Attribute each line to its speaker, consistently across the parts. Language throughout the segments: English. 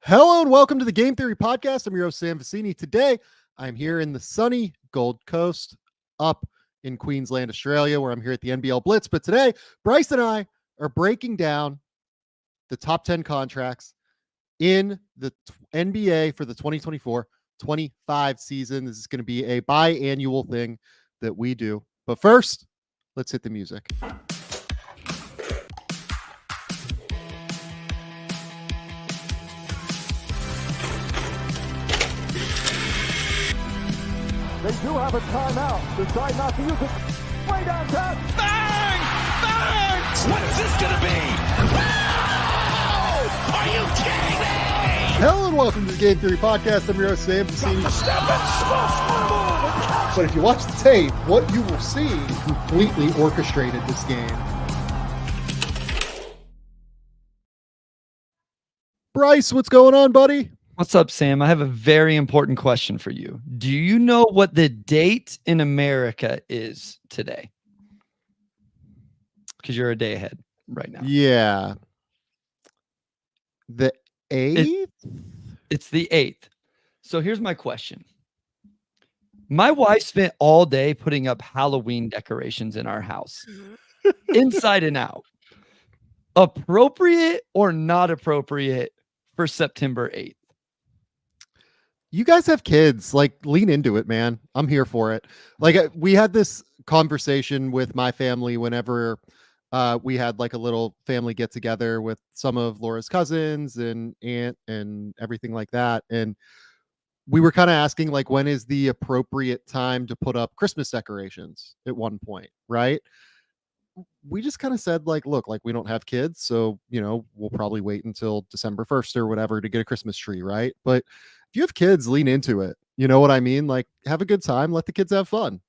Speaker 1: Hello and welcome to the Game Theory Podcast. I'm your host, Sam Vecenie. Today, I'm here in the sunny Gold Coast up in Queensland, Australia, where I'm here at the NBL Blitz. But today, Bryce and I are breaking down the top 10 contracts in the NBA for the 2024-25 season. This is going to be a biannual thing that we do. But first, let's hit the music.
Speaker 2: They do have a timeout. Decide not to use it. Way downtown.
Speaker 3: Bang! Bang! What is this going to be? Wow! Are you kidding me?
Speaker 1: Hello and welcome to the Game Theory Podcast. I'm your host, Sam Vecenie. But if you watch the tape, what you will see completely orchestrated this game. Bryce, what's going on, buddy?
Speaker 4: What's up, Sam? I have a very important question for you. Do you know what the date in America is today? Because you're a day ahead right now.
Speaker 1: Yeah. The 8th?
Speaker 4: It's the 8th. So here's my question. My wife spent all day putting up Halloween decorations in our house, inside and out. Appropriate or not appropriate for September 8th?
Speaker 1: You guys have kids, like lean into it, man. I'm here for it. Like we had this conversation with my family whenever we had like a little family get together with some of Laura's cousins and aunt and everything like that. And we were kind of asking like, when is the appropriate time to put up Christmas decorations at one point, right? We just kind of said like, look, like we don't have kids. So, you know, we'll probably wait until December 1st or whatever to get a Christmas tree, right? But if you have kids, lean into it. You know what I mean? Like have a good time. Let the kids have fun.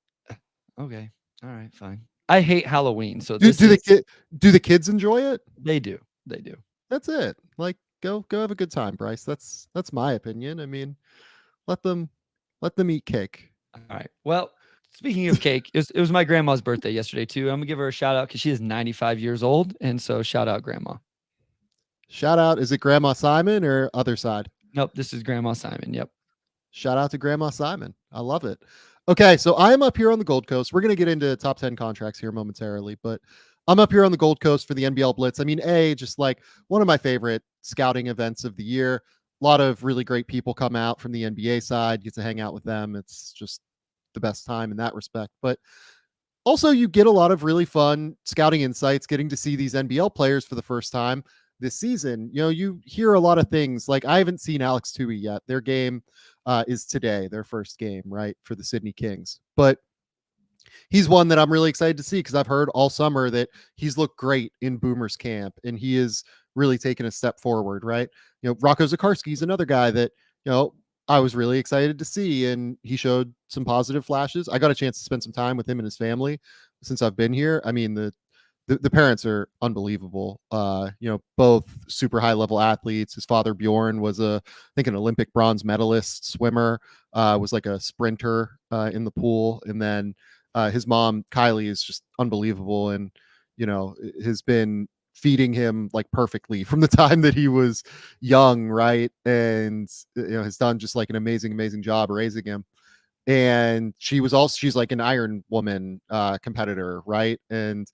Speaker 4: Okay. All right, fine. I hate Halloween. So
Speaker 1: do the kids enjoy it?
Speaker 4: They do. They do.
Speaker 1: That's it. Like go have a good time, Bryce. That's my opinion. I mean, let them eat cake.
Speaker 4: All right. Well, speaking of cake, it was my grandma's birthday yesterday too. I'm gonna give her a shout out because she is 95 years old. And so shout out grandma.
Speaker 1: Shout out. Is it Grandma Simon or other side?
Speaker 4: Nope, this is Grandma Simon. Yep.
Speaker 1: Shout out to Grandma Simon. I love it. Okay, so I'm up here on the Gold Coast. We're going to get into top 10 contracts here momentarily, but I'm up here on the Gold Coast for the NBL Blitz. I mean, just like one of my favorite scouting events of the year. A lot of really great people come out from the NBA side. You get to hang out with them. It's just the best time in that respect. But also you get a lot of really fun scouting insights, getting to see these NBL players for the first time this season. You know, you hear a lot of things like I haven't seen Alex Toohey yet. Their game is today, their first game, right, for the Sydney Kings. But he's one that I'm really excited to see because I've heard all summer that he's looked great in Boomer's camp and he is really taking a step forward, right? You know, Rocco Zikarsky is another guy that, you know, I was really excited to see, and he showed some positive flashes. I got a chance to spend some time with him and his family since I've been here. I mean, the parents are unbelievable. You know, both super high level athletes. His father Bjorn was I think an Olympic bronze medalist swimmer, was like a sprinter in the pool. And then his mom, Kylie, is just unbelievable. And, you know, has been feeding him like perfectly from the time that he was young. Right. And, you know, has done just like an amazing job raising him. And she's like an Iron Woman competitor. Right. And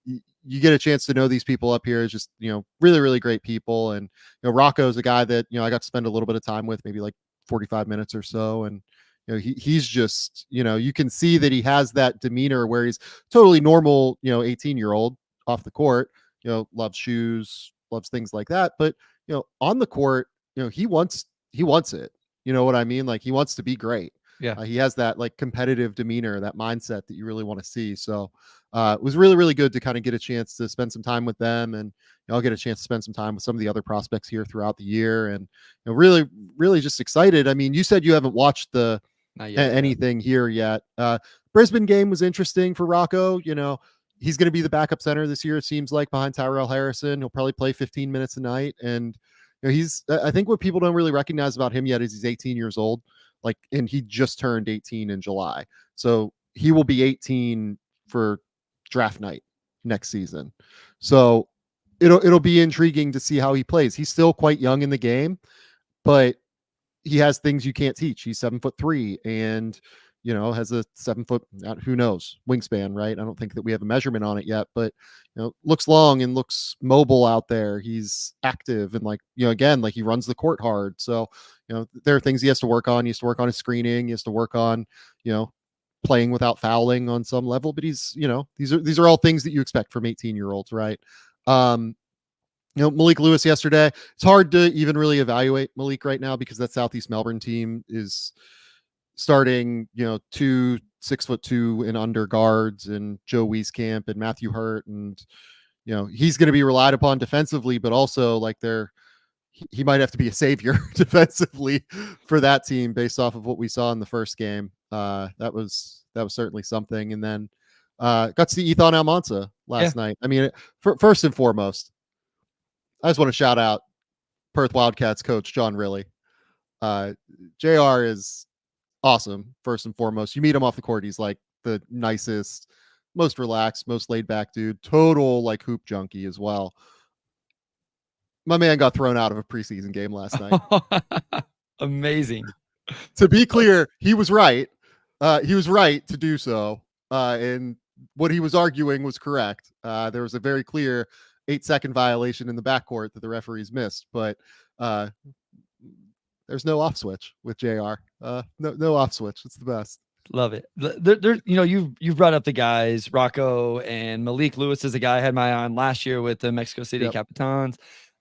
Speaker 1: you get a chance to know these people up here. Just, you know, really great people. And, you know, Rocco's a guy that, you know, I got to spend a little bit of time with, maybe like 45 minutes or so. And, you know, he's just, you know, you can see that he has that demeanor where he's totally normal, you know, 18-year-old off the court, you know, loves shoes, loves things like that. But, you know, on the court, you know, he wants it. You know what I mean? Like he wants to be great.
Speaker 4: Yeah.
Speaker 1: He has that like competitive demeanor, that mindset that you really want to see. So it was really good to kind of get a chance to spend some time with them, and, you know, I'll get a chance to spend some time with some of the other prospects here throughout the year, and, you know, really just excited. I mean, you said you haven't watched anything here yet. Brisbane game was interesting for Rocco. You know, he's going to be the backup center this year, it seems like, behind Tyrell Harrison. He'll probably play 15 minutes a night. And, you know, I think what people don't really recognize about him yet is he's 18 years old. Like, and he just turned 18 in July. So he will be 18 for draft night next season. So it'll be intriguing to see how he plays. He's still quite young in the game. but he has things you can't teach. He's 7'3" and has a 7 foot, who knows, wingspan, right? I don't think that we have a measurement on it yet, but looks long and looks mobile out there. He's active and again, he runs the court hard. So, there are things he has to work on. He has to work on his screening. He has to work on, playing without fouling on some level, but he's, these are all things that you expect from 18-year-olds, right? Malik Lewis yesterday, it's hard to even really evaluate Malik right now because that Southeast Melbourne team is starting, 2 6'2" and under guards and Joe Wieskamp and Matthew Hurt. And, he's going to be relied upon defensively, but also he might have to be a savior defensively for that team based off of what we saw in the first game. That was certainly something. And then got to see Ethan Almansa last night. I mean, first and foremost, I just want to shout out Perth Wildcats coach John Riley. JR is awesome, first and foremost. You meet him off the court, he's like the nicest, most relaxed, most laid back dude. Total hoop junkie as well. My man got thrown out of a preseason game last night.
Speaker 4: Amazing.
Speaker 1: To be clear, he was right. He was right to do so. And what he was arguing was correct. There was a very clear 8-second violation in the backcourt that the referees missed, but there's no off switch with JR. No off switch. It's the best.
Speaker 4: Love it. There, you've brought up the guys, Rocco and Malik Lewis is a guy I had my eye on last year with the Mexico City Capitans.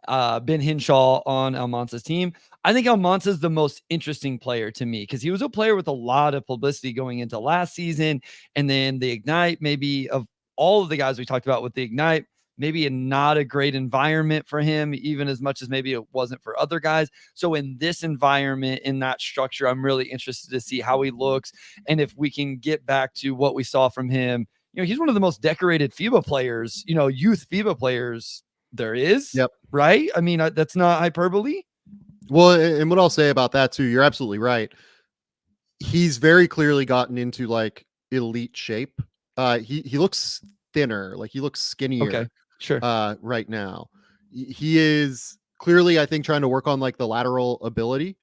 Speaker 4: Ben Henshall on Almansa's team. I think Almansa is the most interesting player to me because he was a player with a lot of publicity going into last season. And then the Ignite, maybe of all of the guys we talked about with the Ignite, maybe not a great environment for him, even as much as maybe it wasn't for other guys. So in this environment, in that structure, I'm really interested to see how he looks. And if we can get back to what we saw from him, he's one of the most decorated FIBA players, youth FIBA players there is.
Speaker 1: Yep.
Speaker 4: Right. I mean, that's not hyperbole.
Speaker 1: Well, and what I'll say about that too, you're absolutely right. He's very clearly gotten into elite shape. He looks thinner, he looks skinnier.
Speaker 4: Okay. Sure.
Speaker 1: Right now, he is clearly, I think, trying to work on the lateral ability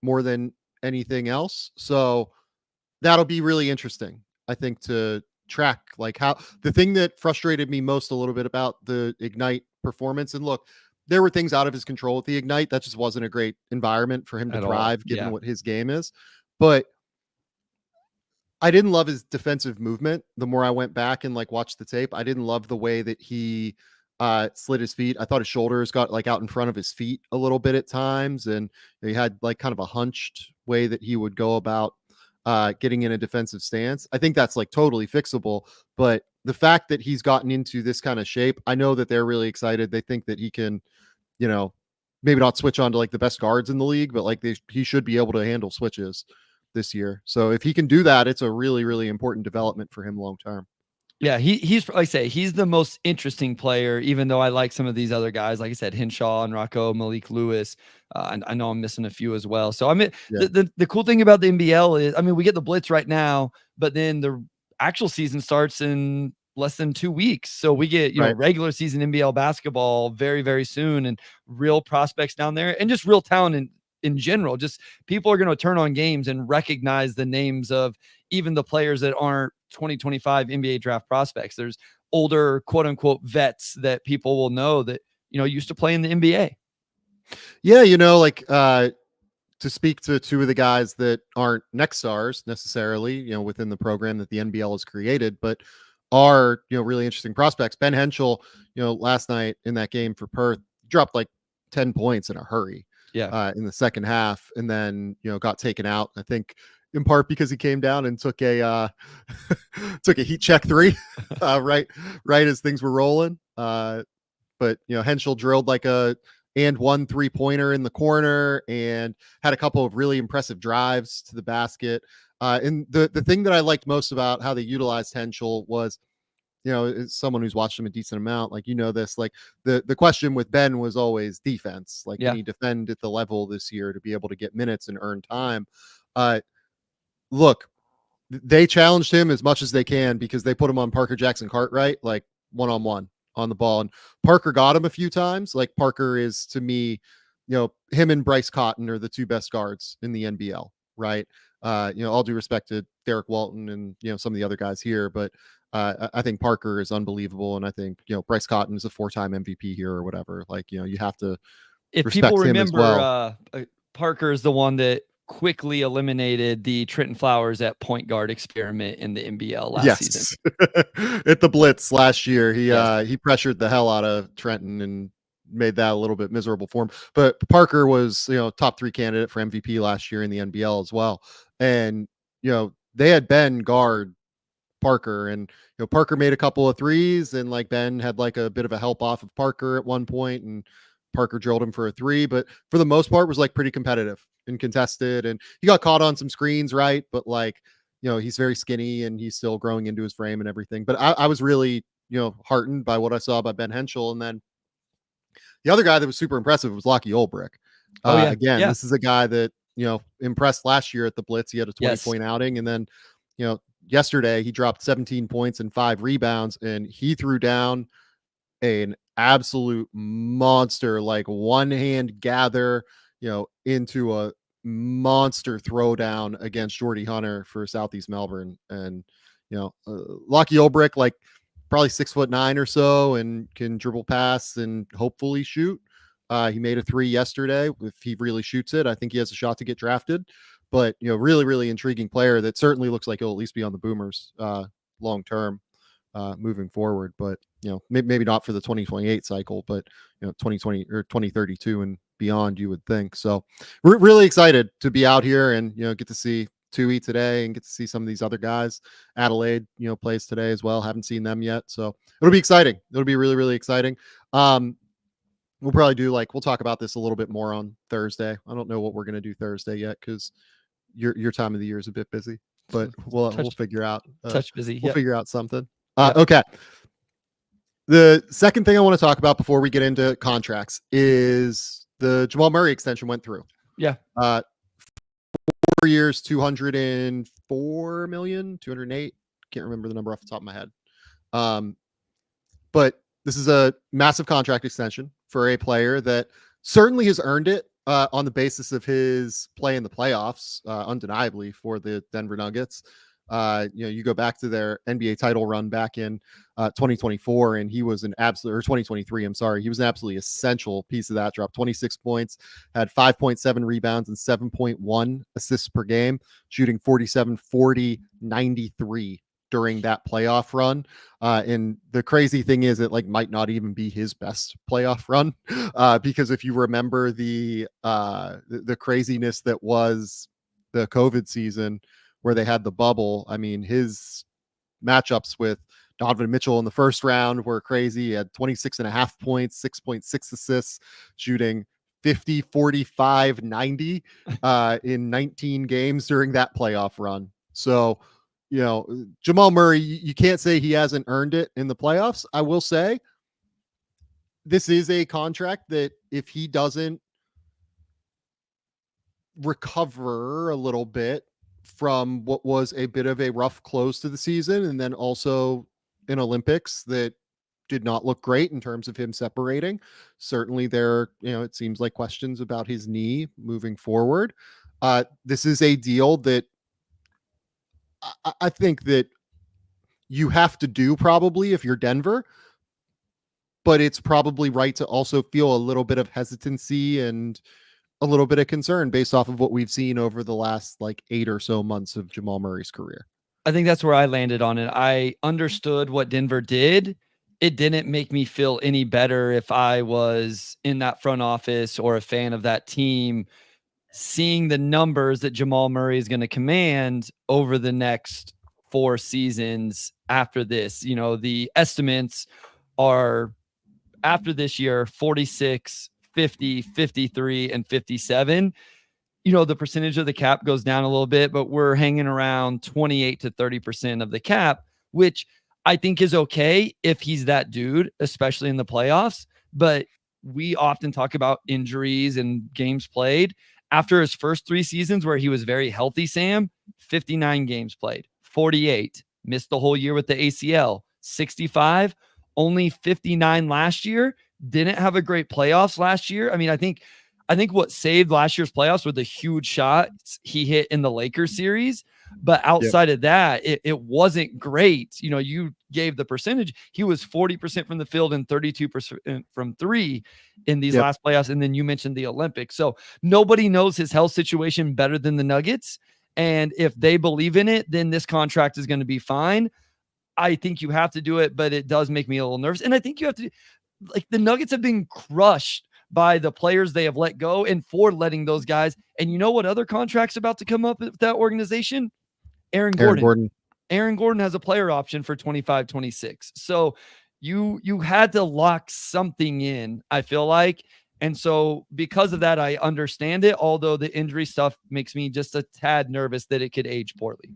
Speaker 1: more than anything else. So that'll be really interesting, I think, to track how the thing that frustrated me most a little bit about the Ignite performance. And look, there were things out of his control with the Ignite. That just wasn't a great environment for him to thrive, given what his game is. But I didn't love his defensive movement. The more I went back and watched the tape, I didn't love the way that he slid his feet. I thought his shoulders got out in front of his feet a little bit at times. And he had kind of a hunched way that he would go about getting in a defensive stance. I think that's totally fixable. But the fact that he's gotten into this kind of shape, I know that they're really excited. They think that he can, maybe not switch on to the best guards in the league, but he should be able to handle switches this year. So if he can do that, it's a really, really important development for him long term.
Speaker 4: Yeah, he's like I say, he's the most interesting player, even though I like some of these other guys, like I said, Henshall and Rocco, Malik Lewis. I know I'm missing a few as well. So the cool thing about the NBL is, we get the Blitz right now, but then the actual season starts in less than 2 weeks. So we get, regular season NBL basketball very, very soon, and real prospects down there and just real talent in general. Just people are going to turn on games and recognize the names of even the players that aren't 2025 NBA draft prospects. There's older quote unquote vets that people will know that, used to play in the NBA.
Speaker 1: Yeah. To speak to two of the guys that aren't next stars necessarily, within the program that the NBL has created, but are, really interesting prospects. Ben Henshall, last night in that game for Perth, dropped 10 points in a hurry. In the second half, and then got taken out, I think in part because he came down and took a heat check three right as things were rolling. But Henshall drilled a and 1 3-pointer in the corner and had a couple of really impressive drives to the basket. And the thing that I liked most about how they utilized Henshall was, as someone who's watched him a decent amount, this, the question with Ben was always defense. Can he defend at the level this year to be able to get minutes and earn time? Look, they challenged him as much as they can because they put him on Parker Jackson Cartwright, one-on-one on the ball. And Parker got him a few times. Parker is, to me, him and Bryce Cotton are the two best guards in the NBL, right? All due respect to Derek Walton and, some of the other guys here, but I think Parker is unbelievable. And I think, Bryce Cotton is a 4-time MVP here or whatever. Like, you have to
Speaker 4: if
Speaker 1: respect
Speaker 4: people
Speaker 1: him as
Speaker 4: remember,
Speaker 1: well.
Speaker 4: Parker is the one that quickly eliminated the Trenton Flowers at point guard experiment in the NBL last season.
Speaker 1: At the Blitz last year, he pressured the hell out of Trenton and made that a little bit miserable for him. But Parker was, top 3 candidate for MVP last year in the NBL as well. And, they had Ben guard Parker, and Parker made a couple of threes, and like Ben had like a bit of a help off of Parker at one point, and Parker drilled him for a 3, but for the most part was like pretty competitive and contested, and he got caught on some screens, right? But like, he's very skinny and he's still growing into his frame and everything. But I was really, heartened by what I saw by Ben Henshall. And then the other guy that was super impressive was Lockie Olbrich. This is a guy that, impressed last year at the Blitz. He had a 20-point outing, and then, yesterday he dropped 17 points and 5 rebounds, and he threw down an absolute monster, like one-hand gather, into a monster throwdown against Jordy Hunter for Southeast Melbourne. And, Lockie Olbrich, like probably 6'9" or so, and can dribble, pass, and hopefully shoot. He made a 3 yesterday. If he really shoots it, I think he has a shot to get drafted. But, really, really intriguing player that certainly looks like he'll at least be on the Boomers long term moving forward. But, maybe not for the 2028 cycle, but, 2020 or 2032 and beyond, you would think. So we're really excited to be out here and, get to see Toohey today and get to see some of these other guys. Adelaide, plays today as well. Haven't seen them yet. So it'll be exciting. It'll be really, really exciting. We'll probably do we'll talk about this a little bit more on Thursday. I don't know what we're going to do Thursday yet, because your time of the year is a bit busy, but we'll figure out. We'll figure out something. Okay. The second thing I want to talk about before we get into contracts is the Jamal Murray extension went through.
Speaker 4: Yeah.
Speaker 1: 4 years, 204 million, 208. Can't remember the number off the top of my head. But this is a massive contract extension for a player that certainly has earned it on the basis of his play in the playoffs, undeniably, for the Denver Nuggets. You go back to their NBA title run back in 2024, and he was an absolute, or 2023, I'm sorry. He was an absolutely essential piece of that. Dropped 26 points, had 5.7 rebounds and 7.1 assists per game, shooting 47, 40, 93 during that playoff run. And the crazy thing is it might not even be his best playoff run, because if you remember the craziness that was the COVID season where they had the bubble, I mean, his matchups with Donovan Mitchell in the first round were crazy. He had 26.5 points, 6.6 assists, shooting 50, 45, 90 in 19 games during that playoff run. So, Jamal Murray, you can't say he hasn't earned it in the playoffs. I will say this is a contract that if he doesn't recover a little bit from what was a bit of a rough close to the season, and then also in Olympics that did not look great in terms of him separating. Certainly there, it seems like questions about his knee moving forward. This is a deal that I think that you have to do probably if you're Denver, but it's probably right to also feel a little bit of hesitancy and a little bit of concern based off of what we've seen over the last 8 or so months of Jamal Murray's career.
Speaker 4: I think that's where I landed on it. I understood what Denver did. It didn't make me feel any better if I was in that front office or a fan of that team, seeing the numbers that Jamal Murray is going to command over the next 4 seasons after this. The estimates are after this year, 46, 50, 53, and 57. The percentage of the cap goes down a little bit, but we're hanging around 28 to 30% of the cap, which I think is okay if he's that dude, especially in the playoffs. But we often talk about injuries and games played. After his first 3 seasons where he was very healthy, Sam, 59 games played, 48, missed the whole year with the ACL, 65, only 59 last year, didn't have a great playoffs last year. I mean, I think I think what saved last year's playoffs were the huge shots he hit in the Lakers series. But outside of that, it wasn't great. You know, you gave the percentage. He was 40% from the field and 32% from three in these last playoffs. And then you mentioned the Olympics. So nobody knows his health situation better than the Nuggets. And if they believe in it, then this contract is going to be fine. I think you have to do it, but it does make me a little nervous. And I think you have to, like, the Nuggets have been crushed by the players they have let go and for letting those guys. And you know what other contracts about to come up with that organization? Aaron Gordon. Aaron Gordon has a player option for 25-26. So you had to lock something in, I feel like. And so because of that, I understand it. Although the injury stuff makes me just a tad nervous that it could age poorly.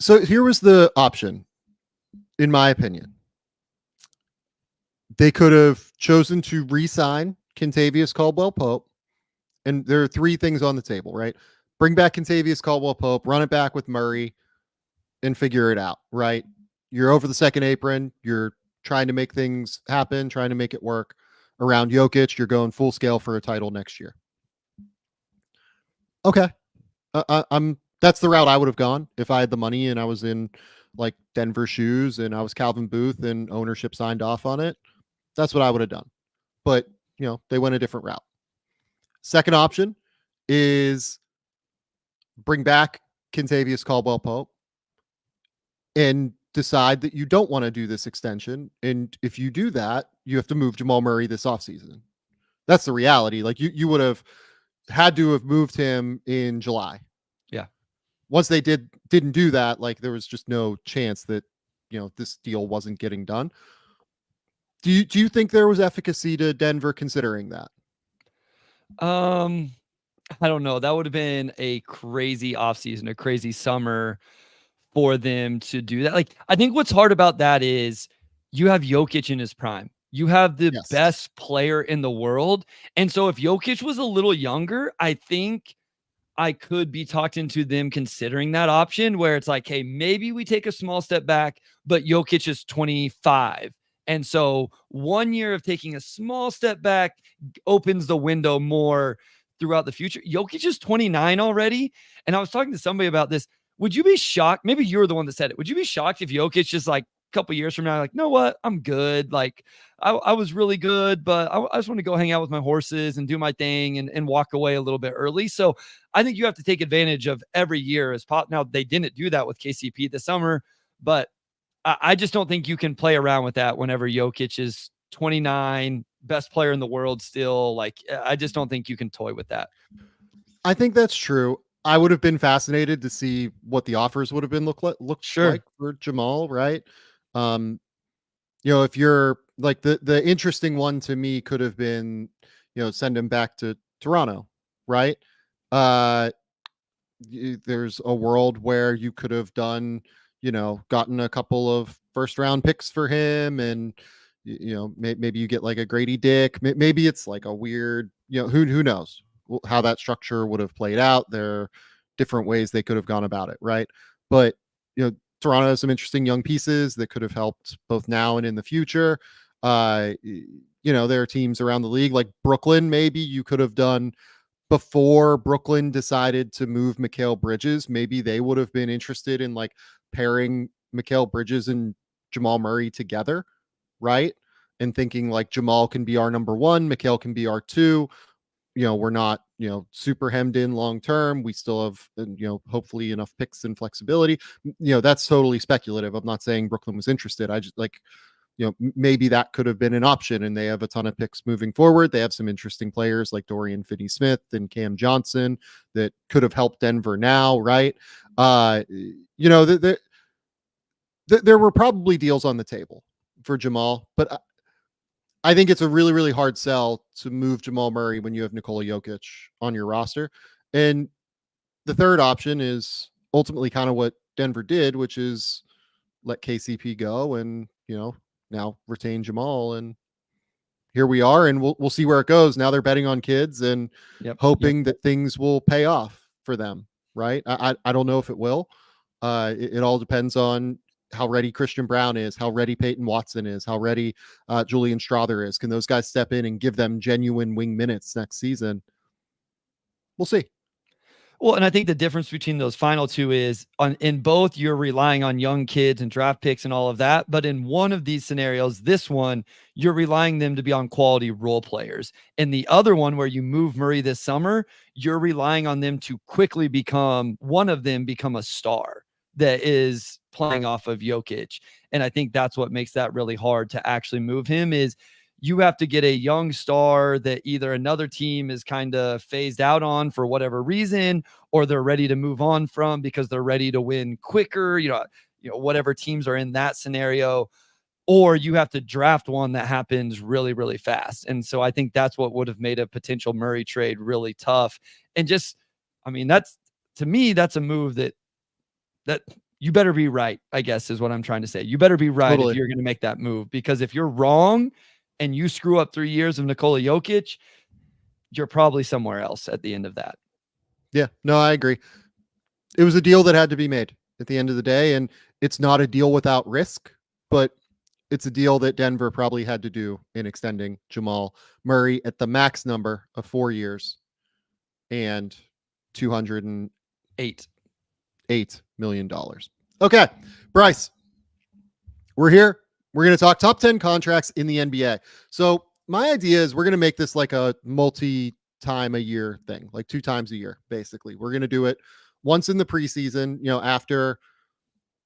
Speaker 1: So here was the option, in my opinion. They could have chosen to re-sign Kentavious Caldwell-Pope. And there are three things on the table, right? Bring back Kentavious Caldwell-Pope, run it back with Murray, and figure it out, right? You're over the second apron. You're trying to make things happen, trying to make it work around Jokic. You're going full scale for a title next year. Okay. That's the route I would have gone if I had the money and I was in like Denver shoes and I was Calvin Booth and ownership signed off on it. That's what I would have done. But, you know, they went a different route. Second option is bring back Kentavious Caldwell-Pope and decide that you don't want to do this extension. And if you do that, you have to move Jamal Murray this offseason. That's the reality. Like you would have had to have moved him in July.
Speaker 4: Yeah.
Speaker 1: Once they didn't do that, like there was just no chance that, you know, this deal wasn't getting done. Do you think there was efficacy to Denver considering that?
Speaker 4: I don't know. That would have been a crazy offseason, a crazy summer for them to do that. Like, I think what's hard about that is you have Jokic in his prime. You have the best player in the world. And so if Jokic was a little younger, I think I could be talked into them considering that option where it's like, hey, maybe we take a small step back, but Jokic is 25. And so 1 year of taking a small step back opens the window more throughout the future. Jokic is 29 already. And I was talking to somebody about this. Would you be shocked? Maybe you're the one that said it. Would you be shocked if Jokic just like a couple years from now, like, know what? I'm good. Like I was really good, but I just want to go hang out with my horses and do my thing and walk away a little bit early. So I think you have to take advantage of every year as pop. Now they didn't do that with KCP this summer, but I just don't think you can play around with that whenever Jokic is 29, best player in the world still. Like, I just don't think you can toy with that.
Speaker 1: I think that's true. I would have been fascinated to see what the offers would have been look like for Jamal, right? You know, if you're like the interesting one to me could have been, you know, send him back to Toronto, right? There's a world where you could have done, you know, gotten a couple of first round picks for him and, you know, maybe you get like a Grady Dick. Maybe it's like a weird, you know, who knows how that structure would have played out. There are different ways they could have gone about it, right? But, you know, Toronto has some interesting young pieces that could have helped both now and in the future. You know, there are teams around the league like Brooklyn. Maybe you could have done before Brooklyn decided to move Mikal Bridges. Maybe they would have been interested in like pairing Mikal Bridges and Jamal Murray together, right? And thinking like Jamal can be our number one, Mikal can be our two. You know, we're not, you know, super hemmed in long term. We still have, you know, hopefully enough picks and flexibility. You know, that's totally speculative. I'm not saying Brooklyn was interested. I just like, you know, maybe that could have been an option, and they have a ton of picks moving forward. They have some interesting players like Dorian Finney-Smith and Cam Johnson that could have helped Denver now, right? You know, there were probably deals on the table for Jamal, but I think it's a really, really hard sell to move Jamal Murray when you have Nikola Jokic on your roster. And the third option is ultimately kind of what Denver did, which is let KCP go and, you know, now retain Jamal. And here we are, and we'll see where it goes. Now they're betting on kids and hoping that things will pay off for them, right? I don't know if it will. It all depends on how ready Christian Brown is, how ready Peyton Watson is, how ready Julian Strawther is. Can those guys step in and give them genuine wing minutes next season? we'll see.
Speaker 4: Well, and I think the difference between those final two is in both you're relying on young kids and draft picks and all of that. But in one of these scenarios, this one, you're relying them to be on quality role players. And the other one where you move Murray this summer, you're relying on them to quickly become a star that is playing off of Jokic. And I think that's what makes that really hard to actually move him is you have to get a young star that either another team is kind of phased out on for whatever reason, or they're ready to move on from because they're ready to win quicker, whatever teams are in that scenario, or you have to draft one that happens really, really fast. And so I think that's what would have made a potential Murray trade really tough. And to me, that's a move that you better be right, I guess is what I'm trying to say. You better be right if you're going to make that move, because if you're wrong and you screw up 3 years of Nikola Jokic, you're probably somewhere else at the end of that.
Speaker 1: Yeah, no, I agree. It was a deal that had to be made at the end of the day, and it's not a deal without risk, but it's a deal that Denver probably had to do in extending Jamal Murray at the max number of 4 years and $208 million. Okay, Bryce, we're here. We're going to talk top 10 contracts in the NBA. So my idea is we're going to make this like a multi-time a year thing, like 2 times a year, basically. We're going to do it once in the preseason, after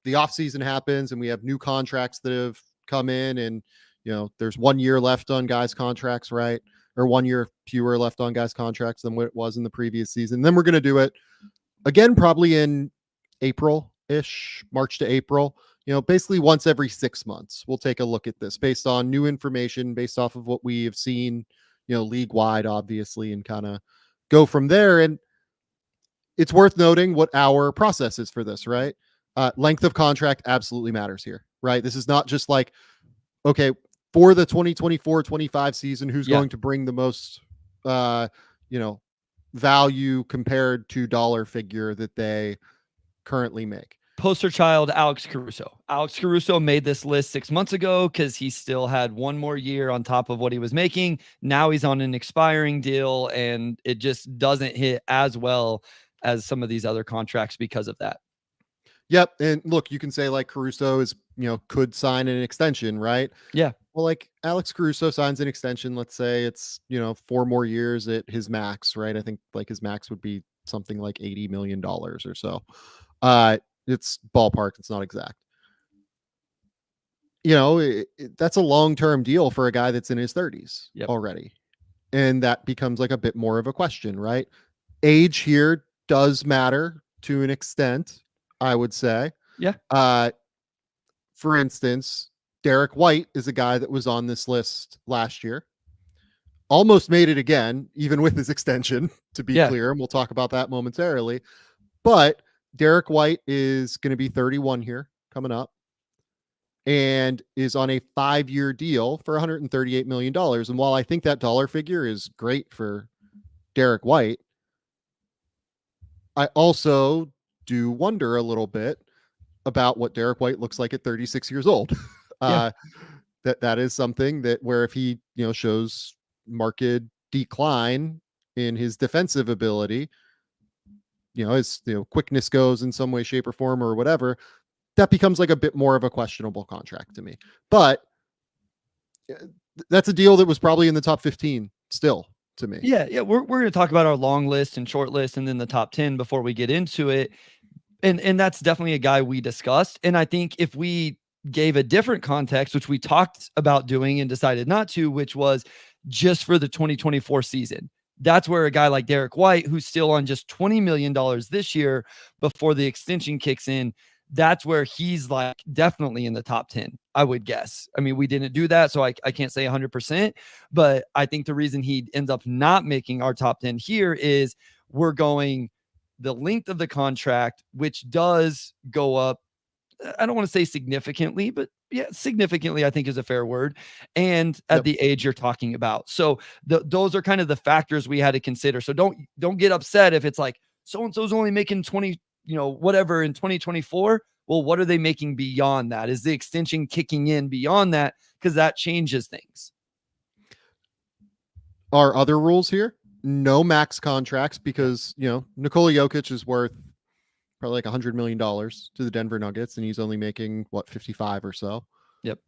Speaker 1: the offseason happens and we have new contracts that have come in and, there's 1 year left on guys' contracts, right? Or 1 year fewer left on guys' contracts than what it was in the previous season. Then we're going to do it again, probably in April-ish, March to April. Basically once every 6 months, we'll take a look at this based on new information, based off of what we have seen, league wide, obviously, and kind of go from there. And it's worth noting what our process is for this, right? Length of contract absolutely matters here, right? This is not just like, okay, for the 2024-25 season, who's going to bring the most, value compared to dollar figure that they currently make.
Speaker 4: Poster child, Alex Caruso. Alex Caruso made this list 6 months ago because he still had 1 more year on top of what he was making. Now he's on an expiring deal, and it just doesn't hit as well as some of these other contracts because of that.
Speaker 1: Yep. And look, you can say like Caruso is, could sign an extension, right?
Speaker 4: Yeah.
Speaker 1: Well, like Alex Caruso signs an extension. Let's say it's, 4 more years at his max, right? I think like his max would be something like $80 million or so. It's ballpark. It's not exact. That's a long-term deal for a guy that's in his 30s already. And that becomes like a bit more of a question, right? Age here does matter to an extent, I would say.
Speaker 4: Yeah.
Speaker 1: For instance, Derek White is a guy that was on this list last year. Almost made it again, even with his extension, to be clear. And we'll talk about that momentarily. But Derek White is going to be 31 here coming up and is on a 5-year deal for $138 million. And while I think that dollar figure is great for Derek White, I also do wonder a little bit about what Derek White looks like at 36 years old. That is something that where if he, shows marked decline in his defensive ability, as quickness goes in some way, shape, or form, or whatever, that becomes like a bit more of a questionable contract to me. But that's a deal that was probably in the top 15 still to me.
Speaker 4: Yeah. We're going to talk about our long list and short list and then the top 10 before we get into it. And that's definitely a guy we discussed. And I think if we gave a different context, which we talked about doing and decided not to, which was just for the 2024 season, that's where a guy like Derek White, who's still on just $20 million this year before the extension kicks in, that's where he's like definitely in the top 10, I would guess. I mean, we didn't do that, so I can't say 100%, but I think the reason he ends up not making our top 10 here is we're going the length of the contract, which does go up. I don't want to say significantly, but significantly, I think is a fair word. And at the age you're talking about. So those are kind of the factors we had to consider. So don't get upset if it's like, so-and-so's only making 20, whatever in 2024. Well, what are they making beyond that? Is the extension kicking in beyond that? Because that changes things.
Speaker 1: Are other rules here no max contracts because, Nikola Jokic is worth probably like $100 million to the Denver Nuggets, and he's only making 55 or so.
Speaker 4: Yep.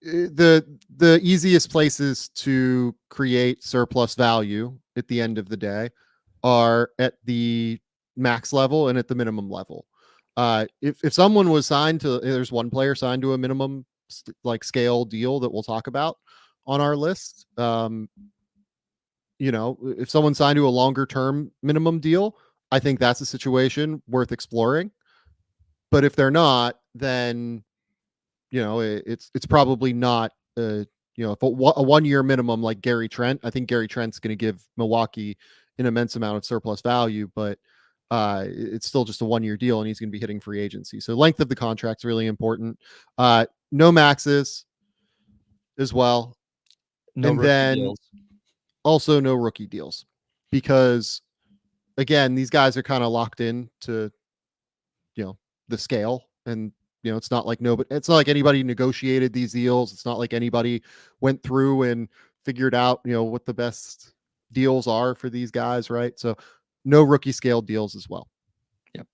Speaker 1: The easiest places to create surplus value at the end of the day are at the max level and at the minimum level. If someone was signed to, there's one player signed to a minimum scale deal that we'll talk about on our list. If someone signed to a longer term minimum deal, I think that's a situation worth exploring. But if they're not, then it's probably not if a 1 year minimum like Gary Trent. I think Gary Trent's going to give Milwaukee an immense amount of surplus value, but it's still just a 1 year deal and he's going to be hitting free agency. So length of the contract's really important. No maxes as well.
Speaker 4: No deals.
Speaker 1: Also no rookie deals, because again, these guys are kind of locked in to, the scale, and it's not like anybody negotiated these deals. It's not like anybody went through and figured out, what the best deals are for these guys. Right. So no rookie scale deals as well.
Speaker 4: Yep.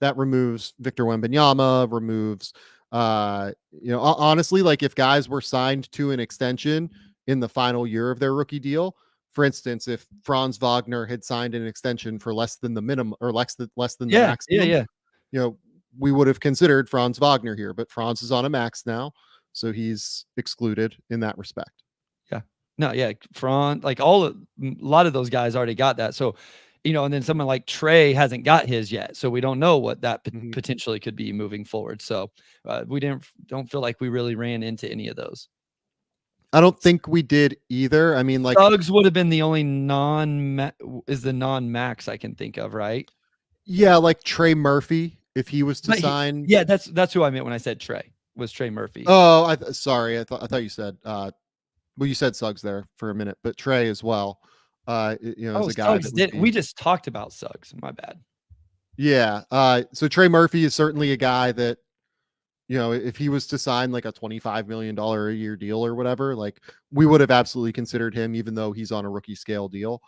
Speaker 1: That removes Victor Wembanyama, removes, honestly, like if guys were signed to an extension in the final year of their rookie deal, for instance, if Franz Wagner had signed an extension for less than the minimum or less than the maximum, we would have considered Franz Wagner here, but Franz is on a max now, so he's excluded in that respect.
Speaker 4: Yeah. No, yeah. Franz, a lot of those guys already got that. So, and then someone like Trey hasn't got his yet. So we don't know what that potentially could be moving forward. So we don't feel like we really ran into any of those.
Speaker 1: I don't think we did either. I mean,
Speaker 4: Suggs would have been the only non-max I can think of, right?
Speaker 1: Yeah, like Trey Murphy, if he was to sign.
Speaker 4: Yeah, that's who I meant when I said Trey. Was Trey Murphy?
Speaker 1: Oh, sorry. I thought you said. You said Suggs there for a minute, but Trey as well. As a guy.
Speaker 4: We just talked about Suggs. My bad.
Speaker 1: Yeah. So Trey Murphy is certainly a guy that, if he was to sign like a $25 million a year deal or whatever, like we would have absolutely considered him, even though he's on a rookie scale deal.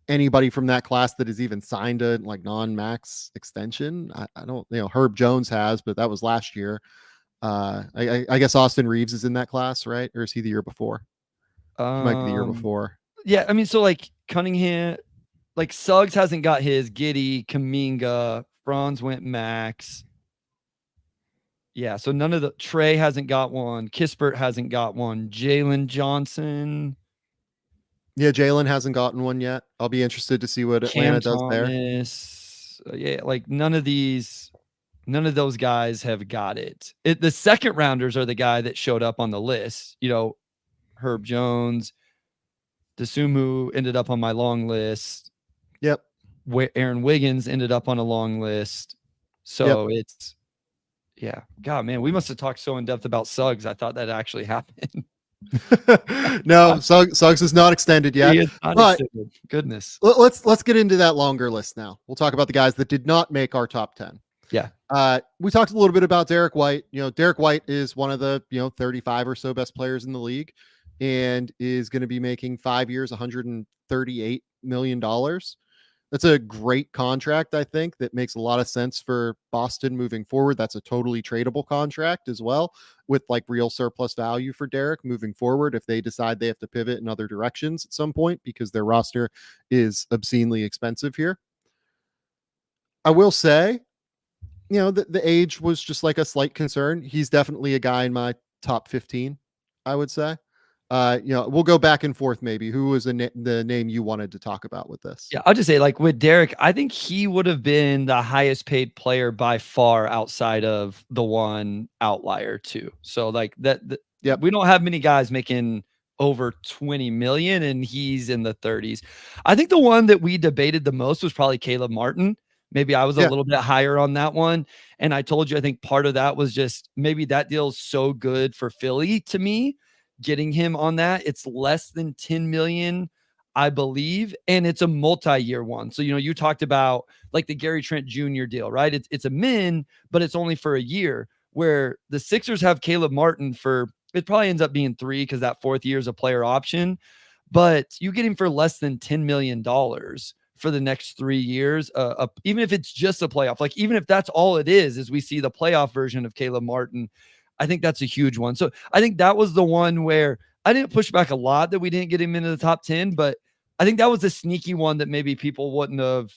Speaker 1: Anybody from that class that has even signed a non-max extension, I don't, Herb Jones has, but that was last year. I guess Austin Reaves is in that class, right? Or is he the year before? He might be the year before.
Speaker 4: Yeah. I mean, so Cunningham, Suggs hasn't got his. Giddey, Kuminga, Franz went max. Yeah, so none of the Trey hasn't got one. Kispert hasn't got one. Jalen Johnson.
Speaker 1: Yeah, Jalen hasn't gotten one yet. I'll be interested to see what Atlanta does there.
Speaker 4: Yeah, none of those guys have got it. The second rounders are the guy that showed up on the list. Herb Jones, Dosunmu ended up on my long list.
Speaker 1: Yep.
Speaker 4: Aaron Wiggins ended up on a long list. So it's. Yeah. God, man, we must have talked so in depth about Suggs. I thought that actually happened.
Speaker 1: No, Suggs is not extended yet. But
Speaker 4: extended. Goodness.
Speaker 1: Let's get into that longer list now. We'll talk about the guys that did not make our top 10.
Speaker 4: Yeah.
Speaker 1: We talked a little bit about Derek White. Derek White is one of the 35 or so best players in the league and is going to be making 5 years, $138 million. That's a great contract, I think, that makes a lot of sense for Boston moving forward. That's a totally tradable contract as well, with real surplus value for Derek moving forward if they decide they have to pivot in other directions at some point, because their roster is expensive here. I will say, the age was just a slight concern. He's definitely a guy in my top 15, I would say. We'll go back and forth. Maybe who was the name you wanted to talk about with this?
Speaker 4: Yeah, I'll just say with Derek, I think he would have been the highest paid player by far outside of the one outlier too. So
Speaker 1: Yep.
Speaker 4: We don't have many guys making over 20 million and he's in the 30s. I think the one that we debated the most was probably Caleb Martin. Maybe I was a little bit higher on that one. And I told you, I think part of that was just maybe that deal's so good for Philly to me. Getting him on that, it's less than 10 million, I believe, and it's a multi-year one. So you talked about the Gary Trent Jr. deal, right? It's a min, but it's only for a year. Where the Sixers have Caleb Martin for, it probably ends up being 3 because that 4th year is a player option. but you get him for less than $10 million for the next 3 years. Even if it's just a playoff, like even if that's all it is we see the playoff version of Caleb Martin, I think that's a huge one. So I think that was the one where I didn't push back a lot that we didn't get him into the top 10, but I think that was a sneaky one that maybe people wouldn't have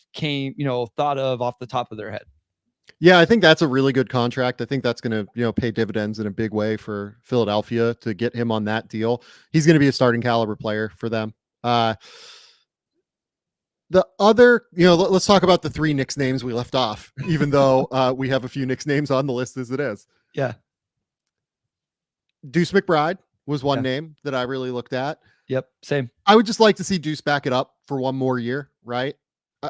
Speaker 4: thought of off the top of their head.
Speaker 1: Yeah, I think that's a really good contract. I think that's going to, pay dividends in a big way for Philadelphia to get him on that deal. He's going to be a starting caliber player for them. The other, let's talk about the 3 Knicks names we left off, even though we have a few Knicks names on the list as it is.
Speaker 4: Yeah.
Speaker 1: Deuce McBride was one name that I really looked at.
Speaker 4: Yep. Same.
Speaker 1: I would just like to see Deuce back it up for one more year, right?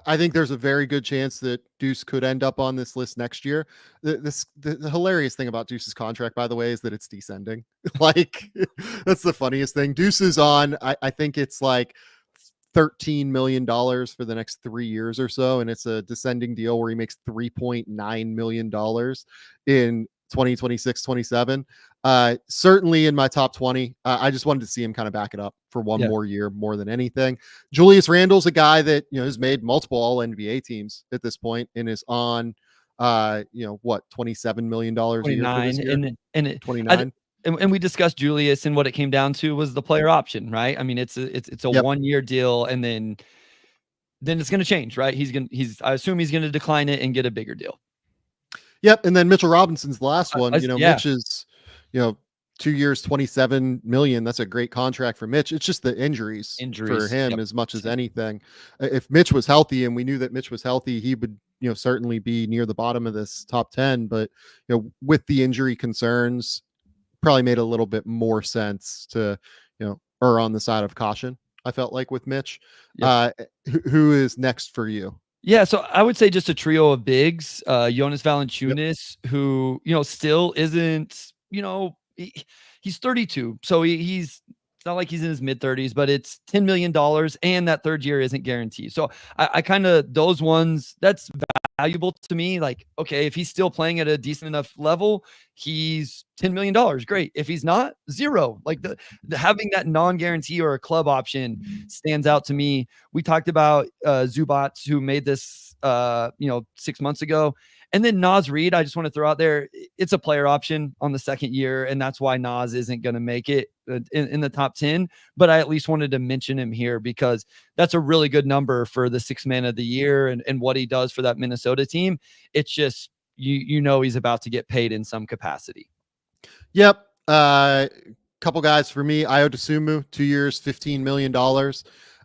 Speaker 1: I think there's a very good chance that Deuce could end up on this list next year. The hilarious thing about Deuce's contract, by the way, is that it's descending. Like, that's the funniest thing. Deuce is on, I think it's like $13 million for the next 3 years or so. And it's a descending deal where he makes $3.9 million in 2026, 27. Certainly in my top 20. I just wanted to see him kind of back it up for one more year more than anything. Julius Randle's a guy that, has made multiple all NBA teams at this point and is on, $27 million a year for this year?
Speaker 4: And
Speaker 1: 29.
Speaker 4: And we discussed Julius, and what it came down to was the player option, right? I mean, it's a 1 year deal, and then it's going to change, right? I assume he's going to decline it and get a bigger deal.
Speaker 1: Yep. And then Mitchell Robinson's the last one. Mitch is, 2 years, $27 million. That's a great contract for Mitch. It's just the injuries for him as much as anything. If Mitch was healthy, and we knew that Mitch was healthy, he would, certainly be near the bottom of this top 10. But, with the injury concerns, probably made a little bit more sense to, err on the side of caution. I felt like with Mitch. Who is next for you?
Speaker 4: Yeah, so I would say just a trio of bigs. Jonas Valanciunas, who still isn't, he's 32, so it's not like he's in his mid 30s, but it's $10 million, and that third year isn't guaranteed. So I kind of, those ones, that's valuable to me. Like, okay, if he's still playing at a decent enough level, he's $10 million. Great. If he's not, zero. Like the having that non-guarantee or a club option stands out to me. We talked about Zubats, who made this 6 months ago. And then Naz Reid, I just want to throw out there, it's a player option on the second year, and that's why Naz isn't going to make it in the top 10. But I at least wanted to mention him here because that's a really good number for the sixth man of the year and what he does for that Minnesota team. It's just, he's about to get paid in some capacity.
Speaker 1: Yep. Couple guys for me. Ayo Dosunmu, 2 years, $15 million.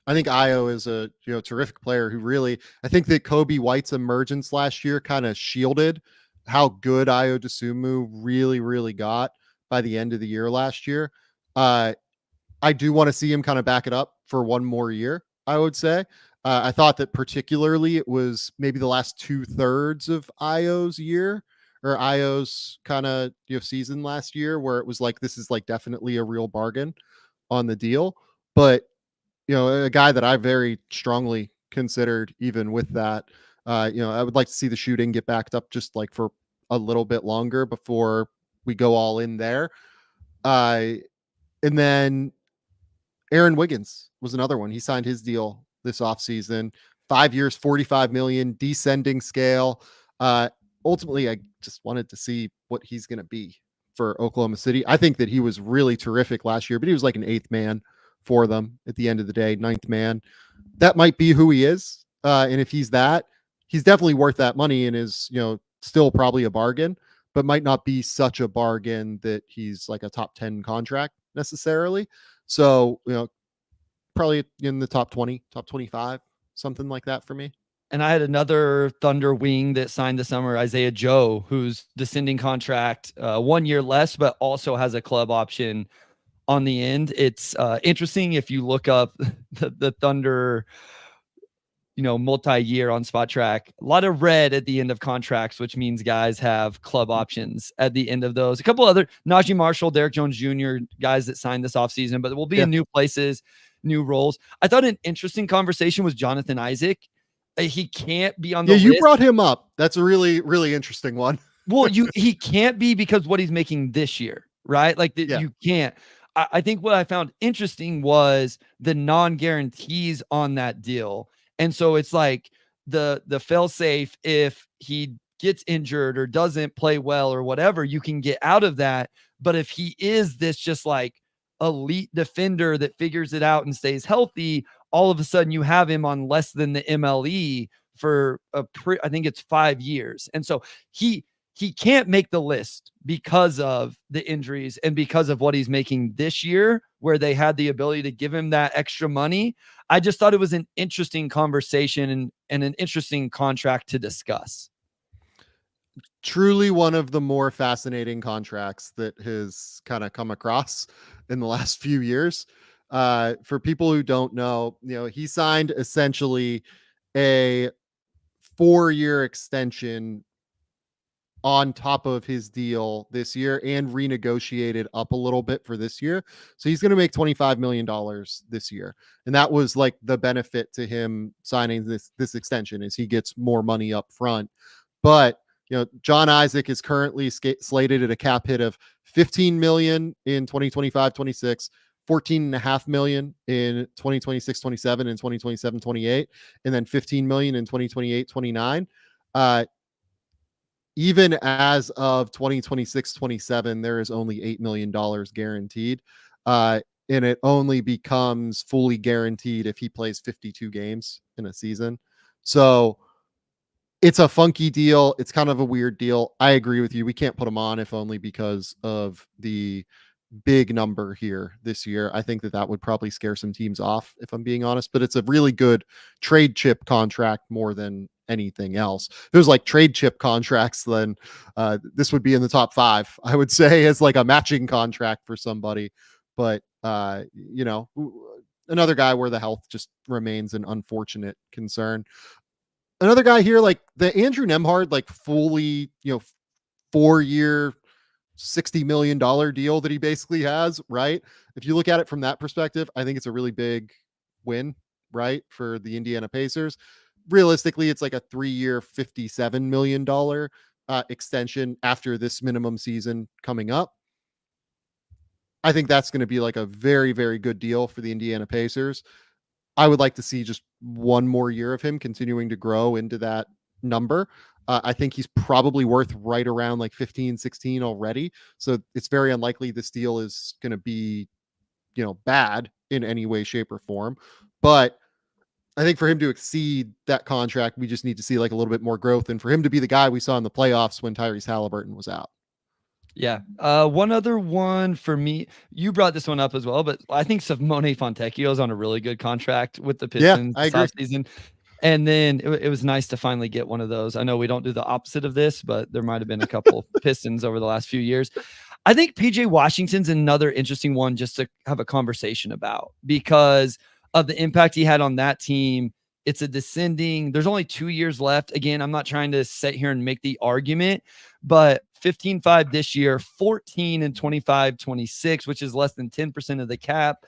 Speaker 1: I think Ayo is a terrific player who really, I think that Coby White's emergence last year kind of shielded how good Ayo Dosunmu really, really got by the end of the year last year. I do want to see him kind of back it up for one more year, I would say. I thought that particularly it was maybe the last 2/3 of Ayo's year or Ayo's kind of season last year where it was like, this is like definitely a real bargain on the deal. But a guy that I very strongly considered even with that, I would like to see the shooting get backed up just like for a little bit longer before we go all in there. And then Aaron Wiggins was another one. He signed his deal this offseason, 5 years, $45 million, descending scale. Ultimately, I just wanted to see what he's going to be for Oklahoma City. I think that he was really terrific last year, but he was like an 8th man for them at the end of the day, 9th man. That might be who he is. And if he's that, he's definitely worth that money and is, still probably a bargain, but might not be such a bargain that he's like a top 10 contract necessarily. So, probably in the top 20, top 25, something like that for me.
Speaker 4: And I had another Thunder wing that signed this summer, Isaiah Joe, who's descending contract, 1 year less, but also has a club option on the end. It's interesting if you look up the Thunder, multi-year on Spot Track, a lot of red at the end of contracts, which means guys have club options at the end of those. A couple other Najee Marshall, Derek Jones Jr., guys that signed this offseason, but will be in new places, new roles. I thought an interesting conversation was Jonathan Isaac. He can't be on the list.
Speaker 1: You brought him up. That's a really, really interesting one.
Speaker 4: Well, he can't be because what he's making this year, right? Like you can't. I think what I found interesting was the non-guarantees on that deal. And so it's like the fail safe, if he gets injured or doesn't play well or whatever, you can get out of that. But if he is this just like elite defender that figures it out and stays healthy, all of a sudden you have him on less than the MLE for I think it's 5 years. And so he can't make the list because of the injuries and because of what he's making this year, where they had the ability to give him that extra money. I just thought it was an interesting conversation and an interesting contract to discuss.
Speaker 1: Truly one of the more fascinating contracts that has kind of come across in the last few years. For people who don't know, he signed essentially a 4-year extension on top of his deal this year and renegotiated up a little bit for this year. So he's going to make $25 million this year. And that was like the benefit to him signing this extension, is he gets more money up front. But John Isaac is currently slated at a cap hit of $15 million in 2025-26, $14.5 million in 2026-27 and 2027-28, and then $15 million in 2028-29. Even as of 2026-27, there is only $8 million guaranteed. And it only becomes fully guaranteed if he plays 52 games in a season. So it's a funky deal. It's kind of a weird deal. I agree with you. We can't put him on if only because of the big number here this year. I think that would probably scare some teams off, if I'm being honest, but it's a really good trade chip contract more than anything else. If there's like trade chip contracts, then this would be in the top 5, I would say, as like a matching contract for somebody. But another guy where the health just remains an unfortunate concern. Another guy here, like the Andrew Nembhard, like fully, 4-year, $60 million deal that he basically has, right? If you look at it from that perspective, I think it's a really big win, right, for the Indiana Pacers. Realistically, it's like a 3-year, $57 million extension after this minimum season coming up. I think that's going to be like a very, very good deal for the Indiana Pacers. I would like to see just one more year of him continuing to grow into that number. I think he's probably worth right around like 15, 16 already. So it's very unlikely this deal is going to be, bad in any way, shape, or form. But I think for him to exceed that contract, we just need to see like a little bit more growth, and for him to be the guy we saw in the playoffs when Tyrese Halliburton was out. Yeah.
Speaker 4: One other one for me, you brought this one up as well, but I think Simone Fontecchio is on a really good contract with the Pistons
Speaker 1: this
Speaker 4: offseason. And then it was nice to finally get one of those. I know we don't do the opposite of this, but there might have been a couple Pistons over the last few years. I think PJ Washington's another interesting one just to have a conversation about because of the impact he had on that team. It's a descending. There's only 2 years left. Again, I'm not trying to sit here and make the argument, but 15-5 this year, 14 and 25-26, which is less than 10% of the cap.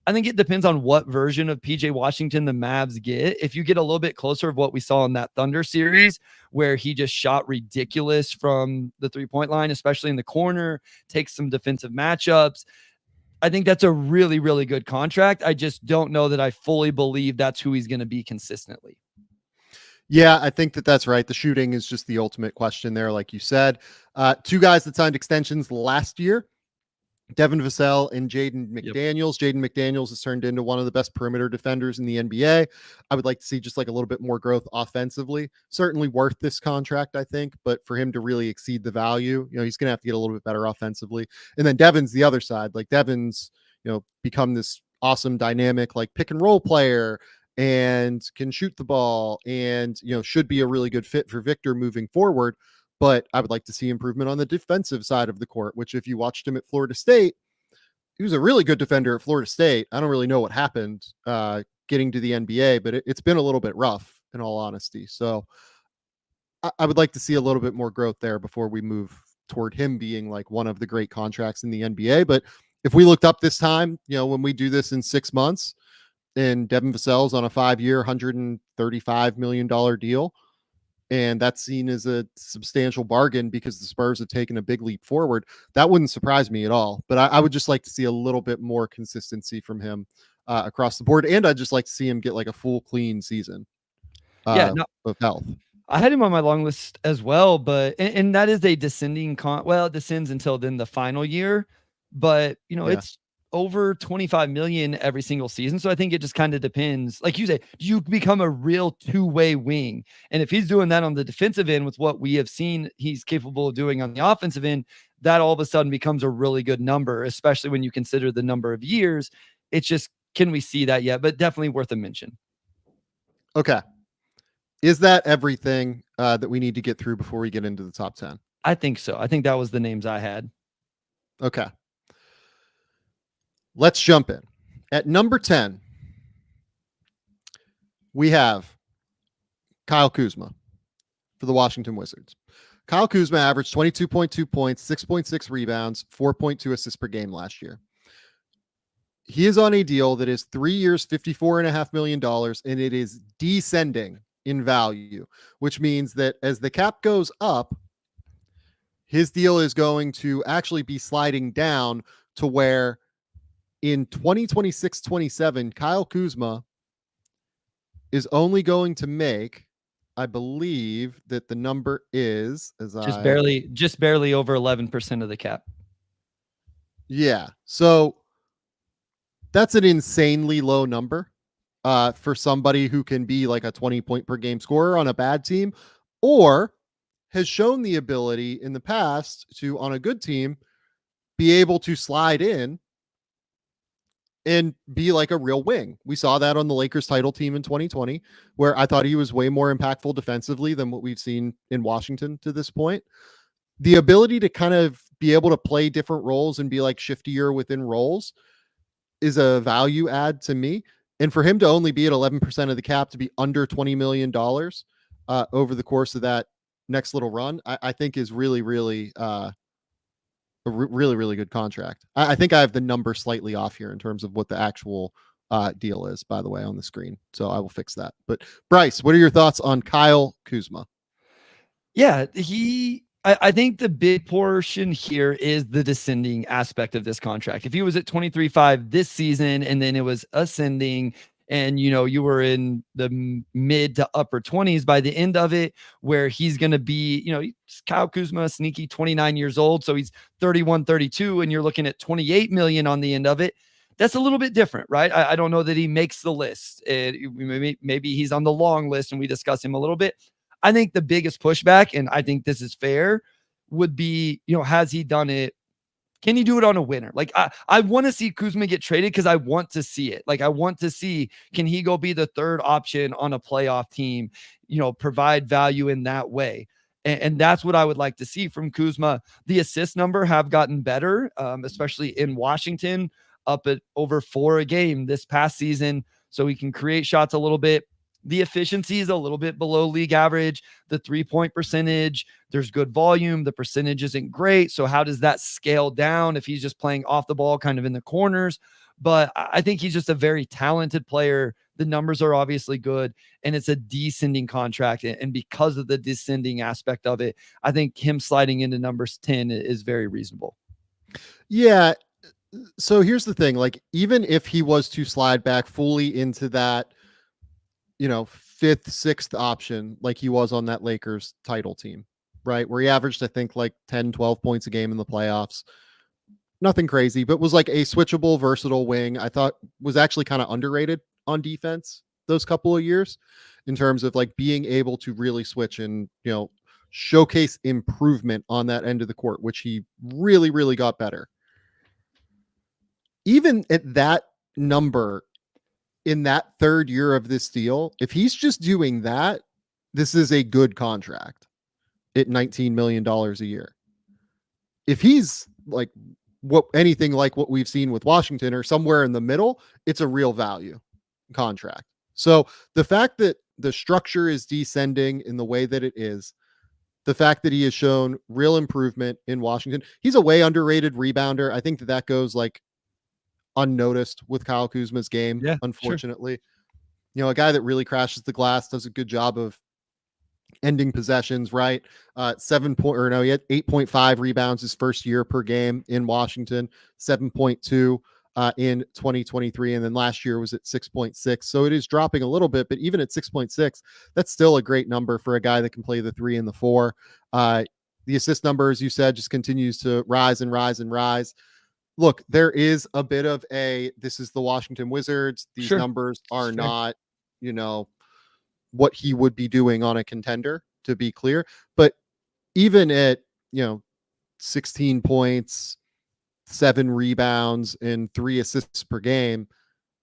Speaker 4: I think it depends on what version of PJ Washington the Mavs get. If you get a little bit closer of what we saw in that Thunder series, where he just shot ridiculous from the 3-point line, especially in the corner, takes some defensive matchups, I think that's a really, really good contract. I just don't know that I fully believe that's who he's going to be consistently.
Speaker 1: Yeah, I think that's right. The shooting is just the ultimate question there, like you said. 2 guys that signed extensions last year, Devin Vassell and Jaden McDaniels. Yep. Jaden McDaniels has turned into one of the best perimeter defenders in the NBA. I would like to see just like a little bit more growth offensively. Certainly worth this contract, I think, but for him to really exceed the value, he's going to have to get a little bit better offensively. And then Devin's the other side. Like Devin's, become this awesome dynamic, like pick and roll player and can shoot the ball and, should be a really good fit for Victor moving forward. But I would like to see improvement on the defensive side of the court, which if you watched him at Florida State, he was a really good defender at Florida State. I don't really know what happened getting to the NBA, but it's been a little bit rough in all honesty. So I would like to see a little bit more growth there before we move toward him being like one of the great contracts in the NBA. But if we looked up this time, when we do this in 6 months and Devin Vassell's on a 5-year, $135 million deal, and that's seen as a substantial bargain because the Spurs have taken a big leap forward. That wouldn't surprise me at all. But I would just like to see a little bit more consistency from him across the board, and I'd just like to see him get like a full clean season
Speaker 4: Yeah, no,
Speaker 1: of health.
Speaker 4: I had him on my long list as well, but and that is a descending well, it descends until then the final year, but it's over 25 million every single season. So I think it just kind of depends. Like you say, do you become a real two-way wing? And if he's doing that on the defensive end with what we have seen he's capable of doing on the offensive end, that all of a sudden becomes a really good number, especially when you consider the number of years. It's just, can we see that yet? But definitely worth a mention.
Speaker 1: Okay. Is that everything that we need to get through before we get into the top 10?
Speaker 4: I think so. I think that was the names I had.
Speaker 1: Okay. Let's jump in. At number 10, we have Kyle Kuzma for the Washington Wizards. Kyle Kuzma averaged 22.2 points, 6.6 rebounds, 4.2 assists per game last year. He is on a deal that is 3 years, $54.5 million, and it is descending in value, which means that as the cap goes up, his deal is going to actually be sliding down to where in 2026-27, Kyle Kuzma is only going to make, I believe that the number is
Speaker 4: just barely over 11% of the cap.
Speaker 1: Yeah. So that's an insanely low number for somebody who can be like a 20 point per game scorer on a bad team, or has shown the ability in the past to, on a good team, be able to slide in and be like a real wing. We saw that on the Lakers title team in 2020, where I thought he was way more impactful defensively than what we've seen in Washington to this point. The ability to kind of be able to play different roles and be like shiftier within roles is a value add to me. And for him to only be at 11% of the cap, to be under $20 million over the course of that next little run, I think is really, really a really, really good contract. I think I have the number slightly off here in terms of what the actual deal is, by the way, on the screen. So I will fix that. But Bryce, what are your thoughts on Kyle Kuzma?
Speaker 4: Yeah, I think the big portion here is the descending aspect of this contract. If he was at 23.5 this season and then it was ascending, and you were in the mid to upper 20s by the end of it, where he's going to be, Kyle Kuzma, sneaky 29 years old. So he's 31, 32, and you're looking at 28 million on the end of it. That's a little bit different, right? I don't know that he makes the list. Maybe he's on the long list and we discuss him a little bit. I think the biggest pushback, and I think this is fair, would be, has he done it? Can he do it on a winner? Like, I want to see Kuzma get traded because I want to see it. Like, I want to see, can he go be the third option on a playoff team, provide value in that way. And that's what I would like to see from Kuzma. The assist number have gotten better, especially in Washington, up at over 4 a game this past season. So he can create shots a little bit. The efficiency is a little bit below league average. The 3-point percentage, there's good volume. The percentage isn't great. So how does that scale down if he's just playing off the ball kind of in the corners? But I think he's just a very talented player. The numbers are obviously good, and it's a descending contract. And because of the descending aspect of it, I think him sliding into numbers 10 is very reasonable.
Speaker 1: Yeah. So here's the thing. Like, even if he was to slide back fully into that, 5th, 6th option, like he was on that Lakers title team, right? Where he averaged, I think, like 10, 12 points a game in the playoffs. Nothing crazy, but was like a switchable, versatile wing. I thought was actually kind of underrated on defense those couple of years in terms of like being able to really switch and, showcase improvement on that end of the court, which he really, really got better. Even at that number, in that third year of this deal, if he's just doing that, this is a good contract at $19 million a year. If he's like anything like what we've seen with Washington or somewhere in the middle, it's a real value contract. So the fact that the structure is descending in the way that it is, the fact that he has shown real improvement in Washington, he's a way underrated rebounder. I think that goes like unnoticed with Kyle Kuzma's game, unfortunately. Sure. A guy that really crashes the glass, does a good job of ending possessions, right? 8.5 rebounds his first year per game in Washington, 7.2 in 2023. And then last year was at 6.6. So it is dropping a little bit, but even at 6.6, that's still a great number for a guy that can play the 3 and the 4. The assist number, as you said, just continues to rise and rise and rise. Look, there is a bit of this is the Washington Wizards. These numbers are not, what he would be doing on a contender, to be clear. But even at, 16 points, 7 rebounds, and 3 assists per game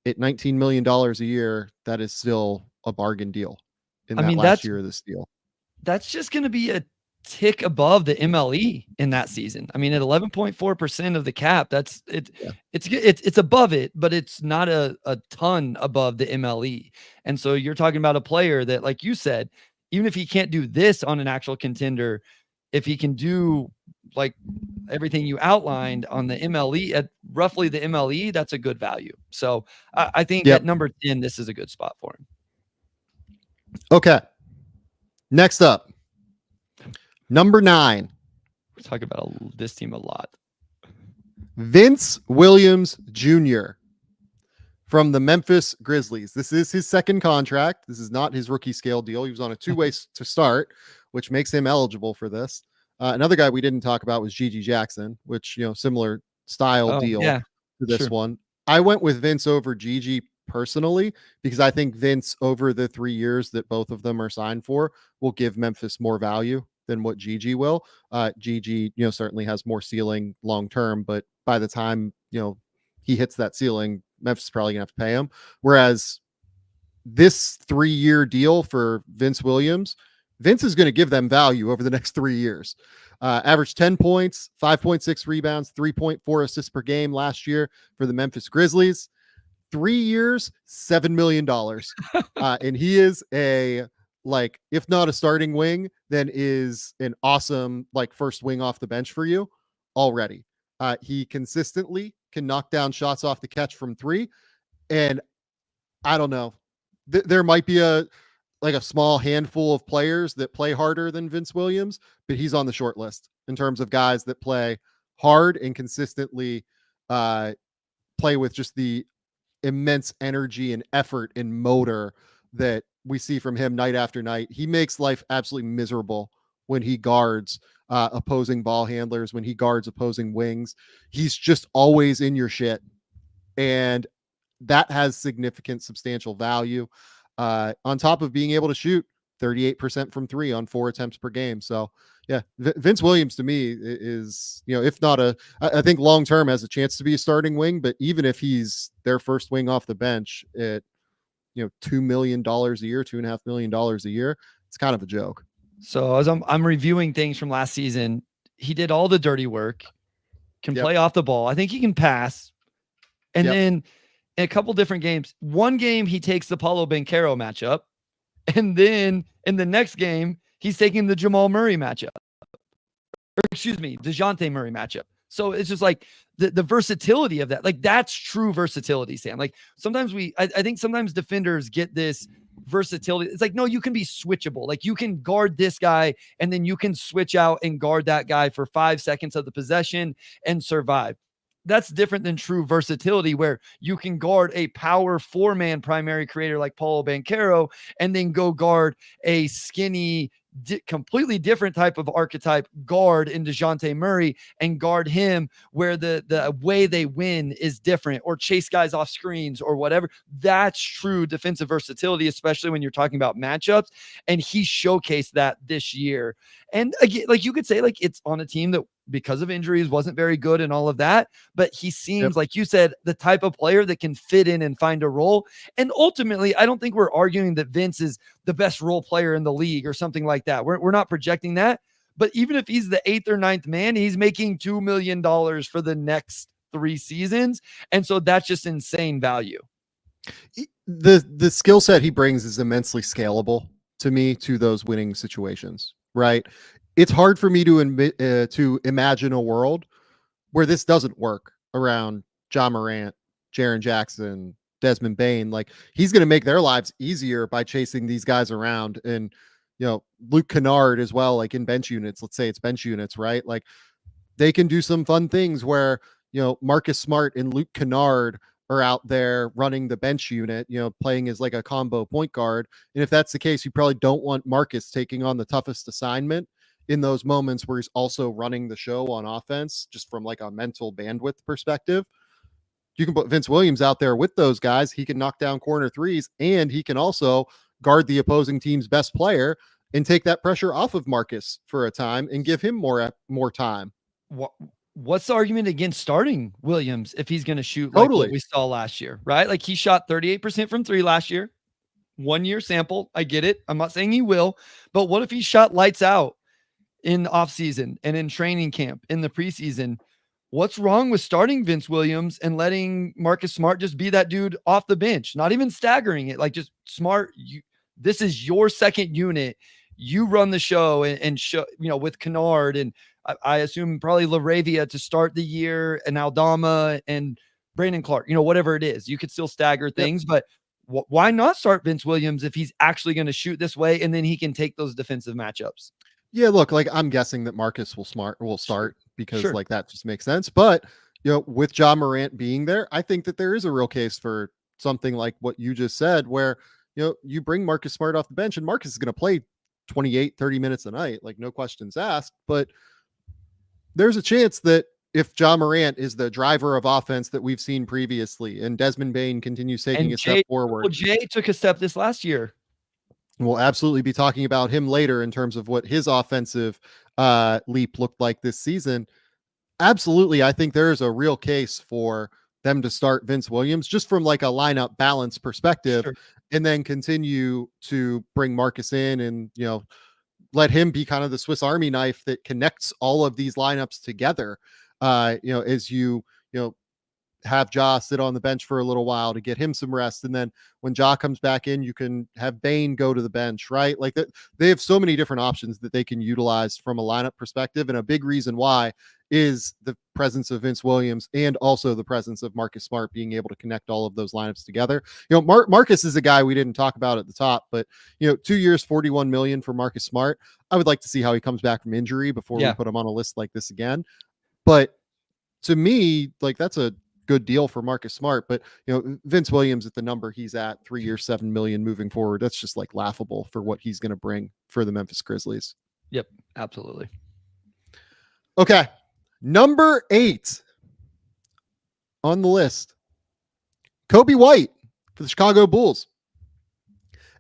Speaker 1: at $19 million a year, that is still a bargain deal in last year of this deal.
Speaker 4: That's just going to be a tick above the MLE in that season. I mean, at 11.4% of the cap, that's it. Yeah. It's above it, but it's not a ton above the MLE. And so you're talking about a player that, like you said, even if he can't do this on an actual contender, if he can do like everything you outlined on the MLE at roughly the MLE, that's a good value. So I think at number 10, this is a good spot for him.
Speaker 1: Okay. Next up, number 9.
Speaker 4: We're talking about this team a lot.
Speaker 1: Vince Williams Jr. from the Memphis Grizzlies. This is his second contract. This is not his rookie scale deal. He was on a 2-way to start, which makes him eligible for this. Another guy we didn't talk about was Gigi Jackson, which, similar style deal to this one. I went with Vince over Gigi personally, because I think Vince, over the 3 years that both of them are signed for, will give Memphis more value than what Gigi will. Gigi, certainly has more ceiling long term, but by the time, he hits that ceiling, Memphis is probably gonna have to pay him. Whereas this 3-year deal for Vince Williams, Vince is going to give them value over the next 3 years. Average 10 points, 5.6 rebounds, 3.4 assists per game last year for the Memphis Grizzlies. 3 years, $7 million. And he is if not a starting wing, then is an awesome, first wing off the bench for you already. He consistently can knock down shots off the catch from 3. And I don't know, there might be a small handful of players that play harder than Vince Williams, but he's on the short list in terms of guys that play hard and consistently play with just the immense energy and effort and motor that we see from him night after night. He makes life absolutely miserable when he guards opposing ball handlers, when he guards opposing wings. He's just always in your shit. And that has significant, substantial value. On top of being able to shoot 38% from 3 on 4 attempts per game. So yeah, Vince Williams to me is, if not I think long-term has a chance to be a starting wing, but even if he's their first wing off the bench at, $2 million a year, $2.5 million a year, it's kind of a joke.
Speaker 4: So as I'm reviewing things from last season, he did all the dirty work, can play off the ball. I think he can pass. And then in a couple different games, one game he takes the Paolo Banchero matchup, and then in the next game he's taking the Jamal Murray matchup, or DeJounte Murray matchup. So it's just the versatility of that. That's true versatility, Sam. Sometimes I think sometimes defenders get this versatility. It's no, you can be switchable. You can guard this guy and then you can switch out and guard that guy for 5 seconds of the possession and survive. That's different than true versatility, where you can guard a power 4-man primary creator like Paolo Banchero and then go guard a skinny, completely different type of archetype guard in DeJounte Murray and guard him where the way they win is different, or chase guys off screens or whatever. That's true defensive versatility, especially when you're talking about matchups. And he showcased that this year. And again, you could say it's on a team that, because of injuries, wasn't very good and all of that, but he seems, like you said, the type of player that can fit in and find a role. And ultimately, I don't think we're arguing that Vince is the best role player in the league or something like that. We're not projecting that, but even if he's the 8th or 9th man, he's making $2 million for the next 3 seasons. And so that's just insane value.
Speaker 1: The skill set he brings is immensely scalable to me to those winning situations, right? It's hard for me to imagine a world where this doesn't work around Ja Morant, Jaren Jackson, Desmond Bane. He's going to make their lives easier by chasing these guys around and Luke Kennard as well, like in bench units, let's say it's bench units, right? Like they can do some fun things where, Marcus Smart and Luke Kennard are out there running the bench unit, playing as like a combo point guard. And if that's the case, you probably don't want Marcus taking on the toughest assignment in those moments where he's also running the show on offense, just from like a mental bandwidth perspective. You can put Vince Williams out there with those guys. He can knock down corner threes, and he can also guard the opposing team's best player and take that pressure off of Marcus for a time and give him more time.
Speaker 4: What's the argument against starting Williams if he's going to shoot like
Speaker 1: Totally.
Speaker 4: what we saw last year, right? Like he shot 38% from 3 last year, 1 year sample. I get it. I'm not saying he will, but what if he shot lights out in the offseason and in training camp in the preseason? What's wrong with starting Vince Williams and letting Marcus Smart just be that dude off the bench, not even staggering it, like just Smart. This is your second unit. You run the show and show, with Kennard and I assume probably LaRavia to start the year and Aldama and Brandon Clark, whatever it is. You could still stagger things, but why not start Vince Williams if he's actually going to shoot this way and then he can take those defensive matchups?
Speaker 1: Yeah, look, like I'm guessing that Marcus will start because like that just makes sense. But with Ja Morant being there, I think that there is a real case for something like what you just said, where you bring Marcus Smart off the bench and Marcus is going to play 28-30 minutes a night, like no questions asked. But there's a chance that if Ja Morant is the driver of offense that we've seen previously, and Desmond Bane continues taking a step forward.
Speaker 4: Well, Jay took a step this last year.
Speaker 1: We'll absolutely be talking about him later in terms of what his offensive leap looked like this season. Absolutely, I think there's a real case for them to start Vince Williams just from like a lineup balance perspective, and then continue to bring Marcus in and, let him be kind of the Swiss Army knife that connects all of these lineups together. As you have Ja sit on the bench for a little while to get him some rest. And then when Ja comes back in, you can have Bane go to the bench, right? Like that, they have so many different options that they can utilize from a lineup perspective. And a big reason why is the presence of Vince Williams and also the presence of Marcus Smart being able to connect all of those lineups together. Marcus is a guy we didn't talk about at the top, but 2 years, $41 million for Marcus Smart. I would like to see how he comes back from injury before we put him on a list like this again. But to me, like that's a good deal for Marcus Smart, but Vince Williams at the number he's at, 3 years, $7 million moving forward. That's just like laughable for what he's going to bring for the Memphis Grizzlies.
Speaker 4: Yep, absolutely.
Speaker 1: Okay. Number 8 on the list, Coby White for the Chicago Bulls.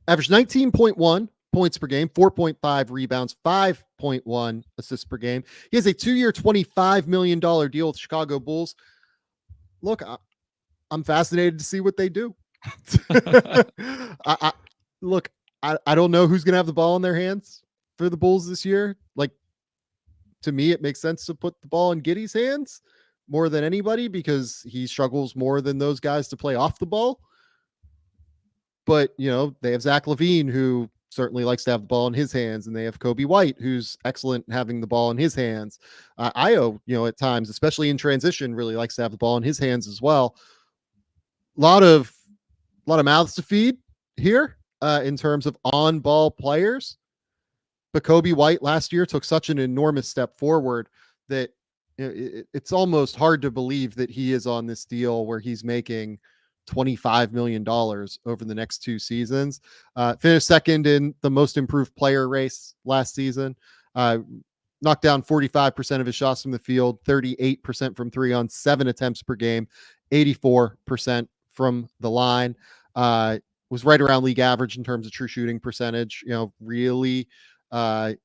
Speaker 1: Averaged 19.1 points per game, 4.5 rebounds, 5.1 assists per game. He has a 2-year, $25 million deal with the Chicago Bulls. Look, I'm fascinated to see what they do. I don't know who's going to have the ball in their hands for the Bulls this year. Like, to me, it makes sense to put the ball in Giddey's hands more than anybody because he struggles more than those guys to play off the ball. But, they have Zach LaVine, who certainly likes to have the ball in his hands, and they have Coby White, who's excellent having the ball in his hands. Io, at times, especially in transition, really likes to have the ball in his hands as well. A lot of mouths to feed here in terms of on-ball players. But Coby White last year took such an enormous step forward that it's almost hard to believe that he is on this deal where he's making $25 million over the next 2 seasons. Finished second in the most improved player race last season. Knocked down 45% of his shots from the field, 38% from 3 on 7 attempts per game, 84% from the line. Was right around league average in terms of true shooting percentage, really, the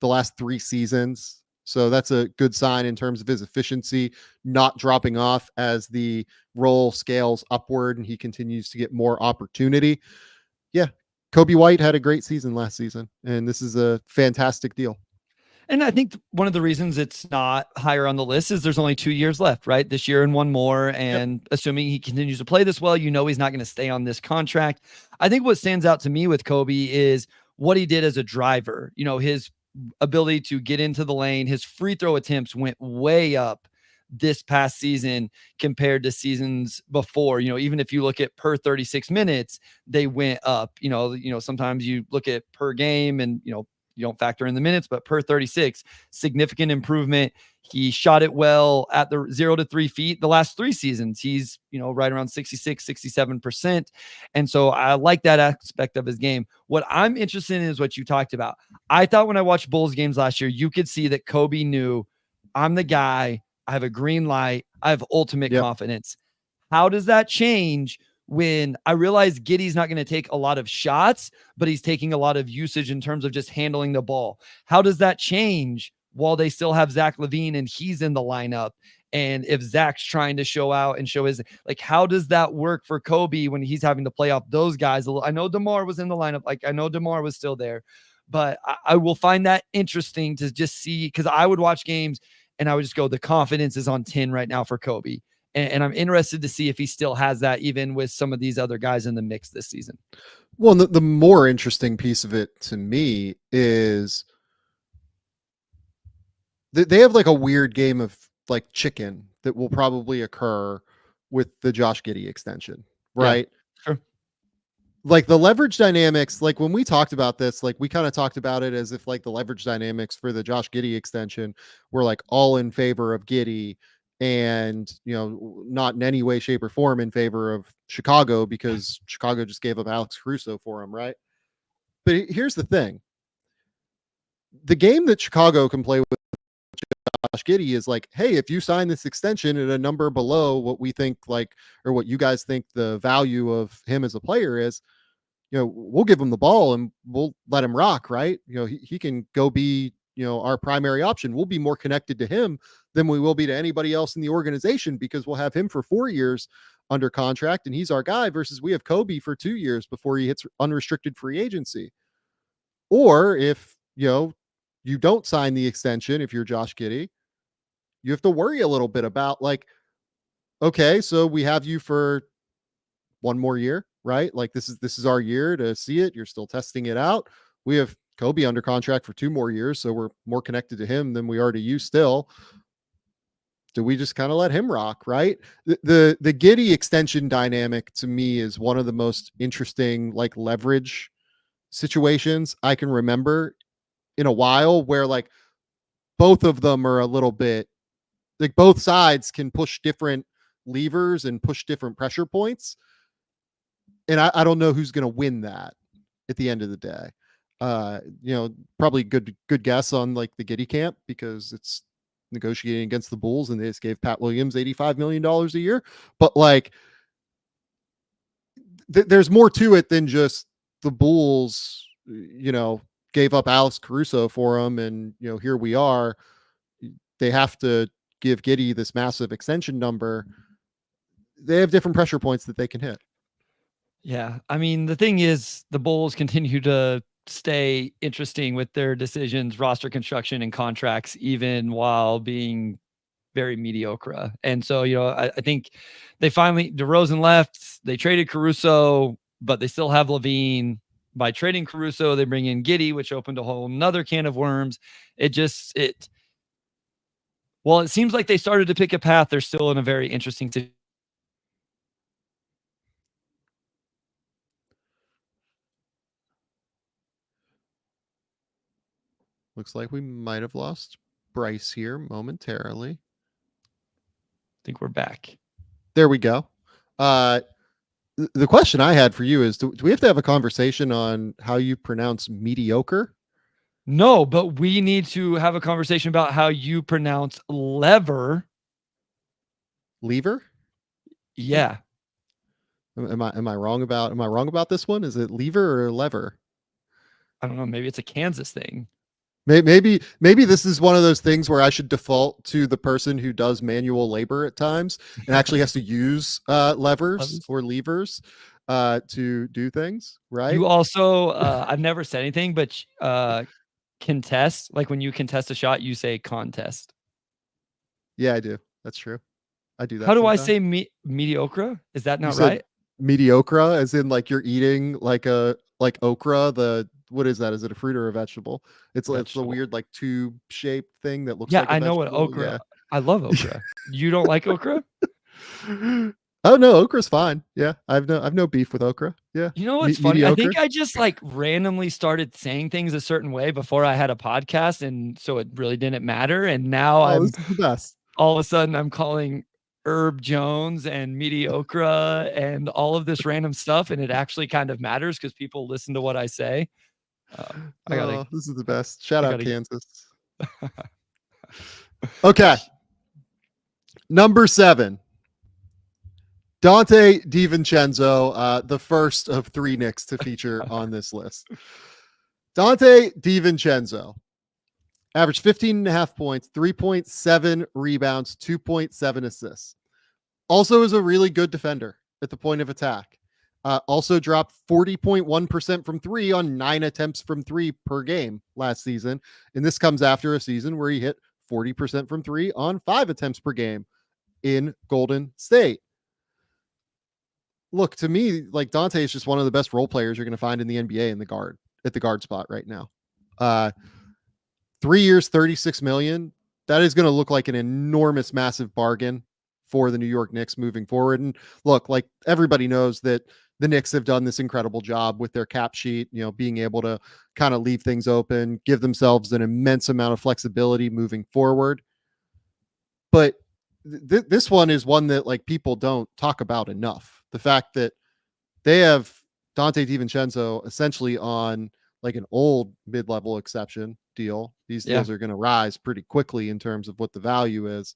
Speaker 1: last 3 seasons. So that's a good sign in terms of his efficiency, not dropping off as the role scales upward and he continues to get more opportunity. Yeah, Coby White had a great season last season, and this is a fantastic deal.
Speaker 4: And I think one of the reasons it's not higher on the list is there's only 2 years left, right? This year and 1 more. And assuming he continues to play this well, he's not going to stay on this contract. I think what stands out to me with Coby is what he did as a driver. His ability to get into the lane, his free throw attempts went way up this past season compared to seasons before. Even if you look at per 36 minutes, they went up. Sometimes you look at per game and you don't factor in the minutes, but per 36, significant improvement. He shot it well at the 0 to 3 feet. The last 3 seasons, he's, right around 66, 67%. And so I like that aspect of his game. What I'm interested in is what you talked about. I thought when I watched Bulls games last year, you could see that Coby knew, I'm the guy. I have a green light. I have ultimate confidence. How does that change when I realize Giddey's not going to take a lot of shots, but he's taking a lot of usage in terms of just handling the ball? How does that change while they still have Zach LaVine and he's in the lineup? And if Zach's trying to show out and show his, how does that work for Coby when he's having to play off those guys? I know DeMar was in the lineup. I know DeMar was still there, but I will find that interesting to just see, because I would watch games and I would just go, the confidence is on 10 right now for Coby. And I'm interested to see if he still has that, even with some of these other guys in the mix this season.
Speaker 1: Well, the more interesting piece of it to me is they have a weird game of chicken that will probably occur with the Josh Giddey extension, right?
Speaker 4: Yeah, sure.
Speaker 1: The leverage dynamics, when we talked about this, we kind of talked about it as if the leverage dynamics for the Josh Giddey extension were all in favor of Giddey, and not in any way, shape, or form in favor of Chicago, because Chicago just gave up Alex Caruso for him, right? But here's the thing. The game that Chicago can play with Josh Giddey is hey, if you sign this extension at a number below what we think or what you guys think the value of him as a player is, we'll give him the ball and we'll let him rock, right? He can go be, our primary option. We'll be more connected to him than we will be to anybody else in the organization, because we'll have him for 4 years under contract and he's our guy, versus we have Coby for 2 years before he hits unrestricted free agency. Or if, you don't sign the extension, if you're Josh Giddey, you have to worry a little bit about okay, so we have you for 1 more year, right? This is our year to see it. You're still testing it out. We have Coby under contract for 2 more years, so we're more connected to him than we are to you still. Do we just kind of let him rock, right? The Giddey extension dynamic to me is one of the most interesting leverage situations I can remember in a while, where both of them are a little bit both sides can push different levers and push different pressure points. And I don't know who's going to win that at the end of the day. Probably good guess on the Giddey camp, because it's negotiating against the Bulls and they just gave Pat Williams $85 million a year. But there's more to it than just the Bulls, gave up Alex Caruso for him. And, here we are. They have to give Giddey this massive extension number. They have different pressure points that they can hit.
Speaker 4: Yeah. I mean, the thing is, the Bulls continue to stay interesting with their decisions, roster construction, and contracts, even while being very mediocre. And so, I think they finally, DeRozan left, they traded Caruso, but they still have LaVine. By trading Caruso, they bring in Giddey, which opened a whole nother can of worms. Well, it seems like they started to pick a path. They're still in a very interesting situation.
Speaker 1: Looks like we might have lost Bryce here momentarily.
Speaker 4: I think we're back.
Speaker 1: There we go. The question I had for you is, do we have to have a conversation on how you pronounce mediocre?
Speaker 4: No, but we need to have a conversation about how you pronounce lever.
Speaker 1: Lever?
Speaker 4: Yeah.
Speaker 1: Am I wrong about this one? Is it lever or lever?
Speaker 4: I don't know. Maybe it's a Kansas thing.
Speaker 1: Maybe this is one of those things where I should default to the person who does manual labor at times and actually has to use levers or levers to do things, right?
Speaker 4: You also, I've never said anything, but contest, when you contest a shot, you say contest.
Speaker 1: Yeah, I do. That's true. I do that.
Speaker 4: How do
Speaker 1: sometimes.
Speaker 4: I say mediocre? Is that not right?
Speaker 1: Mediocre, as in you're eating okra, what is that? Is it a fruit or a vegetable? It's a weird tube shaped thing that looks like a
Speaker 4: I know
Speaker 1: vegetable.
Speaker 4: what okra.
Speaker 1: Yeah.
Speaker 4: I love okra. You don't like okra?
Speaker 1: Oh no, okra's fine. Yeah, I've no beef with okra. Yeah,
Speaker 4: You know what's funny? I
Speaker 1: mediocre.
Speaker 4: think I just like randomly started saying things a certain way before I had a podcast, and so it really didn't matter. And now
Speaker 1: Oh, this is the best.
Speaker 4: all of a sudden I'm calling Herb Jones and mediocre and all of this random stuff, and it actually kind of matters because people listen to what I say.
Speaker 1: This is the best. Shout out
Speaker 4: gotta-
Speaker 1: Kansas. Okay. Number 7. Donte DiVincenzo, the first of 3 Knicks to feature on this list. Donte DiVincenzo averaged 15.5 points, 3.7 rebounds, 2.7 assists. Also is a really good defender at the point of attack. Also dropped 40.1% from 3 on 9 attempts from 3 per game last season. And this comes after a season where he hit 40% from 3 on 5 attempts per game in Golden State. Look, to me, like Donte is just one of the best role players you're going to find in the NBA at the guard spot right now. 3 years, $36 million. That is going to look like an enormous, massive bargain for the New York Knicks moving forward. And look, like everybody knows that the Knicks have done this incredible job with their cap sheet, being able to kind of leave things open, give themselves an immense amount of flexibility moving forward. But this one is one that like people don't talk about enough. The fact that they have Donte DiVincenzo essentially on like an old mid-level exception deal. These deals are going to rise pretty quickly in terms of what the value is.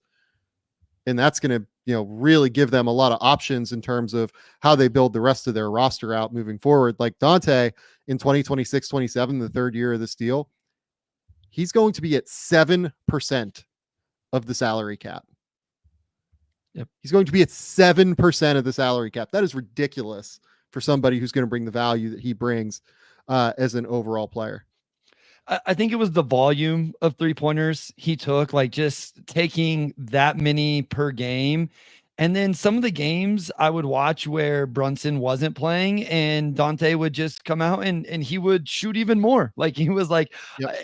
Speaker 1: And that's going to, really give them a lot of options in terms of how they build the rest of their roster out moving forward. Like Donte in 2026, 27, the third year of this deal, he's going to be at 7% of the salary cap.
Speaker 4: Yep.
Speaker 1: He's going to be at 7% of the salary cap. That is ridiculous for somebody who's going to bring the value that he brings as an overall player.
Speaker 4: I think it was the volume of 3-pointers he took, like just taking that many per game. And then some of the games I would watch where Brunson wasn't playing and Donte would just come out and he would shoot even more. Like he was like,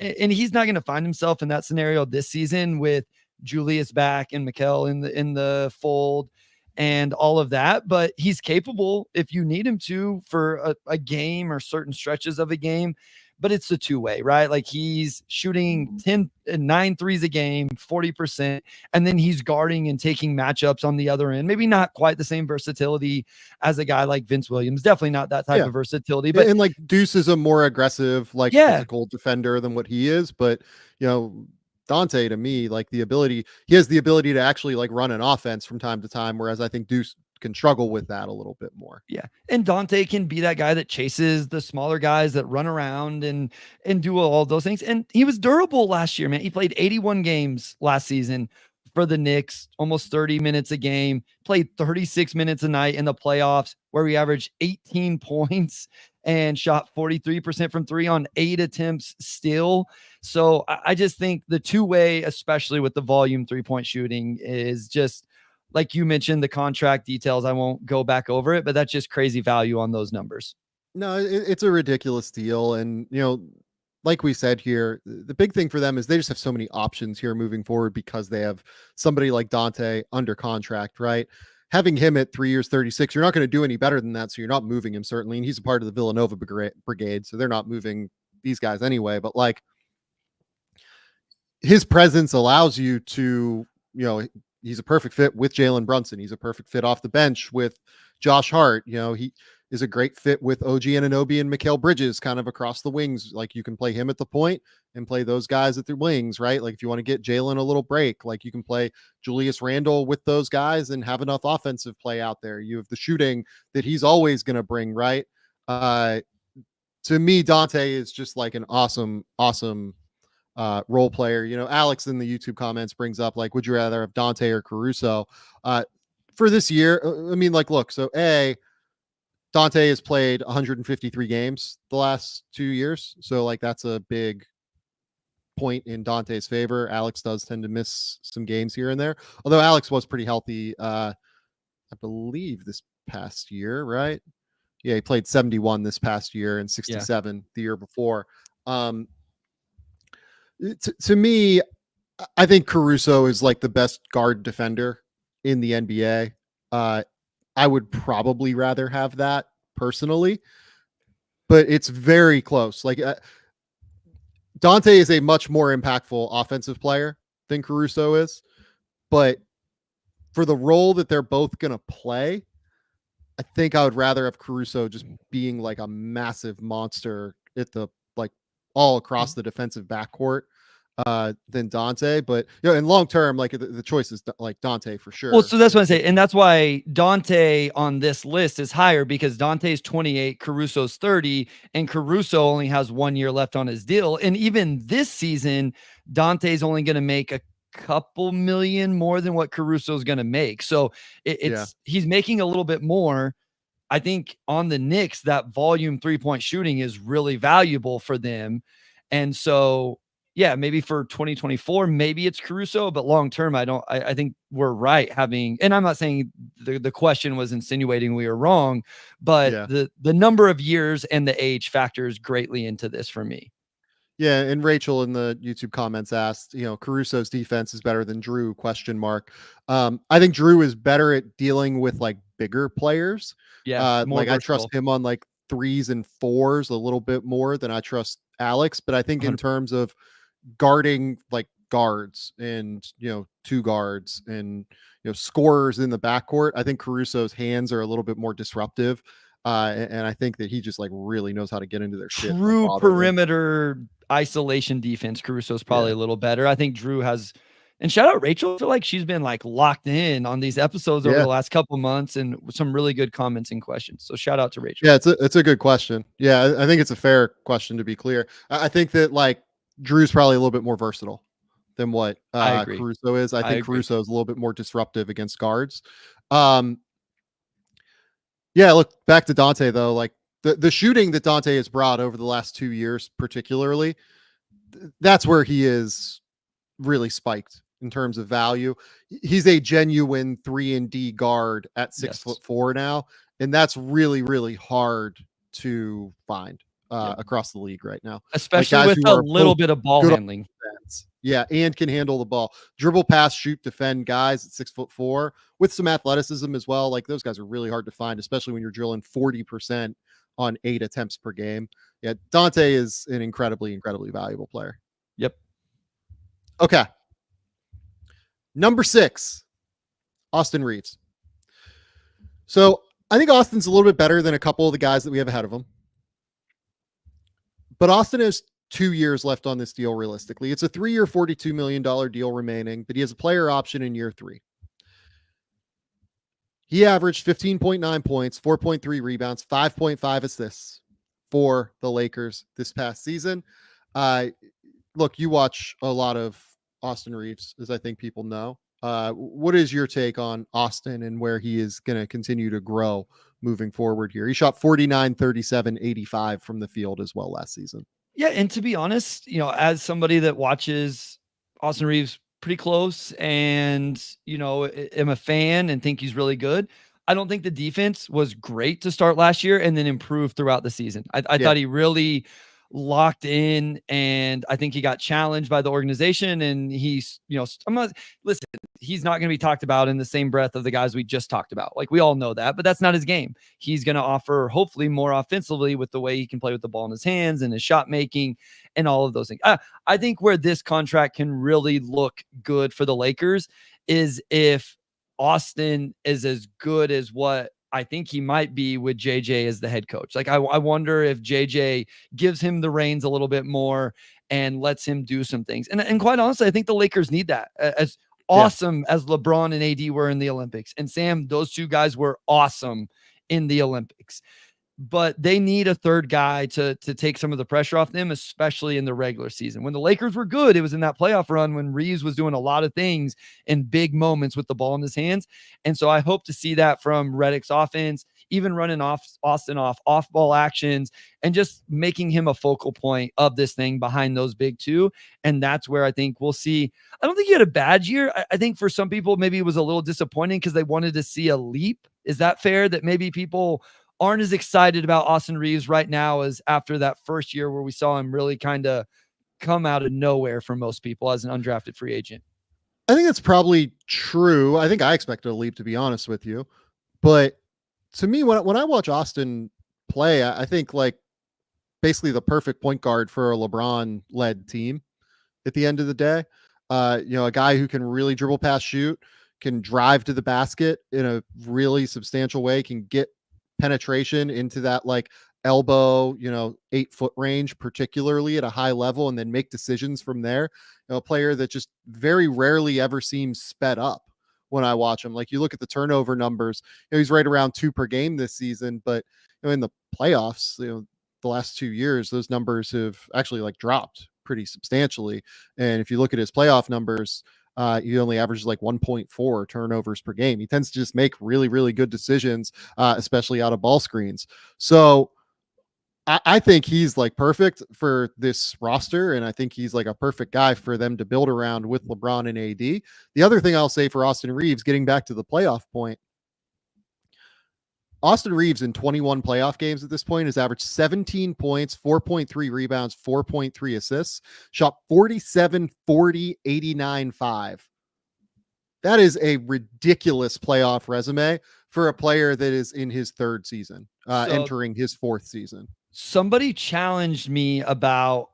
Speaker 4: and he's not going to find himself in that scenario this season with Julius back and Mikal in the fold and all of that, but he's capable if you need him to for a game or certain stretches of a game. But it's a two-way, right? Like he's shooting 9 threes a game, 40%, and then he's guarding and taking matchups on the other end. Maybe not quite the same versatility as a guy like Vince Williams. Definitely not that type of versatility. But
Speaker 1: and like Deuce is a more aggressive, like physical defender than what he is. But Donte, to me, like he has the ability to actually like run an offense from time to time, whereas I think Deuce can struggle with that a little bit more.
Speaker 4: Yeah. And Donte can be that guy that chases the smaller guys that run around and do all those things. And he was durable last year, man. He played 81 games last season for the Knicks, almost 30 minutes a game, played 36 minutes a night in the playoffs where he averaged 18 points and shot 43% from 3 on 8 attempts still. So I just think the two-way, especially with the volume 3-point shooting, is just, like you mentioned, the contract details. I won't go back over it, but that's just crazy value on those numbers.
Speaker 1: No, it's a ridiculous deal. And, like we said here, the big thing for them is they just have so many options here moving forward because they have somebody like Donte under contract, right? Having him at 3 years, 36, you're not going to do any better than that. So you're not moving him, certainly. And he's a part of the Villanova brigade. So they're not moving these guys anyway. But like his presence allows you to, he's a perfect fit with Jalen Brunson. He's a perfect fit off the bench with Josh Hart. He is a great fit with OG Anunoby and Mikal Bridges kind of across the wings. Like you can play him at the point and play those guys at the wings, right? Like if you want to get Jalen a little break, like you can play Julius Randle with those guys and have enough offensive play out there. You have the shooting that he's always going to bring, right? To me, Donte is just like an awesome role player. Alex in the YouTube comments brings up, like, would you rather have Donte or Caruso for this year? I mean, like, look, so Donte has played 153 games the last 2 years. So like, that's a big point in Dante's favor. Alex does tend to miss some games here and there, although Alex was pretty healthy. I believe this past year, right? Yeah. He played 71 this past year and 67 the year before. To me, I think Caruso is like the best guard defender in the NBA. I would probably rather have that personally, but it's very close. Like Donte is a much more impactful offensive player than Caruso is, but for the role that they're both going to play, I think I would rather have Caruso just being like a massive monster at the like all across the defensive backcourt than Donte. But in long term, like the choice is like Donte for sure.
Speaker 4: Well, so that's what I say, and that's why Donte on this list is higher, because Dante's 28, Caruso's 30, and Caruso only has 1 year left on his deal. And even this season, Dante's only going to make a couple million more than what Caruso's going to make. So he's making a little bit more. I think on the Knicks, that volume 3-point shooting is really valuable for them. And so, yeah, maybe for 2024, maybe it's Caruso, but long term, I think we're right having, and I'm not saying the question was insinuating we were wrong, but the number of years and the age factors greatly into this for me.
Speaker 1: Yeah, and Rachel in the YouTube comments asked, Caruso's defense is better than Drew, ? I think Drew is better at dealing with like bigger players.
Speaker 4: Yeah,
Speaker 1: like I trust him on like 3s and 4s a little bit more than I trust Alex, but I think in terms of guarding like guards and, 2 guards and, scorers in the backcourt, I think Caruso's hands are a little bit more disruptive. And I think that he just like really knows how to get into their shit.
Speaker 4: True perimeter isolation defense. Caruso's probably a little better. I think Drew has, and shout out Rachel. I feel like she's been like locked in on these episodes over the last couple months and some really good comments and questions. So shout out to Rachel.
Speaker 1: Yeah, it's a good question. Yeah, I think it's a fair question, to be clear. I think that like Drew's probably a little bit more versatile than what Caruso is. I think Caruso is a little bit more disruptive against guards. Yeah, look, back to Donte though, like the shooting that Donte has brought over the last 2 years, particularly, that's where he is really spiked in terms of value. He's a genuine 3-and-D guard at 6'4" now, and that's really, really hard to find across the league right now,
Speaker 4: especially like with a little bit of ball handling.
Speaker 1: Yeah, and can handle the ball, dribble, pass, shoot, defend guys at 6'4" with some athleticism as well. Like those guys are really hard to find, especially when you're drilling 40% on 8 attempts per game. Yeah, Donte is an incredibly, incredibly valuable player.
Speaker 4: Yep.
Speaker 1: Okay. Number 6, Austin Reaves. So I think Austin's a little bit better than a couple of the guys that we have ahead of him. But Austin has 2 years left on this deal realistically. It's a 3-year, $42 million deal remaining, but he has a player option in year 3. He averaged 15.9 points, 4.3 rebounds, 5.5 assists for the Lakers this past season. Look, you watch a lot of Austin Reaves, as I think people know. What is your take on Austin and where he is going to continue to grow moving forward here? He shot 49, 37, 85 from the field as well last season.
Speaker 4: Yeah, and to be honest, as somebody that watches Austin Reaves pretty close and, am a fan and think he's really good, I don't think the defense was great to start last year and then improved throughout the season. I thought he really locked in, and I think he got challenged by the organization, and he's, he's not going to be talked about in the same breath of the guys we just talked about. Like we all know that, but that's not his game. He's going to offer hopefully more offensively with the way he can play with the ball in his hands and his shot making and all of those things. I think where this contract can really look good for the Lakers is if Austin is as good as what I think he might be with JJ as the head coach. Like I wonder if JJ gives him the reins a little bit more and lets him do some things. And quite honestly, I think the Lakers need that. As awesome as LeBron and AD were in the Olympics, and Sam, those 2 guys were awesome in the Olympics, but they need a third guy to take some of the pressure off them, especially in the regular season. When the Lakers were good, it was in that playoff run when Reaves was doing a lot of things in big moments with the ball in his hands. And so I hope to see that from Redick's offense, even running Austin off ball actions and just making him a focal point of this thing behind those big 2. And that's where I think we'll see. I don't think he had a bad year. I think for some people, maybe it was a little disappointing because they wanted to see a leap. Is that fair? That maybe people aren't as excited about Austin Reaves right now as after that first year where we saw him really kind of come out of nowhere for most people as an undrafted free agent.
Speaker 1: I think that's probably true. I think I expected a leap, to be honest with you. But to me, when I watch Austin play, I think like basically the perfect point guard for a LeBron-led team at the end of the day. A guy who can really dribble, pass, shoot, can drive to the basket in a really substantial way, can get penetration into that like elbow, 8-foot range, particularly at a high level, and then make decisions from there. A player that just very rarely ever seems sped up when I watch him. Like you look at the turnover numbers, he's right around 2 per game this season, but in the playoffs, the last 2 years, those numbers have actually like dropped pretty substantially. And if you look at his playoff numbers, he only averages like 1.4 turnovers per game. He tends to just make really, really good decisions, especially out of ball screens. So I think he's like perfect for this roster, and I think he's like a perfect guy for them to build around with LeBron and AD. The other thing I'll say for Austin Reaves, getting back to the playoff point, Austin Reaves in 21 playoff games at this point has averaged 17 points, 4.3 rebounds, 4.3 assists, shot 47, 40, 89, 5. That is a ridiculous playoff resume for a player that is in his 3rd season, entering his 4th season.
Speaker 4: Somebody challenged me about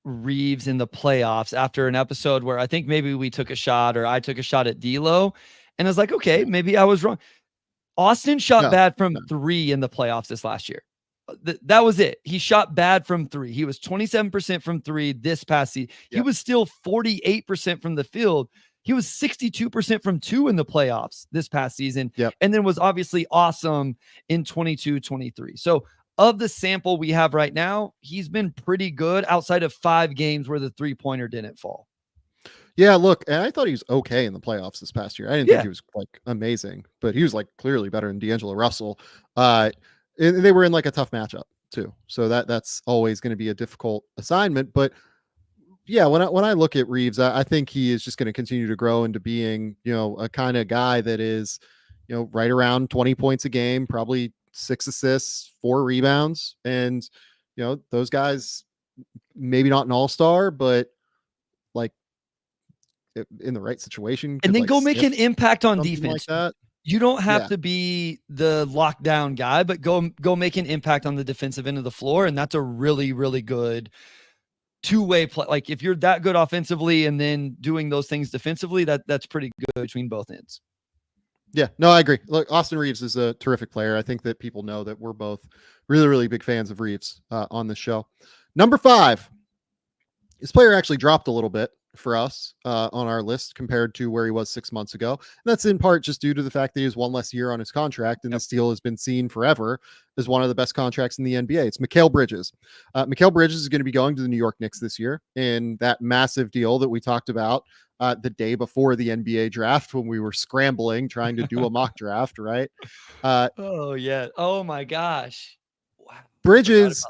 Speaker 4: Reaves in the playoffs after an episode where I think maybe we took a shot or I took a shot at D'Lo, and I was like, okay, maybe I was wrong. Austin shot bad from 3 in the playoffs this last year. That was it. He shot bad from 3. He was 27% from 3 this past season. He was still 48% from the field. He was 62% from 2 in the playoffs this past season. And then was obviously awesome in 22-23. So of the sample we have right now, he's been pretty good outside of 5 games where the 3-pointer didn't fall.
Speaker 1: Yeah, look, and I thought he was okay in the playoffs this past year. I didn't think he was like amazing, but he was like clearly better than D'Angelo Russell. And they were in like a tough matchup too. So that's always going to be a difficult assignment. But yeah, when I look at Reaves, I think he is just going to continue to grow into being, a kind of guy that is, right around 20 points a game, probably 6 assists, 4 rebounds. And, those guys, maybe not an all-star, but like in the right situation.
Speaker 4: And then go make an impact on defense.
Speaker 1: Like that.
Speaker 4: You don't have to be the lockdown guy, but go make an impact on the defensive end of the floor. And that's a really, really good two-way play. Like if you're that good offensively and then doing those things defensively, that's pretty good between both ends.
Speaker 1: Yeah, no, I agree. Look, Austin Reaves is a terrific player. I think that people know that we're both really, really big fans of Reaves on this show. Number 5, this player actually dropped a little bit for us on our list compared to where he was 6 months ago. And that's in part just due to the fact that he has 1 less year on his contract, and this deal has been seen forever as one of the best contracts in the NBA. It's Mikal Bridges. Mikal Bridges is going to be going to the New York Knicks this year in that massive deal that we talked about the day before the NBA draft when we were scrambling, trying to do a mock draft, right?
Speaker 4: Oh, yeah. Oh, my gosh. Wow.
Speaker 1: Bridges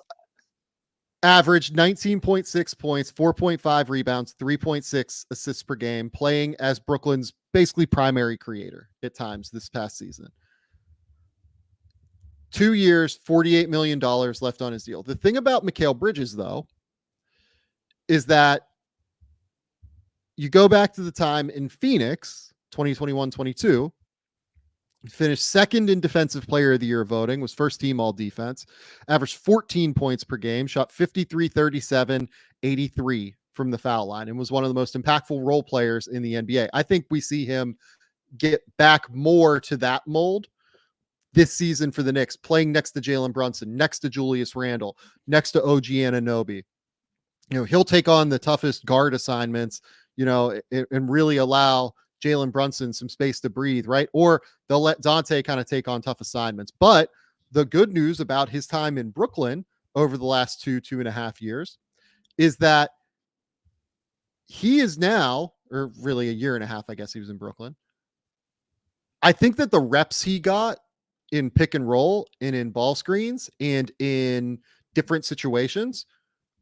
Speaker 1: averaged 19.6 points, 4.5 rebounds, 3.6 assists per game, playing as Brooklyn's basically primary creator at times this past season. 2 years, $48 million left on his deal. The thing about Mikal Bridges, though, is that you go back to the time in Phoenix, 2021-22, finished 2nd in Defensive Player of the Year voting, was 1st team all defense, averaged 14 points per game, shot 53, 37, 83 from the foul line, and was one of the most impactful role players in the NBA. I think we see him get back more to that mold this season for the Knicks, playing next to Jalen Brunson, next to Julius Randle, next to OG Anunoby. He'll take on the toughest guard assignments, and really allow Jalen Brunson some space to breathe, right? Or they'll let Donte kind of take on tough assignments. But the good news about his time in Brooklyn over the last 2.5 years is that he is now, or really a year and a half, I guess he was in Brooklyn. I think that the reps he got in pick and roll and in ball screens and in different situations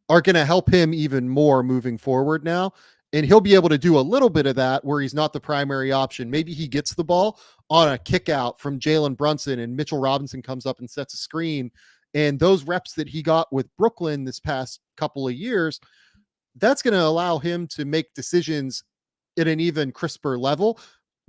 Speaker 1: are going to help him even more moving forward now. And he'll be able to do a little bit of that where he's not the primary option. Maybe he gets the ball on a kick out from Jalen Brunson and Mitchell Robinson comes up and sets a screen. And those reps that he got with Brooklyn this past couple of years that's going to allow him to make decisions at an even crisper level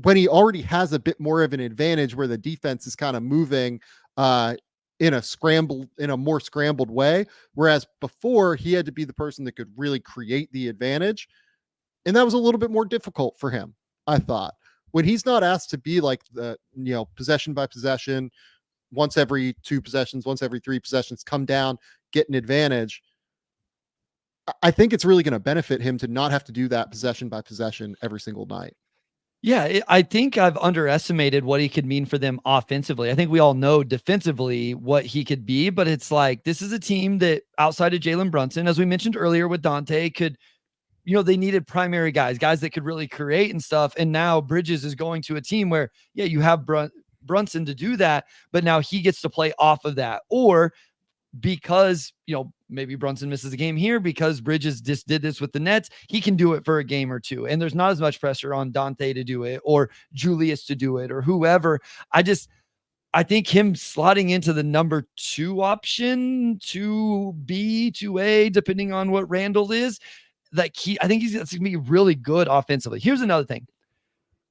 Speaker 1: when he already has a bit more of an advantage where the defense is kind of moving in a more scrambled way. Whereas before he had to be the person that could really create the advantage. And that was a little bit more difficult for him, I thought. When he's not asked to be like the, possession by possession, once every 2 possessions, once every 3 possessions, come down, get an advantage. I think it's really going to benefit him to not have to do that possession by possession every single night.
Speaker 4: Yeah, I think I've underestimated what he could mean for them offensively. I think we all know defensively what he could be, but it's like, this is a team that outside of Jalen Brunson, as we mentioned earlier with Donte, could, they needed primary guys that could really create and stuff. And now Bridges is going to a team where, you have Brunson to do that, but now he gets to play off of that. Or because, maybe Brunson misses a game here because Bridges just did this with the Nets, he can do it for a game or 2. And there's not as much pressure on Donte to do it or Julius to do it or whoever. I think him slotting into the number 2 option, 2B, 2A, depending on what Randall is, I think he's going to be really good offensively. Here's another thing.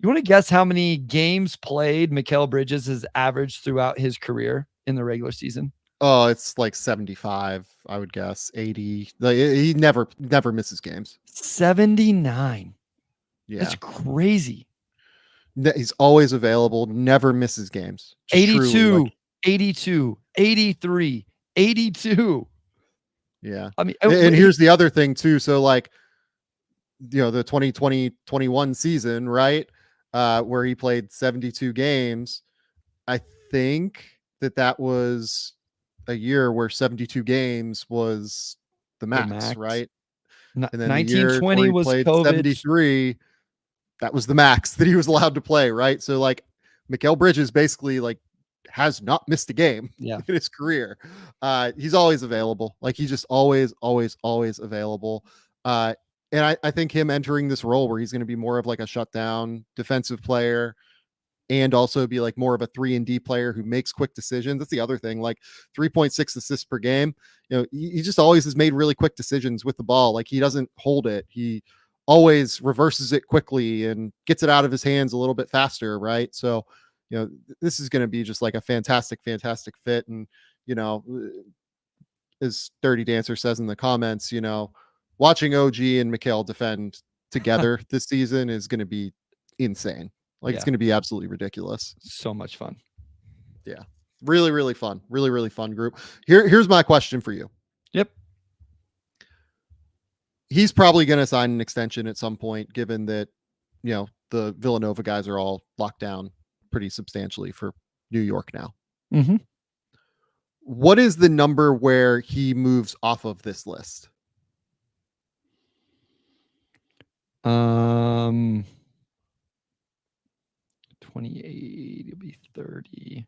Speaker 4: You want to guess how many games played Mikal Bridges has averaged throughout his career in the regular season?
Speaker 1: Oh, it's like 75, I would guess. 80. He never misses games.
Speaker 4: 79.
Speaker 1: Yeah.
Speaker 4: That's crazy.
Speaker 1: He's always available, never misses games. Just
Speaker 4: 82,
Speaker 1: truly,
Speaker 4: 82, 83, 82.
Speaker 1: Yeah.
Speaker 4: I mean,
Speaker 1: and here's the other thing too. So like, the 2020-21 season, right? Where he played 72 games. I think that was a year where 72 games was the max. Right?
Speaker 4: And then 1920 was
Speaker 1: played
Speaker 4: COVID.
Speaker 1: 73. That was the max that he was allowed to play. Right. So like Mikal Bridges basically like has not missed a game in his career. He's always available. Like he's just always available. And I think him entering this role where he's going to be more of like a shutdown defensive player and also be like more of a 3-and-D player who makes quick decisions. That's the other thing, like 3.6 assists per game. He just always has made really quick decisions with the ball. Like he doesn't hold it. He always reverses it quickly and gets it out of his hands a little bit faster. Right. So, this is going to be just like a fantastic fit. And, as Dirty Dancer says in the comments, watching OG and Mikal defend together this season is going to be insane. It's going to be absolutely ridiculous.
Speaker 4: So much fun.
Speaker 1: Yeah. Really, really fun. Really, really fun group. Here's my question for you.
Speaker 4: Yep.
Speaker 1: He's probably going to sign an extension at some point, given that, the Villanova guys are all locked down pretty substantially for New York now.
Speaker 4: Mm-hmm.
Speaker 1: What is the number where he moves off of this list?
Speaker 4: 28, it'll be 30.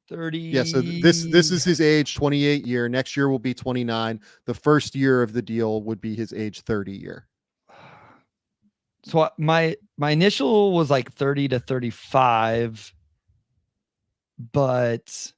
Speaker 4: 30.
Speaker 1: Yeah, so this is his age 28 year. Next year will be 29. The first year of the deal would be his age 30 year.
Speaker 4: So my initial was like 30 to 35. But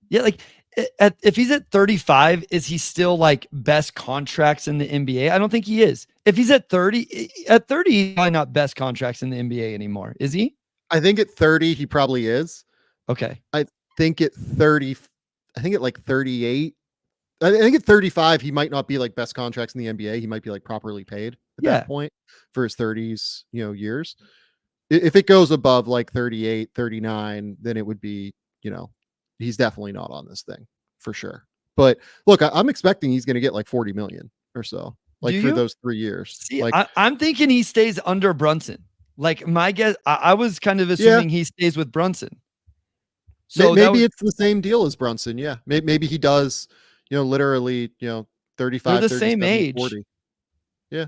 Speaker 4: yeah, like if he's at 35, is he still like best contracts in the NBA? I don't think he is. If he's at 30, he's probably not best contracts in the NBA anymore. Is he?
Speaker 1: I think at 30, he probably is.
Speaker 4: Okay.
Speaker 1: I think at 30, I think at like 38, I think at 35, he might not be like best contracts in the NBA. He might be like properly paid at that point for his 30s, years. If it goes above like 38, 39, then it would be, he's definitely not on this thing for sure. But look, I'm expecting he's going to get like 40 million or so, like for those 3 years.
Speaker 4: See,
Speaker 1: like
Speaker 4: I'm thinking he stays under Brunson. Like my guess, I was kind of assuming he stays with Brunson.
Speaker 1: So maybe it's the same deal as Brunson. Yeah. Maybe he does, literally, 35,
Speaker 4: they're the same age.
Speaker 1: 40. Yeah.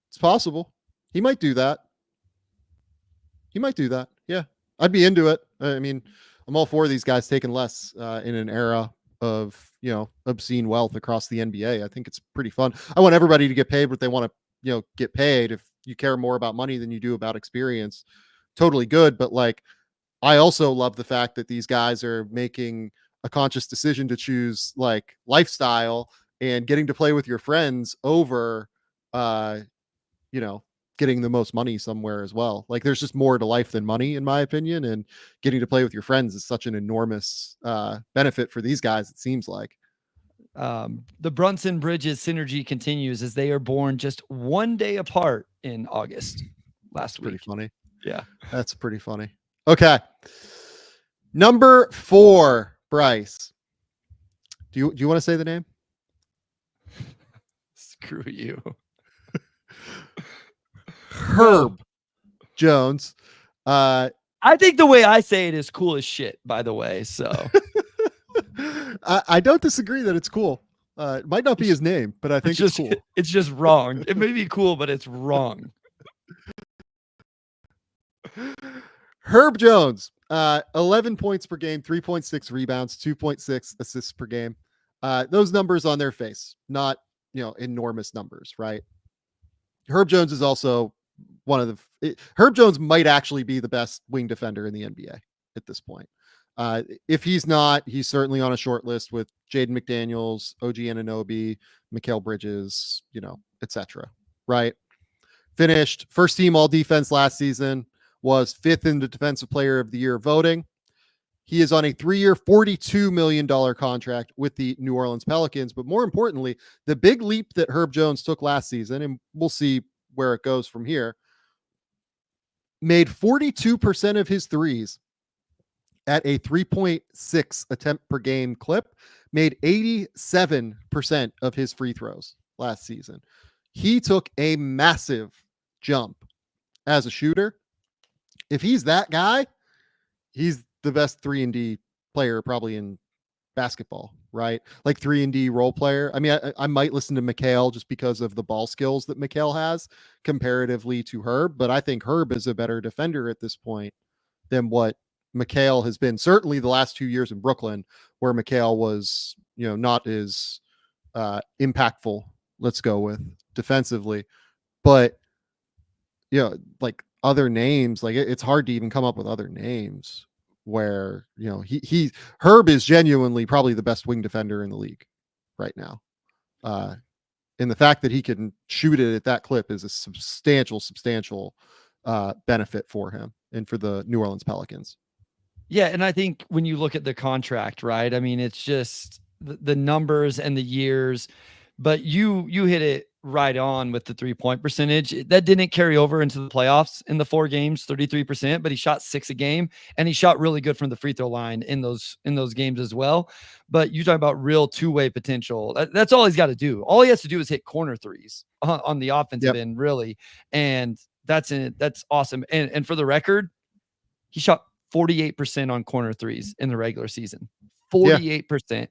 Speaker 1: It's possible. He might do that. Yeah. I'd be into it. I mean, I'm all for these guys taking less in an era of, obscene wealth across the NBA. I think it's pretty fun. I want everybody to get paid what they want to, get paid. If you care more about money than you do about experience, totally good. But like, I also love the fact that these guys are making a conscious decision to choose like lifestyle and getting to play with your friends over, getting the most money somewhere as well. Like there's just more to life than money, in my opinion. And getting to play with your friends is such an enormous benefit for these guys, it seems like.
Speaker 4: The Brunson Bridges synergy continues as they are born just one day apart in August last week.
Speaker 1: Pretty funny.
Speaker 4: Yeah.
Speaker 1: That's pretty funny. Okay. Number 4, Bryce. Do you want to say the name?
Speaker 4: Screw you.
Speaker 1: Herb Jones.
Speaker 4: I think the way I say it is cool as shit, by the way. So
Speaker 1: I don't disagree that it's cool. It might not be his name, but I think it's cool.
Speaker 4: It's just wrong. It may be cool, but it's wrong.
Speaker 1: Herb Jones, 11 points per game, 3.6 rebounds, 2.6 assists per game. Those numbers on their face, not, enormous numbers, right? Herb Jones is also Herb Jones might actually be the best wing defender in the NBA at this point. If he's not, he's certainly on a short list with Jaden McDaniels, OG Anunoby, Mikal Bridges, etc. Right? Finished first team all defense last season, was 5th in the defensive player of the year voting. He is on a 3-year, $42 million contract with the New Orleans Pelicans. But more importantly, the big leap that Herb Jones took last season, and we'll see where it goes from here, made 42% of his threes at a 3.6 attempt per game clip, made 87% of his free throws last season. He took a massive jump as a shooter. If he's that guy, he's the best 3-and-D player probably in basketball, right? Like 3-and-D role player. I mean, I might listen to Mikal just because of the ball skills that Mikal has comparatively to Herb, but I think Herb is a better defender at this point than what Mikal has been, certainly the last 2 years in Brooklyn, where Mikal was, not as impactful, let's go with, defensively. But, like other names, like it's hard to even come up with other names where, Herb is genuinely probably the best wing defender in the league right now. And the fact that he can shoot it at that clip is a substantial benefit for him and for the New Orleans Pelicans.
Speaker 4: Yeah, and I think when you look at the contract, right? I mean, it's just the numbers and the years, but you hit it right on with the 3-point percentage. That didn't carry over into the playoffs in the 4 games, 33%, but he shot 6 a game, and he shot really good from the free throw line in those games as well. But you talk about real two-way potential. That's all he's got to do. All he has to do is hit corner threes on the offensive end, really. And that's awesome. And for the record, he shot 48% on corner threes in the regular season. 48%.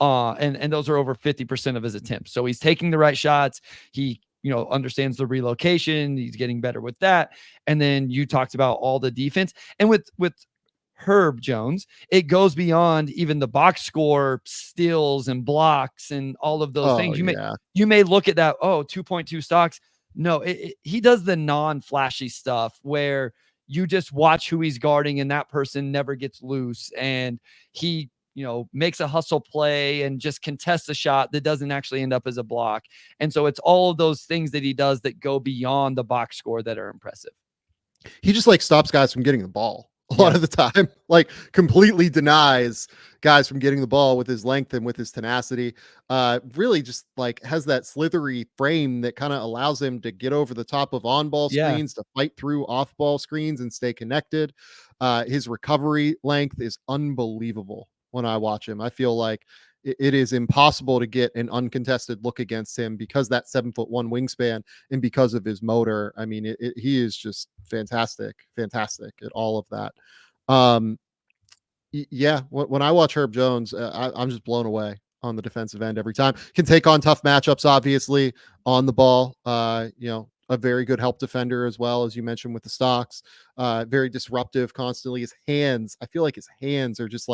Speaker 4: And those are over 50% of his attempts. So he's taking the right shots. He, understands the relocation. He's getting better with that. And then you talked about all the defense. And with Herb Jones, it goes beyond even the box score, steals and blocks and all of those things. You may look at that, 2.2 stocks. No, he does the non-flashy stuff where you just watch who he's guarding and that person never gets loose. And he, makes a hustle play and just contests a shot that doesn't actually end up as a block. And so it's all of those things that he does that go beyond the box score that are impressive.
Speaker 1: He just stops guys from getting the ball a lot of the time, completely denies guys from getting the ball with his length and with his tenacity. Really just has that slithery frame that kind of allows him to get over the top of on-ball screens, to fight through off-ball screens and stay connected. His recovery length is unbelievable when I watch him. I feel like it is impossible to get an uncontested look against him because that 7'1" wingspan and because of his motor. I mean, he is just fantastic at all of that. When I watch Herb Jones, I'm just blown away on the defensive end every time. Can take on tough matchups, obviously, on the ball. A very good help defender as well, as you mentioned with the stocks. Very disruptive constantly. His hands, I feel like his hands are just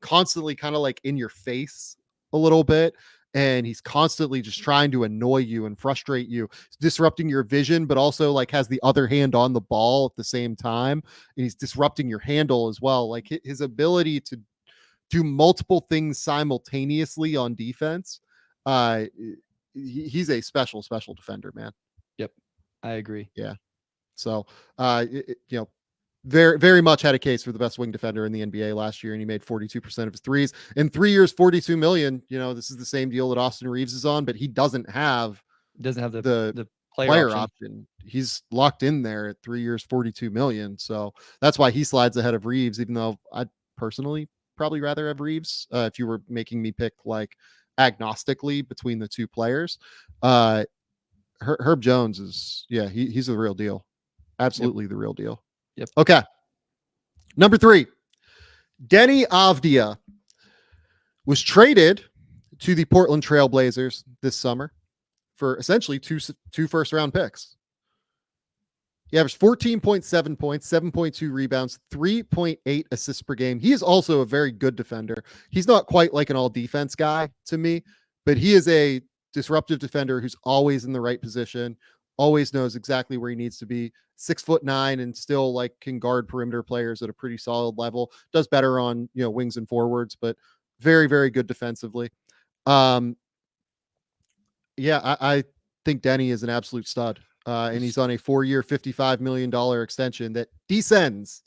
Speaker 1: constantly kind of in your face a little bit. And he's constantly just trying to annoy you and frustrate you, disrupting your vision, but also has the other hand on the ball at the same time. And he's disrupting your handle as well. His ability to do multiple things simultaneously on defense He's a special defender, man.
Speaker 4: Yep, I agree.
Speaker 1: Yeah. So, very, very much had a case for the best wing defender in the NBA last year, and he made 42% of his threes in 3 years, $42 million. This is the same deal that Austin Reaves is on, but he doesn't have
Speaker 4: the
Speaker 1: player option. He's locked in there at 3 years, $42 million. So that's why he slides ahead of Reaves, even though I'd personally probably rather have Reaves if you were making me pick like agnostically between the two players. Herb Jones is, he's the real deal. Absolutely the real deal.
Speaker 4: Yep.
Speaker 1: Okay. Number 3, Deni Avdija was traded to the Portland Trail Blazers this summer for essentially two first-round picks. He averaged 14.7 points, 7.2 rebounds, 3.8 assists per game. He is also a very good defender. He's not quite like an all-defense guy to me, but he is a disruptive defender who's always in the right position, always knows exactly where he needs to be. 6'9" and still like can guard perimeter players at a pretty solid level. Does better on wings and forwards, but very, very good defensively. I think Deni is an absolute stud, and he's on a 4-year, $55 million extension that descends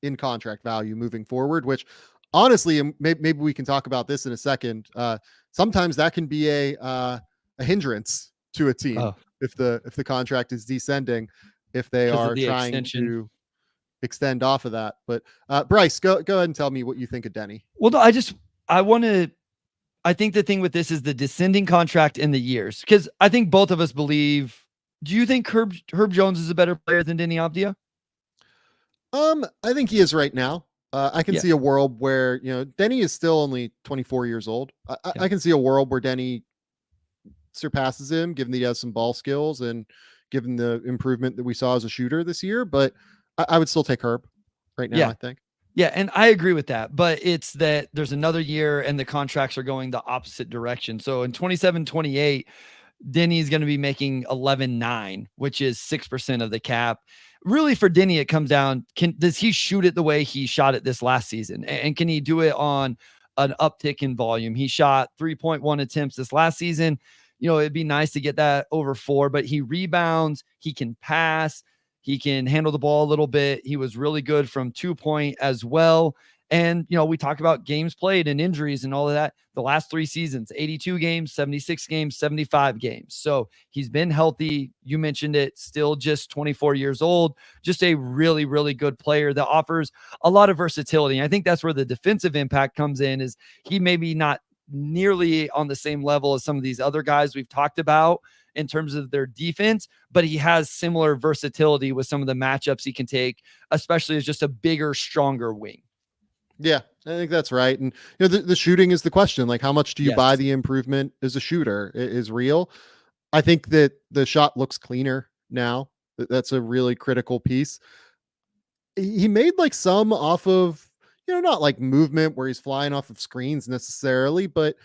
Speaker 1: in contract value moving forward. Which honestly, and maybe we can talk about this in a second. Sometimes that can be a hindrance to a team if the contract is descending, if they are trying to extend off of that. But Bryce, go ahead and tell me what you think of Deni.
Speaker 4: Well, no, I think the thing with this is the descending contract in the years, because I think both of us believe. Do you think Herb Jones is a better player than Deni Avdija?
Speaker 1: I think he is right now. I can see a world where Deni is still only 24 years old. I can see a world where Deni surpasses him, given that he has some ball skills and given the improvement that we saw as a shooter this year. But I would still take Herb right now, I think.
Speaker 4: Yeah, and I agree with that. But it's that there's another year and the contracts are going the opposite direction. So in 27-28, Deni is going to be making 11.9, which is 6% of the cap. Really, for Deni, it comes down, does he shoot it the way he shot it this last season? And can he do it on an uptick in volume? He shot 3.1 attempts this last season. It'd be nice to get that over 4, but he rebounds, he can pass, he can handle the ball a little bit. He was really good from 2-point as well. And, we talk about games played and injuries and all of that. The last 3 seasons, 82 games, 76 games, 75 games. So he's been healthy. You mentioned it, still just 24 years old, just a really, really good player that offers a lot of versatility. And I think that's where the defensive impact comes in, is he maybe not nearly on the same level as some of these other guys we've talked about in terms of their defense, but he has similar versatility with some of the matchups he can take, especially as just a bigger, stronger wing.
Speaker 1: Yeah, I think that's right. And the shooting is the question. Like, how much do you buy the improvement as a shooter is real? I think that the shot looks cleaner now. That's a really critical piece. He made like some off of, not like movement where he's flying off of screens necessarily, but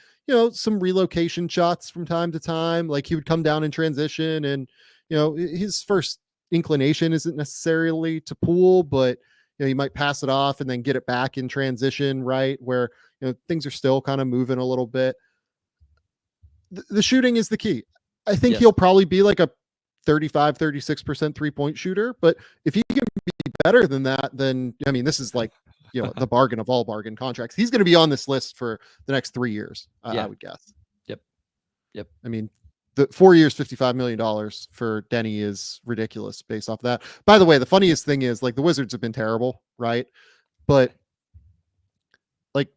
Speaker 1: some relocation shots from time to time. Like he would come down in transition, and his first inclination isn't necessarily to pull, but you might pass it off and then get it back in transition, right? Where, things are still kind of moving a little bit. The shooting is the key. I think he'll probably be like a 35, 36% 3-point shooter, but if he can be better than that, then, this is like, the bargain of all bargain contracts. He's going to be on this list for the next 3 years. I would guess. Yep. The 4 years, $55 million for Deni is ridiculous based off that. By the way, the funniest thing is like the Wizards have been terrible, right? But like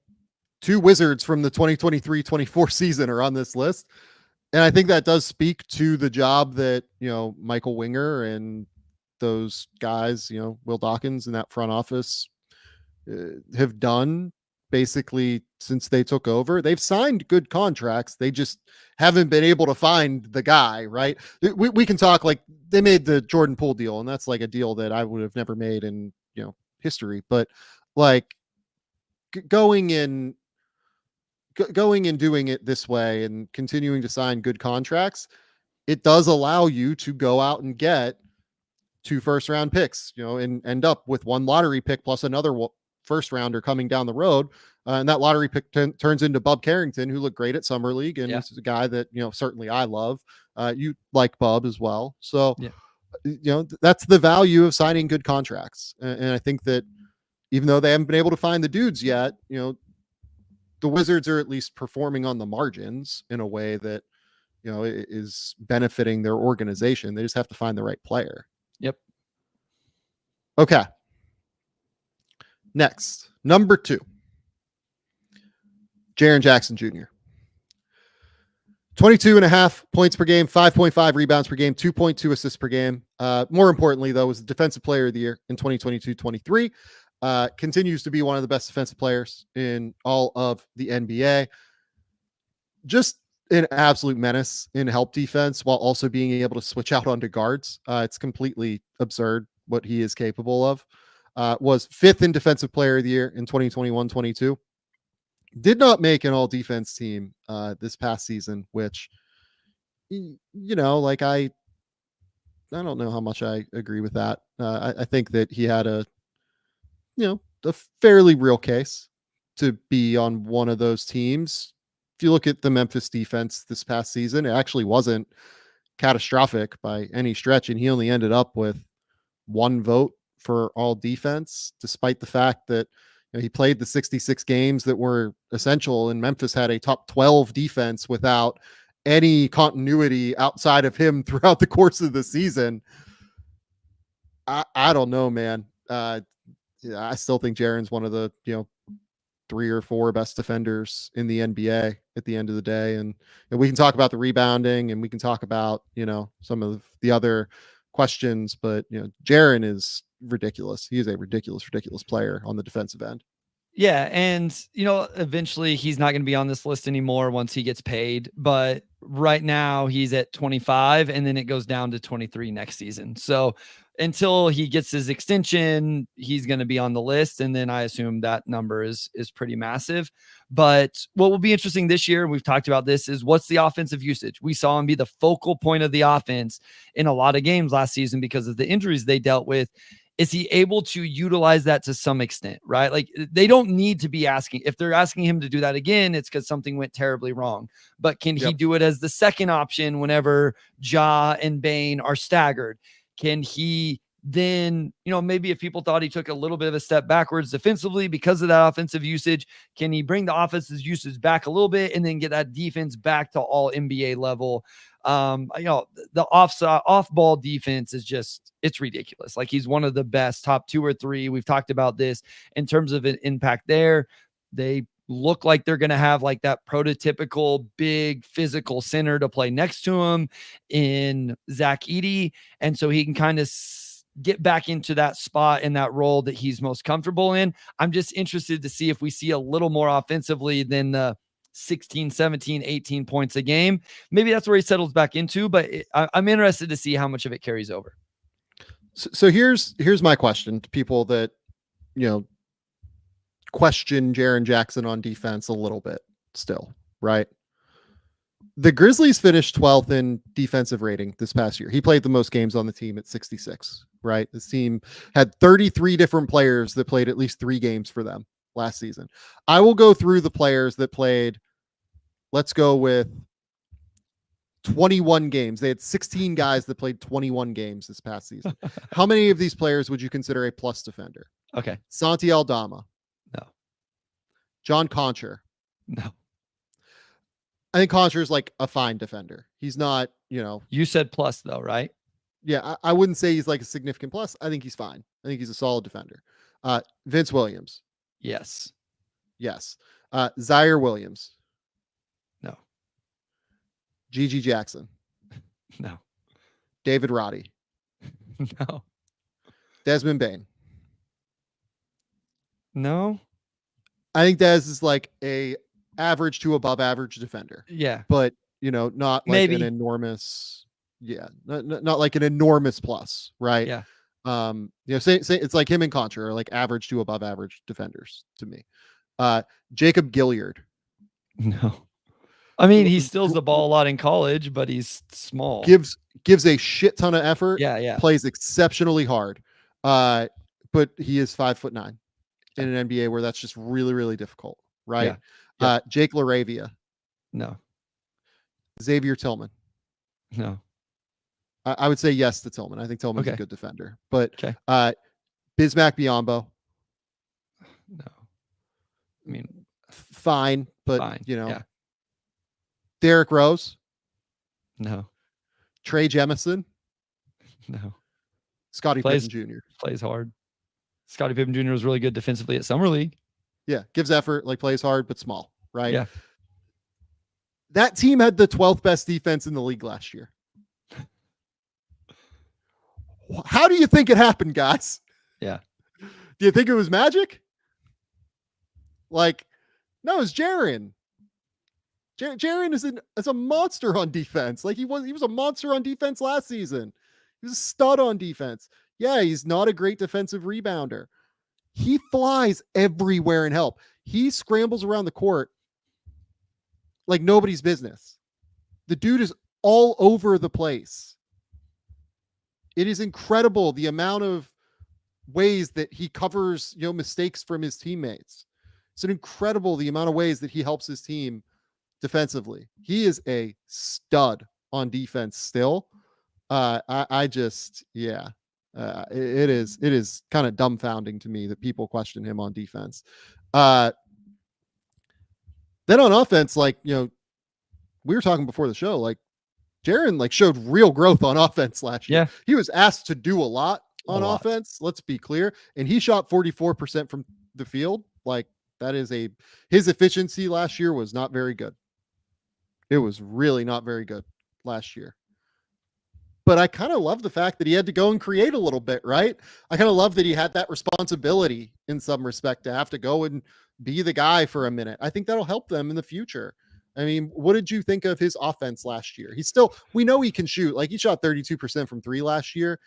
Speaker 1: 2 Wizards from the 2023-24 season are on this list. And I think that does speak to the job that, Michael Winger and those guys, Will Dawkins in that front office have done basically since they took over. They've signed good contracts. They just haven't been able to find the guy, right? We can talk like they made the Jordan Poole deal, and that's like a deal that I would have never made in, history. But like going and doing it this way and continuing to sign good contracts, it does allow you to go out and get 2 first-round picks, and end up with 1 lottery pick plus another first rounder coming down the road. And that lottery pick turns into Bub Carrington, who looked great at Summer League, and
Speaker 4: Yeah.
Speaker 1: is a guy that, certainly I love. You like Bub as well. So, that's the value of signing good contracts. And I think that even though they haven't been able to find the dudes yet, the Wizards are at least performing on the margins in a way that, is benefiting their organization. They just have to find the right player.
Speaker 4: Yep.
Speaker 1: Okay. Next, number 2. Jaren Jackson Jr. 22.5 points per game, 5.5 rebounds per game, 2.2 assists per game. More importantly, though, was the defensive player of the year in 2022-23. Continues to be one of the best defensive players in all of the NBA. Just an absolute menace in help defense while also being able to switch out onto guards. It's completely absurd what he is capable of. Was 5th in defensive player of the year in 2021-22. Did not make an all defense team this past season, which, I don't know how much I agree with that. I think that he had a fairly real case to be on one of those teams. If you look at the Memphis defense this past season, it actually wasn't catastrophic by any stretch, and he only ended up with 1 vote for all defense, despite the fact that he played the 66 games that were essential, and Memphis had a top 12 defense without any continuity outside of him throughout the course of the season. I don't know, man. I still think Jaren's one of the 3 or 4 best defenders in the NBA at the end of the day. And we can talk about the rebounding, and we can talk about, some of the other questions, but Jaren is ridiculous. He is a ridiculous player on the defensive end.
Speaker 4: Yeah. And, eventually he's not going to be on this list anymore once he gets paid. But right now he's at 25, and then it goes down to 23 next season. So until he gets his extension, he's going to be on the list. And then I assume that number is pretty massive. But what will be interesting this year, and we've talked about this, is what's the offensive usage? We saw him be the focal point of the offense in a lot of games last season because of the injuries they dealt with. Is he able to utilize that to some extent, right? Like, they don't need to be asking. If they're asking him to do that again, it's because something went terribly wrong. But can he do it as the second option whenever Ja and Bane are staggered? Can he then, maybe if people thought he took a little bit of a step backwards defensively because of that offensive usage, can he bring the offensive usage back a little bit and then get that defense back to all NBA level? The off ball defense is it's ridiculous. Like, he's one of the best, top 2 or 3. We've talked about this in terms of an impact there. They look like they're going to have like that prototypical big physical center to play next to him in Zach Edey. And so he can kind of get back into that spot in that role that he's most comfortable in. I'm just interested to see if we see a little more offensively than the 16, 17, 18 points a game. Maybe that's where he settles back into, but I'm interested to see how much of it carries over.
Speaker 1: So here's my question to people that, question Jaren Jackson on defense a little bit still, right? The Grizzlies finished 12th in defensive rating this past year. He played the most games on the team at 66, right? This team had 33 different players that played at least 3 games for them last season. I will go through the players that played. Let's go with 21 games. They had 16 guys that played 21 games this past season. How many of these players would you consider a plus defender?
Speaker 4: Okay.
Speaker 1: Santi Aldama.
Speaker 4: No.
Speaker 1: John Concher.
Speaker 4: No.
Speaker 1: I think Concher is like a fine defender. He's not,
Speaker 4: You said plus though, right?
Speaker 1: Yeah, I wouldn't say he's like a significant plus. I think he's fine. I think he's a solid defender. Vince Williams.
Speaker 4: Yes.
Speaker 1: Yes. Zaire Williams.
Speaker 4: No.
Speaker 1: Gigi Jackson.
Speaker 4: No.
Speaker 1: David Roddy.
Speaker 4: No.
Speaker 1: Desmond Bane.
Speaker 4: No.
Speaker 1: I think Des is like a average to above average defender.
Speaker 4: Yeah.
Speaker 1: But, not like
Speaker 4: Maybe
Speaker 1: an enormous, not like an enormous plus, right?
Speaker 4: Yeah.
Speaker 1: Say it's like him and Contra are like average to above average defenders to me. Jacob Gilliard.
Speaker 4: No. I mean, he steals the ball a lot in college, but he's small.
Speaker 1: Gives a shit ton of effort.
Speaker 4: Yeah.
Speaker 1: Plays exceptionally hard. But he is 5'9" in an NBA where that's just really, really difficult. right?
Speaker 4: Yeah.
Speaker 1: Jake LaRavia,
Speaker 4: No.
Speaker 1: Xavier Tillman.
Speaker 4: No.
Speaker 1: I would say yes to Tillman. I think Tillman's a
Speaker 4: Okay.
Speaker 1: good defender, but
Speaker 4: Okay.
Speaker 1: Bismack Biyombo,
Speaker 4: No. I mean,
Speaker 1: fine, but
Speaker 4: fine. Yeah.
Speaker 1: Derrick Rose,
Speaker 4: No.
Speaker 1: Trey Jemison,
Speaker 4: No.
Speaker 1: Scottie
Speaker 4: Plays
Speaker 1: Pippen Jr.
Speaker 4: plays hard. Scottie Pippen Jr. was really good defensively at Summer League.
Speaker 1: Yeah, gives effort, like plays hard, but small, right?
Speaker 4: Yeah.
Speaker 1: That team had the 12th best defense in the league last year. How do you think it happened, guys?
Speaker 4: Yeah.
Speaker 1: Do you think it was magic? Like, no, it's Jaren. Jaren is a monster on defense. Like he was a monster on defense last season. He was a stud on defense. Yeah, he's not a great defensive rebounder. He flies everywhere in help. He scrambles around the court like nobody's business. The dude is all over the place. It is incredible the amount of ways that he covers, mistakes from his teammates. It's incredible the amount of ways that he helps his team defensively. He is a stud on defense still. It is kind of dumbfounding to me that people question him on defense. Then on offense, we were talking before the show, like Jaren showed real growth on offense last year.
Speaker 4: Yeah.
Speaker 1: He was asked to do a lot on offense. Let's be clear. And he shot 44% from the field. Like that is his efficiency last year was not very good. It was really not very good last year. But I kind of love the fact that he had to go and create a little bit, right? I kind of love that he had that responsibility in some respect to have to go and be the guy for a minute. I think that'll help them in the future. I mean, what did you think of his offense last year? We know he can shoot. Like he shot 32% from three last year.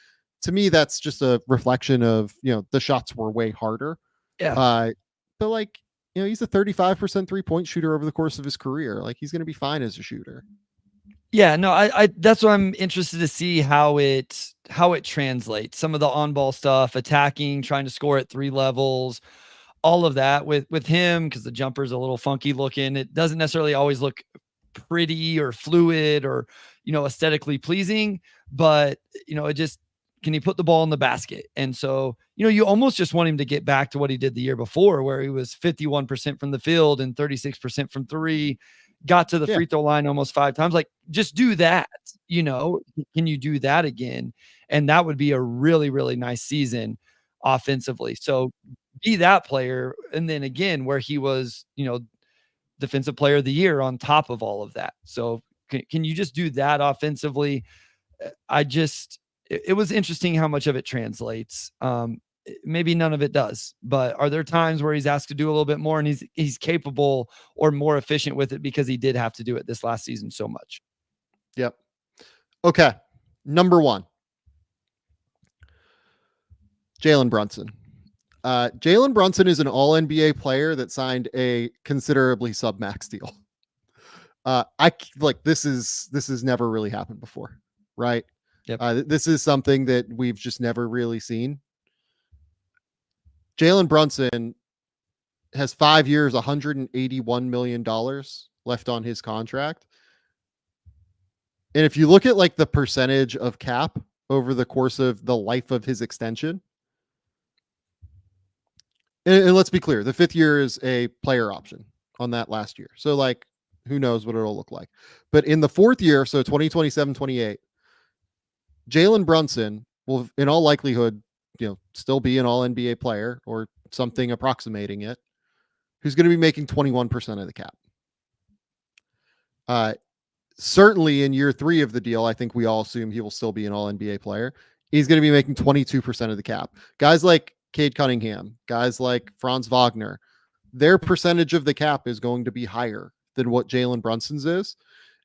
Speaker 1: To me, that's just a reflection of, the shots were way harder.
Speaker 4: Yeah.
Speaker 1: But he's a 35% 3-point shooter over the course of his career. Like he's going to be fine as a shooter.
Speaker 4: Yeah, no, I that's what I'm interested to see how it translates. Some of the on-ball stuff, attacking, trying to score at 3 levels, all of that with him, because the jumper's a little funky looking. It doesn't necessarily always look pretty or fluid or, aesthetically pleasing, but, it just, can he put the ball in the basket? And so, you almost just want him to get back to what he did the year before, where he was 51% from the field and 36% from 3, got to the free throw line almost 5 times. Like, just do that. Can you do that again? And that would be a really, really nice season offensively. So be that player. And then again, where he was, defensive player of the year on top of all of that. So can you just do that offensively? It was interesting how much of it translates. Maybe none of it does, but are there times where he's asked to do a little bit more and he's capable or more efficient with it because he did have to do it this last season so much?
Speaker 1: Yep. Okay. Number 1, Jalen Brunson. Jalen Brunson is an all-NBA player that signed a considerably sub-max deal. This has never really happened before, right?
Speaker 4: Yep.
Speaker 1: This is something that we've just never really seen. Jalen Brunson has 5 years, $181 million left on his contract. And if you look at the percentage of cap over the course of the life of his extension, and let's be clear, the 5th year is a player option on that last year. So who knows what it'll look like. But in the 4th year, so 2027-28, Jalen Brunson will, in all likelihood, still be an all-NBA player or something approximating it, who's going to be making 21% of the cap. Certainly in year 3 of the deal, I think we all assume he will still be an all-NBA player. He's going to be making 22% of the cap. Guys like Cade Cunningham, guys like Franz Wagner, their percentage of the cap is going to be higher than what Jalen Brunson's is.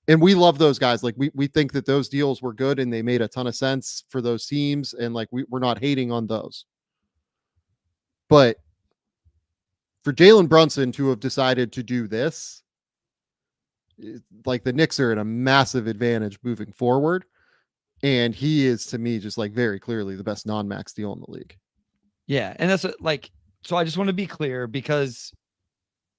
Speaker 1: And we love those guys. We think that those deals were good and they made a ton of sense for those teams. And we're not hating on those. But for Jalen Brunson to have decided to do this, the Knicks are in a massive advantage moving forward. And he is, to me, just very clearly the best non-max deal in the league.
Speaker 4: Yeah. And that's so I just want to be clear, because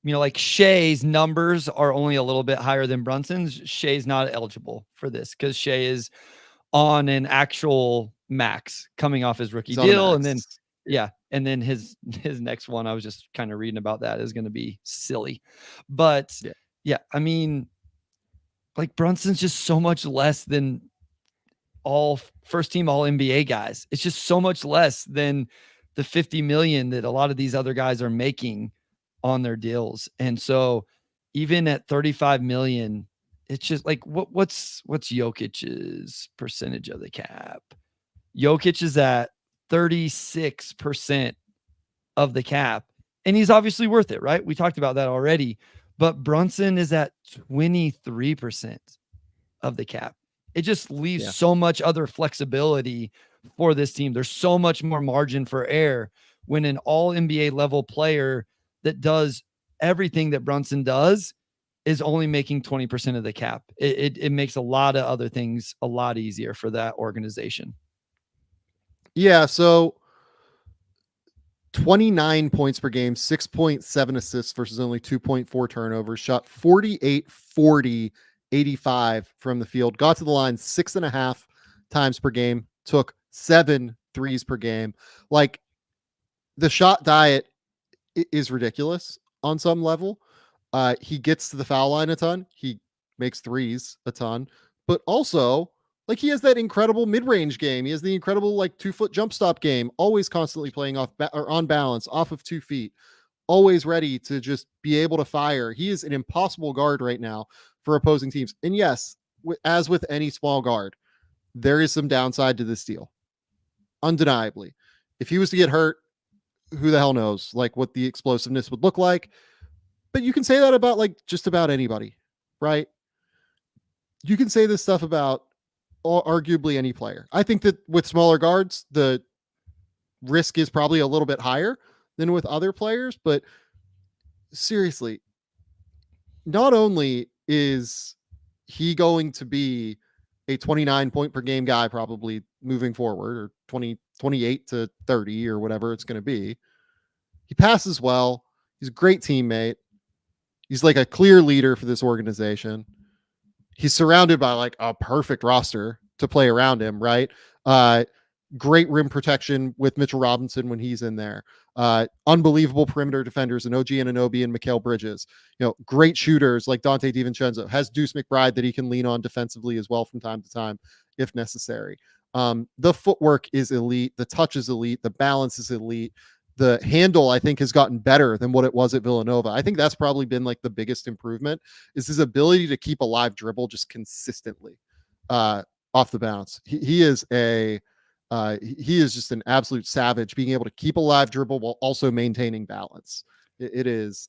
Speaker 4: like Shea's numbers are only a little bit higher than Brunson's. Shea's not eligible for this because Shea is on an actual max coming off his rookie deal. And then, and then his next one, I was just kind of reading about that, is going to be silly. But I mean, like Brunson's just so much less than all first team all NBA guys. It's just so much less than the 50 million that a lot of these other guys are making on their deals. And so even at 35 million, it's just like, what's Jokic's percentage of the cap? Jokic is at 36% of the cap, and he's obviously worth it, right? We talked about that already, but Brunson is at 23% of the cap. It just leaves so much other flexibility for this team. There's so much more margin for error when an all NBA level player that does everything that Brunson does is only making 20% of the cap. It makes a lot of other things a lot easier for that organization.
Speaker 1: Yeah. So 29 points per game, 6.7 assists versus only 2.4 turnovers, shot 48, 40, 85 from the field, got to the line 6.5 times per game, took 7 threes per game. Like, the shot diet is ridiculous on some level. He gets to the foul line a ton. He makes threes a ton, but also, like, he has that incredible mid-range game. He has the incredible, like, 2-foot jump stop game, always constantly playing off or on balance, off of 2 feet, always ready to just be able to fire. He is an impossible guard right now for opposing teams. And yes, as with any small guard, there is some downside to this deal. Undeniably. If he was to get hurt, who the hell knows, like, what the explosiveness would look like. But you can say that about, like, just about anybody, right? You can say this stuff about arguably any player. I think that with smaller guards, the risk is probably a little bit higher than with other players, but seriously, not only is he going to be a 29 point per game guy probably moving forward, or 28 to 30 or whatever it's going to be, he passes well. He's a great teammate. He's like a clear leader for this organization. He's surrounded by like a perfect roster to play around him, right? Great rim protection with Mitchell Robinson when he's in there. Unbelievable perimeter defenders in OG Anunoby and Mikal Bridges. Great shooters like Donte DiVincenzo. Has Deuce McBride that he can lean on defensively as well from time to time if necessary. The footwork is elite. The touch is elite. The balance is elite. The handle, I think, has gotten better than what it was at Villanova. I think that's probably been like the biggest improvement, is his ability to keep a live dribble just consistently off the bounce. He is just an absolute savage, being able to keep a live dribble while also maintaining balance. It is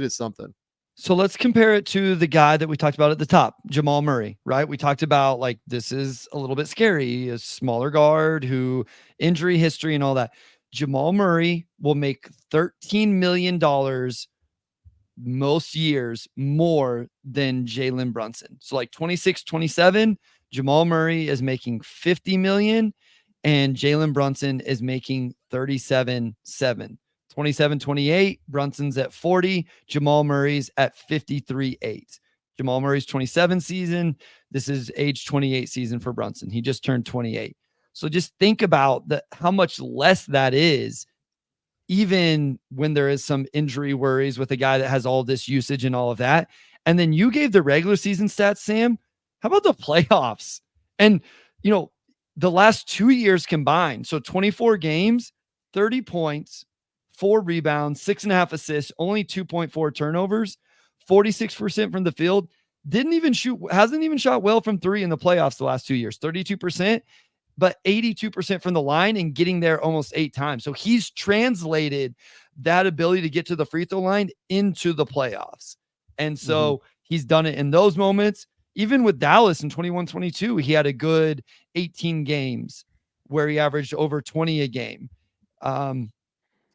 Speaker 1: something.
Speaker 4: So let's compare it to the guy that we talked about at the top, Jamal Murray, right? We talked about, like, this is a little bit scary, a smaller guard who injury history and all that. Jamal Murray will make $13 million most years more than Jalen Brunson. So like 26, 27, Jamal Murray is making $50 million and Jalen Brunson is making 37.7. 27, 28, Brunson's at 40, Jamal Murray's at 53.8. Jamal Murray's 27 season. This is age 28 season for Brunson. He just turned 28. So just think about how much less that is, even when there is some injury worries with a guy that has all this usage and all of that. And then you gave the regular season stats, Sam. How about the playoffs? And, the last 2 years combined, so 24 games, 30 points, 4 rebounds, 6.5 assists, only 2.4 turnovers, 46% from the field. Hasn't even shot well from 3 in the playoffs the last 2 years, 32%. But 82% from the line and getting there almost 8 times. So he's translated that ability to get to the free throw line into the playoffs. And so he's done it in those moments. Even with Dallas in 21-22, he had a good 18 games where he averaged over 20 a game.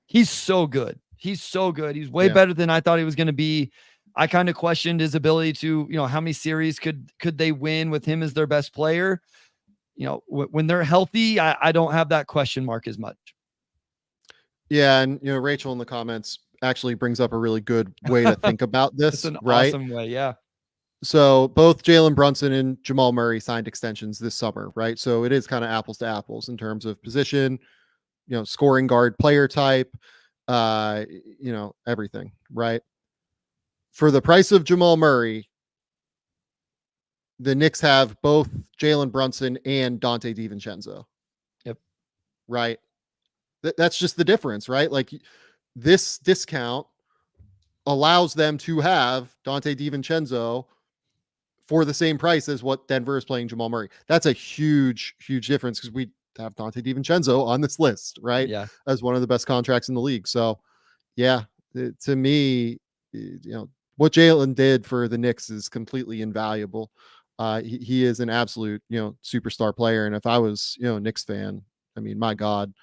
Speaker 4: He's so good. He's so good. He's way better than I thought he was going to be. I kind of questioned his ability to, how many series could they win with him as their best player? When they're healthy, I don't have that question mark as much.
Speaker 1: Yeah. And, Rachel in the comments actually brings up a really good way to think about this,
Speaker 4: It's an
Speaker 1: right?
Speaker 4: awesome way. Yeah.
Speaker 1: So both Jalen Brunson and Jamal Murray signed extensions this summer, right? So it is kind of apples to apples in terms of position, scoring guard player type, everything, right? For the price of Jamal Murray, the Knicks have both Jalen Brunson and Donte DiVincenzo.
Speaker 4: Yep.
Speaker 1: Right. That's just the difference, right? Like this discount allows them to have Donte DiVincenzo for the same price as what Denver is playing Jamal Murray. That's a huge, huge difference because we have Donte DiVincenzo on this list, right?
Speaker 4: Yeah.
Speaker 1: As one of the best contracts in the league. So, yeah, to me, what Jalen did for the Knicks is completely invaluable. He is an absolute, superstar player. And if I was, a Knicks fan, I mean, my God,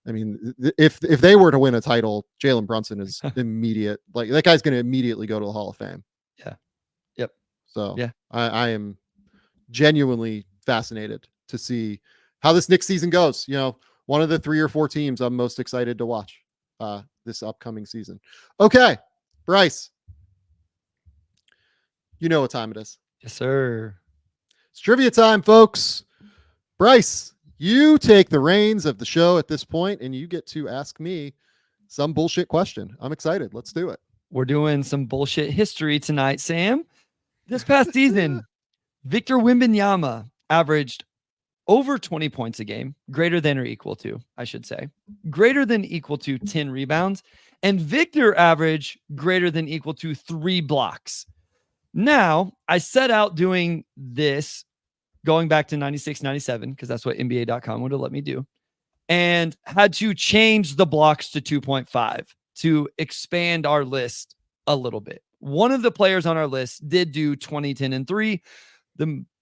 Speaker 1: if they were to win a title, Jalen Brunson is immediate. Like that guy's going to immediately go to the Hall of Fame.
Speaker 4: Yeah. Yep.
Speaker 1: So
Speaker 4: yeah,
Speaker 1: I am genuinely fascinated to see how this Knicks season goes. One of the 3 or 4 teams I'm most excited to watch this upcoming season. Okay, Bryce, you know what time it is.
Speaker 4: Yes, sir.
Speaker 1: It's trivia time, folks. Bryce, you take the reins of the show at this point, and you get to ask me some bullshit question. I'm excited. Let's do it.
Speaker 4: We're doing some bullshit history tonight, Sam. This past season, Victor Wembanyama averaged over 20 points a game, greater than or equal to, I should say, greater than equal to 10 rebounds, and Victor averaged greater than equal to 3 blocks. Now, I set out doing this going back to 96, 97, because that's what NBA.com would have let me do, and had to change the blocks to 2.5 to expand our list a little bit. One of the players on our list did do 20, 10, and 3.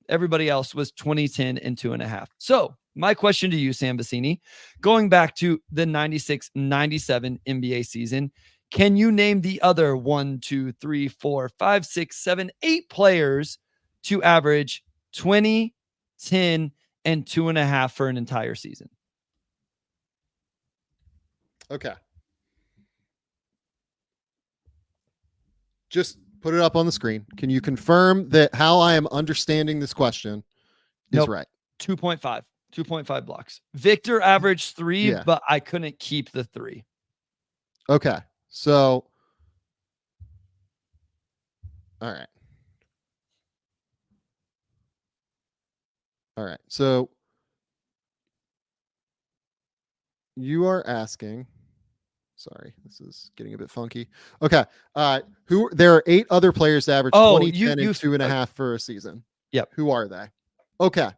Speaker 4: Everybody else was 20, 10, and 2.5. So my question to you, Sam Vecenie, going back to the 96, 97 NBA season, can you name the other 1, 2, 3, 4, 5, 6, 7, 8 players to average 20, 10, and 2.5 for an entire season?
Speaker 1: Okay. Just put it up on the screen. Can you confirm that how I am understanding this question is right?
Speaker 4: 2.5 blocks. Victor averaged 3, but I couldn't keep the 3.
Speaker 1: Okay. So, all right. All right. So you are asking, sorry, this is getting a bit funky. Okay. There are 8 other players that average 20, 10, and 2.5 for a season.
Speaker 4: Yep.
Speaker 1: Who are they? Okay.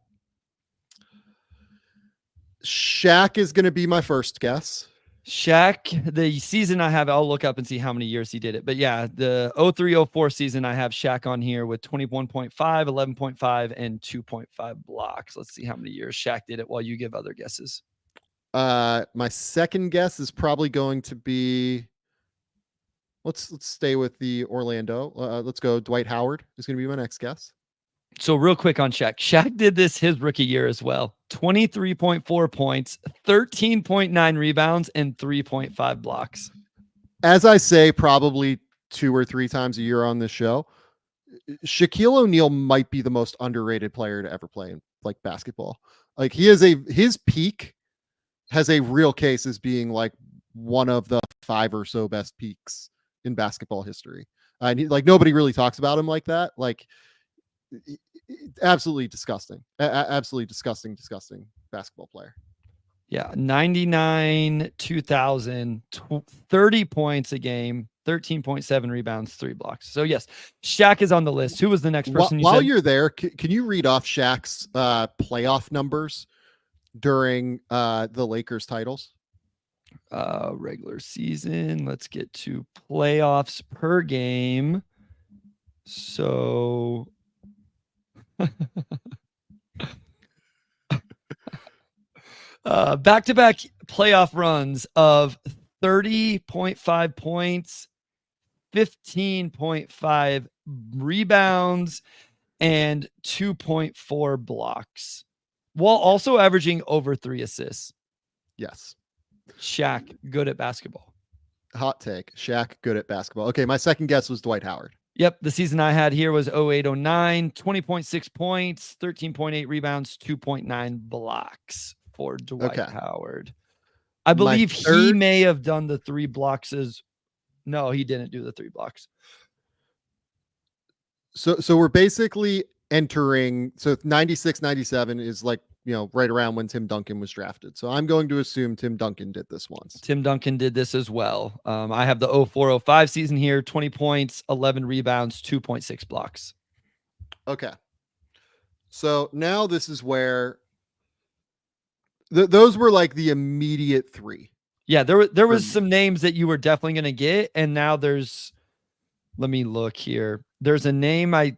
Speaker 1: Shaq is going to be my first guess.
Speaker 4: Shaq, the season I have, I'll look up and see how many years he did it. But yeah, the 03-04 season, I have Shaq on here with 21.5, 11.5, and 2.5 blocks. Let's see how many years Shaq did it while you give other guesses.
Speaker 1: My second guess is probably going to be, let's stay with the Orlando. Let's go. Dwight Howard is going to be my next guess.
Speaker 4: So real quick on Shaq. Shaq did this his rookie year as well. 23.4 points, 13.9 rebounds, and 3.5 blocks.
Speaker 1: As I say, probably 2 or 3 times a year on this show, Shaquille O'Neal might be the most underrated player to ever play in basketball. Like his peak has a real case as being like one of the 5 or so best peaks in basketball history. And nobody really talks about him like that. Absolutely disgusting. Absolutely disgusting basketball player.
Speaker 4: Yeah. 99, 2000, 30 points a game, 13.7 rebounds, 3 blocks. So yes, Shaq is on the list. Who was the next person?
Speaker 1: While you're there, can you read off Shaq's playoff numbers during the Lakers titles?
Speaker 4: Regular season. Let's get to playoffs per game. So back-to-back playoff runs of 30.5 points, 15.5 rebounds, and 2.4 blocks, while also averaging over 3 assists.
Speaker 1: Yes.
Speaker 4: Shaq, good at basketball.
Speaker 1: Hot take. Shaq good at basketball. Okay, my second guess was Dwight Howard.
Speaker 4: Yep. The season I had here was 08-09, 20.6 points, 13.8 rebounds, 2.9 blocks for Dwight Howard. I believe he may have done the 3 blocks no, he didn't do the 3 blocks.
Speaker 1: So we're basically entering, so 96, 97 is like, right around when Tim Duncan was drafted. So I'm going to assume Tim Duncan did this once.
Speaker 4: Tim Duncan did this as well. I have the 04-05 season here, 20 points, 11 rebounds, 2.6 blocks.
Speaker 1: Okay. So now this is where those were like the immediate 3.
Speaker 4: Yeah, there was some names that you were definitely going to get. And now let me look here. There's a name I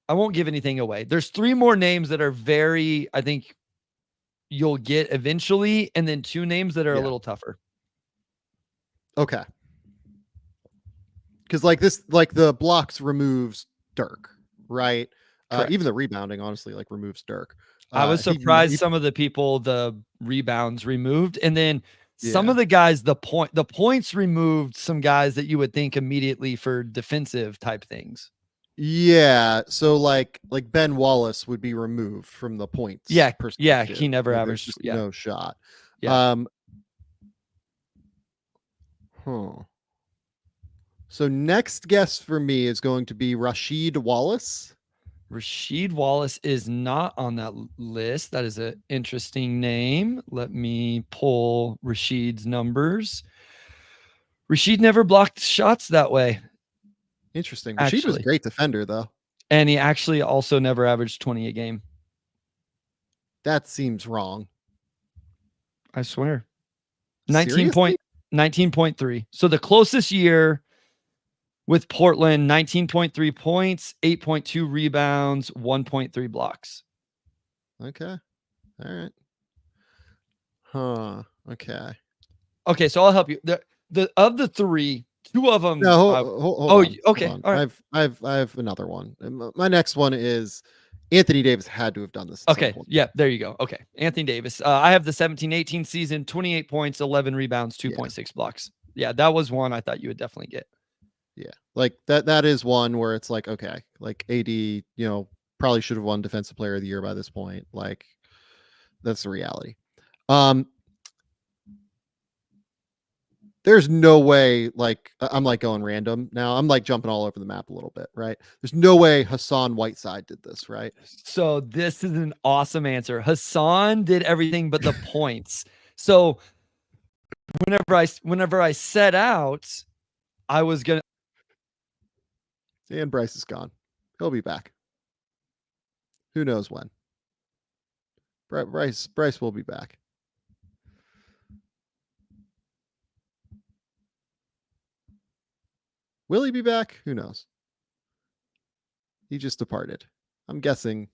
Speaker 4: won't give anything away. There's 3 more names that are I think you'll get eventually, and then 2 names that are a little tougher.
Speaker 1: Okay. Because the blocks removes Dirk, right? Even the rebounding, honestly, removes Dirk.
Speaker 4: I was surprised some of the people the rebounds removed, and then some of the guys the points removed some guys that you would think immediately for defensive type things.
Speaker 1: Yeah, so like Ben Wallace would be removed from the points.
Speaker 4: Yeah, he never averaged.
Speaker 1: Just no shot.
Speaker 4: Yeah.
Speaker 1: So next guess for me is going to be Rasheed Wallace.
Speaker 4: Rasheed Wallace is not on that list. That is an interesting name. Let me pull Rasheed's numbers. Rasheed never blocked shots that way.
Speaker 1: Interesting. Rasheed was a great defender, though.
Speaker 4: And he actually also never averaged 20 a game.
Speaker 1: That seems wrong.
Speaker 4: I swear. 19.3. So the closest year with Portland, 19.3 points, 8.2 rebounds, 1.3 blocks.
Speaker 1: Okay. All right. Huh. Okay.
Speaker 4: Okay, so I'll help you. Of the 3, 2 of them.
Speaker 1: No, hold on,
Speaker 4: okay.
Speaker 1: Hold on.
Speaker 4: All right.
Speaker 1: I have another one. My next one is Anthony Davis had to have done this.
Speaker 4: Okay. Yeah, there you go. Okay. Anthony Davis. I have the 17-18 season, 28 points, 11 rebounds, 2.6 blocks. Yeah, that was one I thought you would definitely get.
Speaker 1: Yeah. That is one where it's okay. AD, probably should have won defensive player of the year by this point. That's the reality. There's no way, I'm going random now. I'm jumping all over the map a little bit, right? There's no way Hassan Whiteside did this, right?
Speaker 4: So this is an awesome answer. Hassan did everything but the points. So whenever I set out, I was going to.
Speaker 1: And Bryce is gone. He'll be back. Who knows when? Bryce will be back. Will he be back? Who knows? He just departed. I'm guessing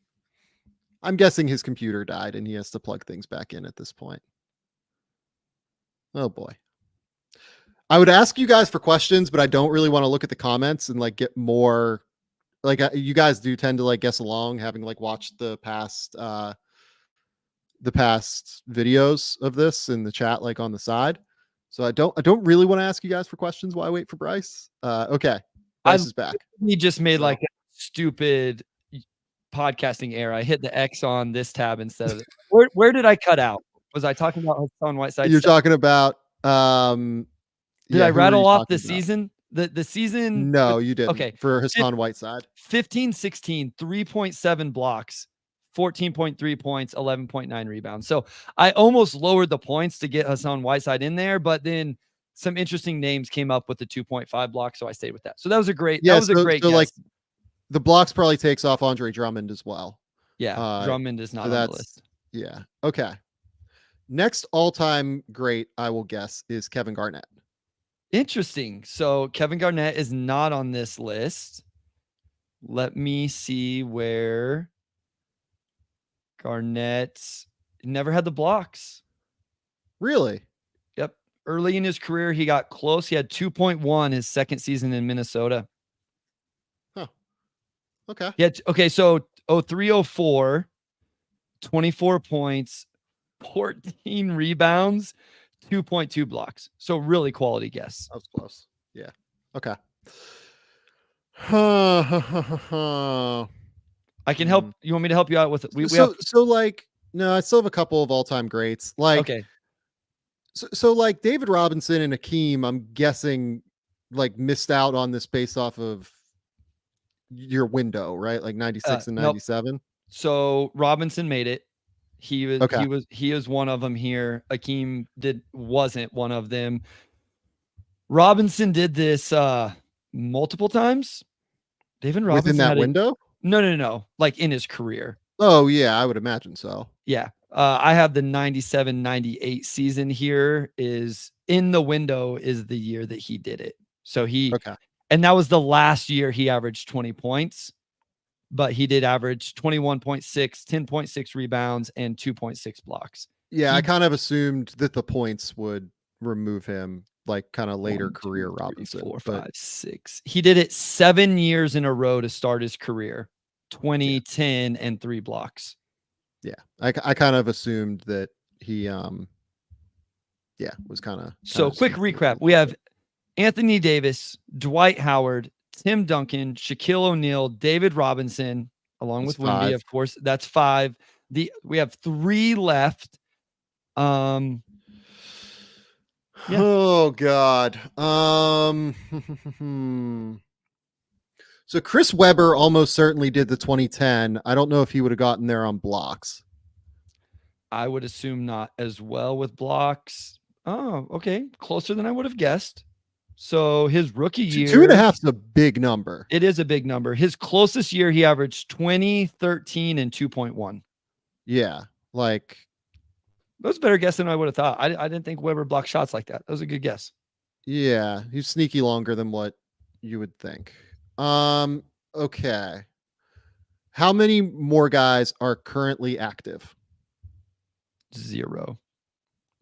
Speaker 1: his computer died and he has to plug things back in at this point. Oh boy. I would ask you guys for questions, but I don't really want to look at the comments and get more. You guys do tend to guess along, having watched the past videos of this in the chat, on the side. So I don't really want to ask you guys for questions while I wait for Bryce. Okay. Bryce is back.
Speaker 4: He just made a stupid podcasting error. I hit the X on this tab instead of where did I cut out? Was I talking about Hassan Whiteside?
Speaker 1: You're talking about
Speaker 4: did I rattle off the season? The season?
Speaker 1: No, you didn't.
Speaker 4: Okay.
Speaker 1: For Hassan Whiteside.
Speaker 4: 15-16, 3.7 blocks, 14.3 points, 11.9 rebounds. So I almost lowered the points to get Hassan Whiteside in there, but then some interesting names came up with the 2.5 block, so I stayed with that. So that was a great guess.
Speaker 1: The blocks probably takes off Andre Drummond as well.
Speaker 4: Yeah, Drummond is not on the list.
Speaker 1: Yeah. Okay. Next all-time great, I will guess, is Kevin Garnett.
Speaker 4: Interesting. So Kevin Garnett is not on this list. Let me see where Garnett never had the blocks.
Speaker 1: Really?
Speaker 4: Yep. Early in his career, he got close. He had 2.1 his second season in Minnesota.
Speaker 1: Huh. Okay.
Speaker 4: Yeah. Okay. So 03-04, 24 points, 14 rebounds, 2.2 blocks. So really quality guess.
Speaker 1: That was close. Yeah. Okay.
Speaker 4: I can help. You want me to help you out with it? We
Speaker 1: so
Speaker 4: have,
Speaker 1: so like no, I still have a couple of all-time greats. Like
Speaker 4: okay.
Speaker 1: so like David Robinson and Akeem, I'm guessing like missed out on this based off of your window, right? Like 96 and
Speaker 4: Nope.
Speaker 1: 97.
Speaker 4: So Robinson made it. He
Speaker 1: Okay.
Speaker 4: he is one of them here. Akeem wasn't one of them. Robinson did this multiple times. David Robinson
Speaker 1: Within that
Speaker 4: had
Speaker 1: window?
Speaker 4: No. Like in his career.
Speaker 1: Oh yeah, I would imagine so.
Speaker 4: Yeah. I have the 97-98 season here is in the window is the year that he did it. So
Speaker 1: Okay.
Speaker 4: and that was the last year he averaged 20 points, but he did average 21.6, 10.6 rebounds, and 2.6 blocks.
Speaker 1: Yeah, I kind of assumed that the points would remove him like kind of later
Speaker 4: 1, 2,
Speaker 1: career
Speaker 4: 3,
Speaker 1: Robinson.
Speaker 4: 4,
Speaker 1: but
Speaker 4: 5, 6. He did it 7 years in a row to start his career. 20, 10, and 3 blocks.
Speaker 1: Yeah. I kind of assumed that he was kind of
Speaker 4: So quick recap. We have Anthony Davis, Dwight Howard, Tim Duncan, Shaquille O'Neal, David Robinson, along with Wemby, of course. That's 5. We have 3 left. Yeah.
Speaker 1: Oh God. So Chris Webber almost certainly did the 2010. I don't know if he would have gotten there on blocks.
Speaker 4: I would assume not as well with blocks. Oh, okay. Closer than I would have guessed. So his rookie year.
Speaker 1: 2.5 is a big number.
Speaker 4: It is a big number. His closest year, he averaged 20, 13, and 2.1.
Speaker 1: Yeah. Like
Speaker 4: that was a better guess than I would have thought. I didn't think Webber blocked shots like that. That was a good guess.
Speaker 1: Yeah. He's sneaky longer than what you would think. Okay. How many more guys are currently active?
Speaker 4: 0.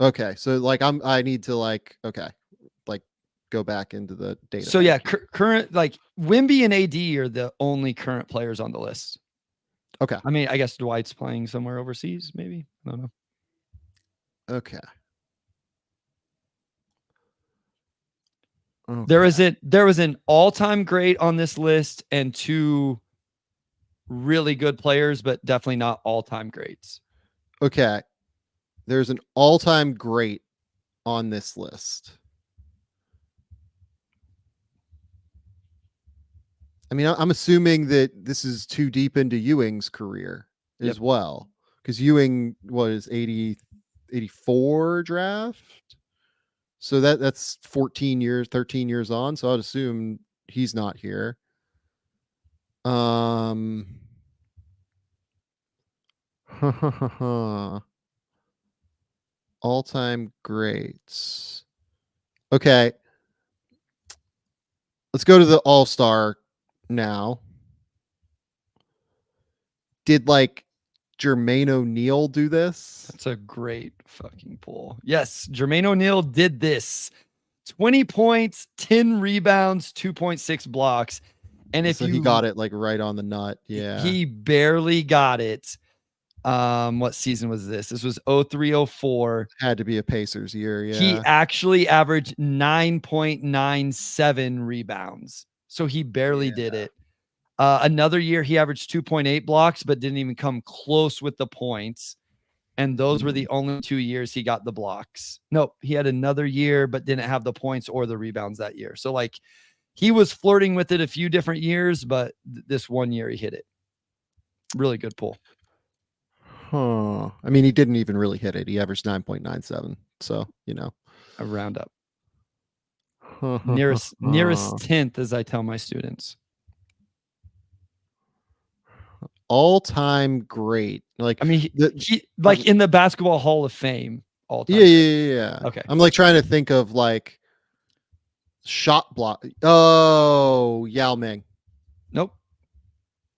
Speaker 1: Okay. So like I need to like go back into the data.
Speaker 4: So yeah, current like Wemby and AD are the only current players on the list.
Speaker 1: Okay.
Speaker 4: I mean, I guess Dwight's playing somewhere overseas, maybe. I don't know.
Speaker 1: Okay.
Speaker 4: There was an all-time great on this list and 2 really good players, but definitely not all-time greats.
Speaker 1: Okay. There's an all-time great on this list. I mean, I'm assuming that this is too deep into Ewing's career as well, because Ewing was 84 draft. So that's 13 years on. So I'd assume he's not here. All-time greats. Okay. Let's go to the All-Star now. Did like Jermaine O'Neal do this?
Speaker 4: That's a great fucking pull. Yes, Jermaine O'Neal did this. 20 points, 10 rebounds, 2.6 blocks. And if
Speaker 1: he got it like right on the nut. Yeah.
Speaker 4: He barely got it. What season was this? This was 03-04.
Speaker 1: Had to be a Pacers year. Yeah.
Speaker 4: He actually averaged 9.97 rebounds. So he barely did it. Another year he averaged 2.8 blocks, but didn't even come close with the points. And those were the only 2 years he got the blocks. Nope. He had another year, but didn't have the points or the rebounds that year. So like he was flirting with it a few different years, but this one year he hit it. Really good pull.
Speaker 1: Huh. I mean, he didn't even really hit it. He averaged 9.97. So,
Speaker 4: a round up. Nearest 10th, as I tell my students.
Speaker 1: All-time great. Like,
Speaker 4: I mean, he like in the Basketball Hall of Fame. All time.
Speaker 1: Yeah.
Speaker 4: Okay.
Speaker 1: I'm like trying to think of like shot block. Oh, Yao Ming.
Speaker 4: Nope.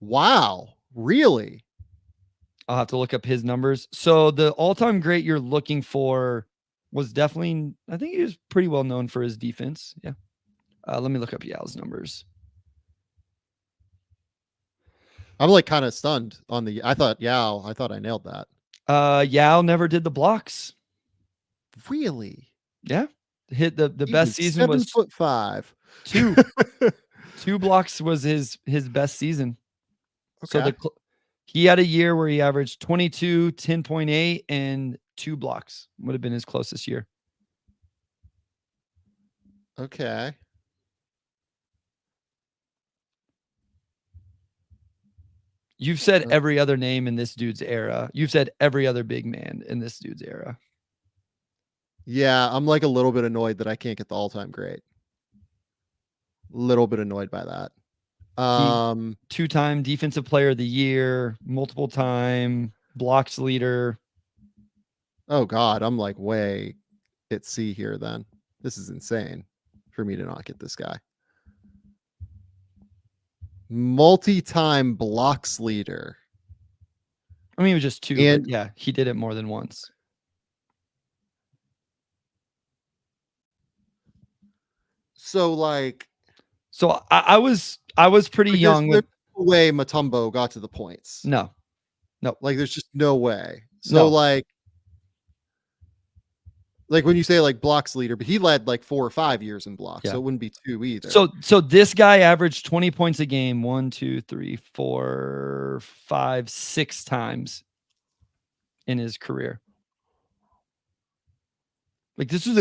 Speaker 1: Wow. Really?
Speaker 4: I'll have to look up his numbers. So the all-time great you're looking for was definitely, I think he was pretty well known for his defense. Yeah. Let me look up Yao's numbers.
Speaker 1: I'm like kind of stunned on I thought I nailed that.
Speaker 4: Yao never did the blocks.
Speaker 1: Really?
Speaker 4: Yeah. Hit the
Speaker 1: He
Speaker 4: best
Speaker 1: was
Speaker 4: season was
Speaker 1: 7'5".
Speaker 4: 2. 2 blocks was his best season. So
Speaker 1: Okay.
Speaker 4: he had a year where he averaged 22, 10.8, and 2 blocks. Would have been his closest year.
Speaker 1: Okay.
Speaker 4: You've said every other name in this dude's era. You've said every other big man in this dude's era.
Speaker 1: Yeah, I'm like a little bit annoyed that I can't get the all-time great. Little bit annoyed by that.
Speaker 4: He 2-time defensive player of the year, multiple time blocks leader.
Speaker 1: Oh God, I'm like way at sea here then. This is insane for me to not get this guy. Multi-time blocks leader.
Speaker 4: I mean, it was just 2,
Speaker 1: And
Speaker 4: but yeah, he did it more than once.
Speaker 1: so like
Speaker 4: I was pretty young
Speaker 1: there's
Speaker 4: when
Speaker 1: no way Mutombo got to the points.
Speaker 4: no.
Speaker 1: Like there's just no way. So
Speaker 4: No.
Speaker 1: like when you say like blocks leader, but he led like 4 or 5 years in blocks,
Speaker 4: Yeah.
Speaker 1: so it wouldn't be 2 either.
Speaker 4: So this guy averaged 20 points a game 1, 2, 3, 4, 5, 6 times in his career. Like this is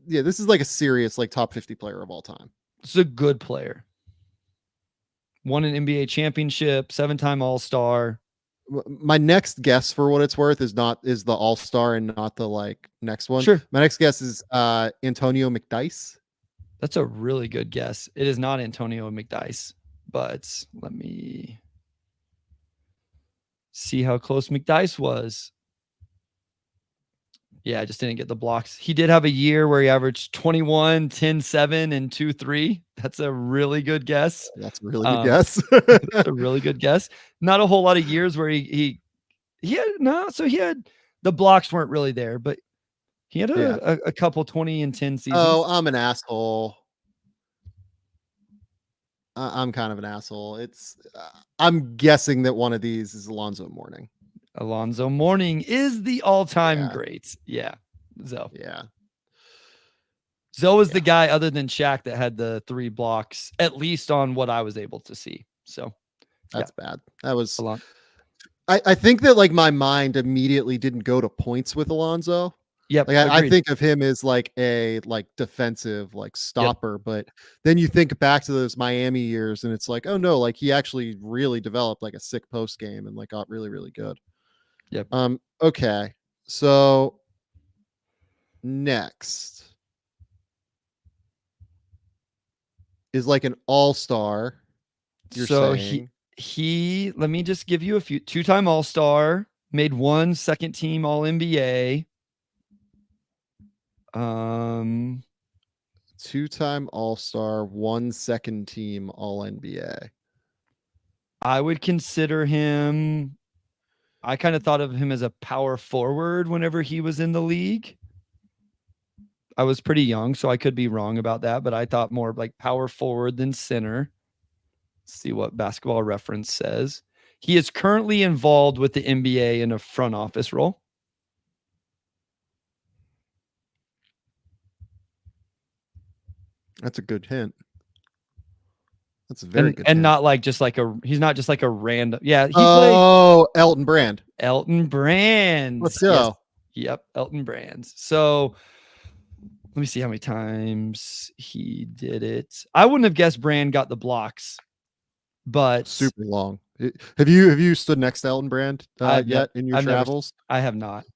Speaker 1: this is like a serious like top 50 player of all time.
Speaker 4: this is a good player. Won an NBA championship, 7-time All-Star.
Speaker 1: My next guess, for what it's worth, is the all-star and not the like next one.
Speaker 4: Sure.
Speaker 1: My next guess is Antonio McDyess.
Speaker 4: That's a really good guess. It is not Antonio McDyess, but let me see how close McDyess was. Yeah, I just didn't get the blocks. He did have a year where he averaged 21, 10, 7, and 2, 3. That's a really good guess.
Speaker 1: That's a really good guess.
Speaker 4: That's a really good guess. Not a whole lot of years where he had the blocks weren't really there, but he had a couple 20 and 10 seasons.
Speaker 1: Oh, I'm an asshole. I'm kind of an asshole. It's I'm guessing that one of these is Alonzo Mourning.
Speaker 4: Alonzo Mourning is the all-time great. Yeah. Zoe.
Speaker 1: Yeah.
Speaker 4: Zoe is the guy other than Shaq that had the 3 blocks, at least on what I was able to see. So
Speaker 1: that's bad. That was
Speaker 4: Alon.
Speaker 1: I think that like my mind immediately didn't go to points with Alonzo.
Speaker 4: Yep.
Speaker 1: Like I think of him as like a like defensive like stopper, but then you think back to those Miami years and it's like, oh no, like he actually really developed like a sick post game and like got really, really good.
Speaker 4: Yep.
Speaker 1: Okay. So next is like an all-star. You're saying
Speaker 4: he let me just give you a few. 2-time All-Star, made 1 second team All-NBA.
Speaker 1: 2-time All-Star, 1 second team All-NBA.
Speaker 4: I would consider him. I kind of thought of him as a power forward whenever he was in the league. I was pretty young, so I could be wrong about that, but I thought more like power forward than center. Let's see what Basketball Reference says. He is currently involved with the NBA in a front office role.
Speaker 1: That's a good hint. That's a very good
Speaker 4: and
Speaker 1: hint.
Speaker 4: not like just like he's not just like a random. Yeah.
Speaker 1: Elton Brand.
Speaker 4: Elton Brand.
Speaker 1: Let's go.
Speaker 4: Yes. Yep. Elton Brand. So let me see how many times he did it. I wouldn't have guessed Brand got the blocks, but
Speaker 1: super long. Have you stood next to Elton Brand yet in your travels?
Speaker 4: I have not.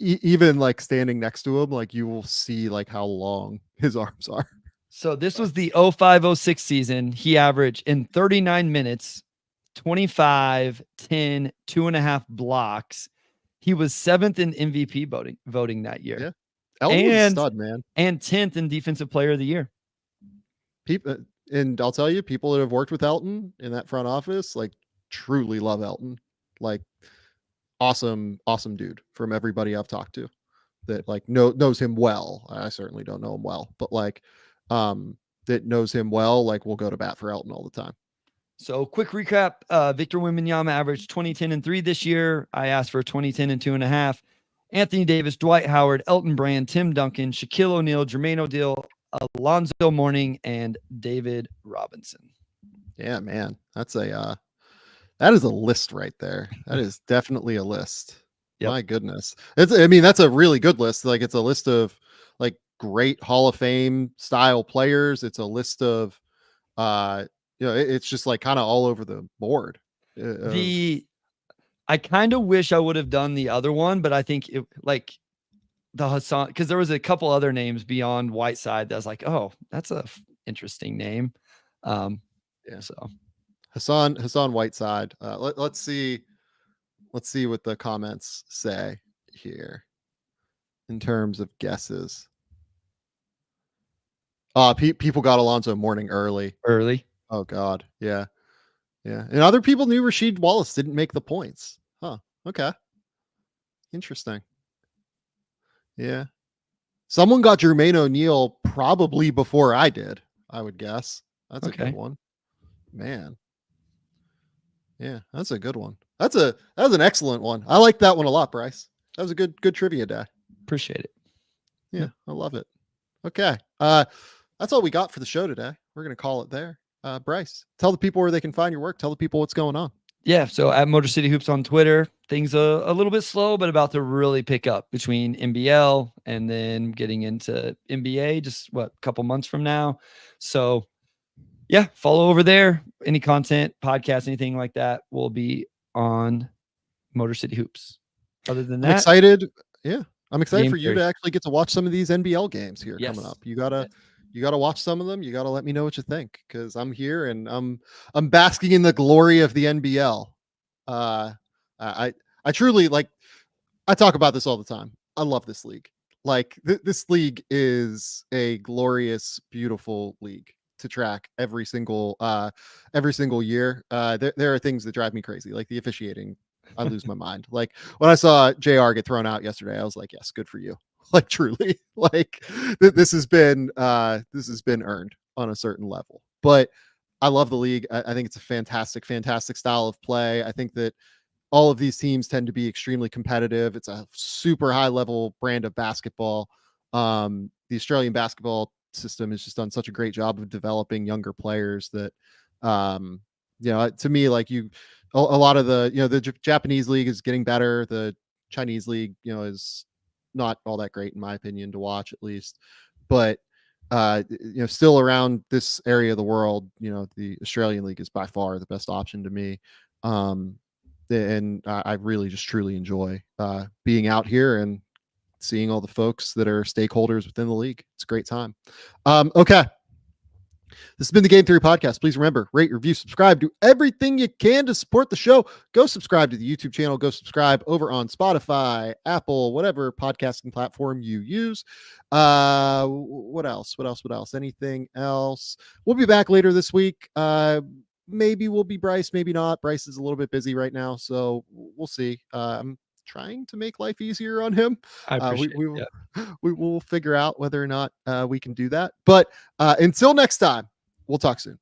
Speaker 1: Even like standing next to him, like you will see like how long his arms are.
Speaker 4: So this was the 05-06 season. He averaged in 39 minutes, 25, 10, 2.5 blocks. He was 7th in MVP voting that year.
Speaker 1: Yeah. Elton was a stud, man.
Speaker 4: And 10th in Defensive Player of the Year.
Speaker 1: People, and I'll tell you, people that have worked with Elton in that front office, like truly love Elton. Like awesome dude from everybody I've talked to that like knows him well. I certainly don't know him well, but like that knows him well, like we'll go to bat for Elton all the time.
Speaker 4: So quick recap, Victor Wembanyama averaged 20, 10, and 3 this year. I asked for 20, 10, and 2.5. Anthony Davis, Dwight Howard, Elton Brand, Tim Duncan, Shaquille O'Neal, Jermaine O'Neal, Alonzo Mourning, and David Robinson.
Speaker 1: Yeah, man. That is a list right there. That is definitely a list. Yep. My goodness. That's a really good list. Like, it's a list of like great Hall of Fame style players. It's a list of it's just like kind of all over the board.
Speaker 4: I kind of wish I would have done the other one, but I think the Hassan, because there was a couple other names beyond Whiteside that was like, oh, that's a interesting name. So
Speaker 1: Hassan Whiteside. Let's see what the comments say here in terms of guesses. People got Alonzo Mourning early. Oh God. Yeah. And other people knew Rasheed Wallace didn't make the points. Huh. Okay. Interesting. Yeah. Someone got Jermaine O'Neal probably before I did, I would guess. That's a good one. Man. Yeah, that's a good one. That was an excellent one. I like that one a lot, Bryce. That was a good trivia day.
Speaker 4: Appreciate it.
Speaker 1: Yeah, I love it. Okay. That's all we got for the show today. We're going to call it there. Bryce, tell the people where they can find your work. Tell the people what's going on.
Speaker 4: Yeah, so at Motor City Hoops on Twitter, things a little bit slow, but about to really pick up between NBL and then getting into NBA just a couple months from now. So yeah, follow over there. Any content, podcast, anything like that will be on Motor City Hoops. Other than that,
Speaker 1: I'm excited for you to actually get to watch some of these NBL games here coming up. You gotta watch some of them. You gotta let me know what you think, because I'm here and I'm basking in the glory of the NBL. I truly, like, I talk about this all the time. I love this league. Like, this league is a glorious, beautiful league to track every single year. There are things that drive me crazy, like the officiating. I lose my mind. Like, when I saw JR get thrown out yesterday, I was like, yes, good for you. Like, truly, like, this has been earned on a certain level. But I love the league. I think it's a fantastic style of play. I think that all of these teams tend to be extremely competitive. It's a super high level brand of basketball. The Australian basketball system has just done such a great job of developing younger players that, to me, like, a lot of the Japanese league is getting better. The Chinese league, is not all that great in my opinion to watch, at least, but still around this area of the world, the Australian league is by far the best option to me. And I really just truly enjoy being out here and seeing all the folks that are stakeholders within the league. It's a great time. Okay. This has been the Game Theory Podcast. Please remember, rate, review, subscribe, do everything you can to support the show. Go subscribe to the YouTube channel. Go subscribe over on Spotify, Apple, whatever podcasting platform you use. What else? Anything else? We'll be back later this week. Maybe we'll be Bryce, maybe not. Bryce is a little bit busy right now, so we'll see. I'm trying to make life easier on him. We will figure out whether or not we can do that. But until next time, we'll talk soon.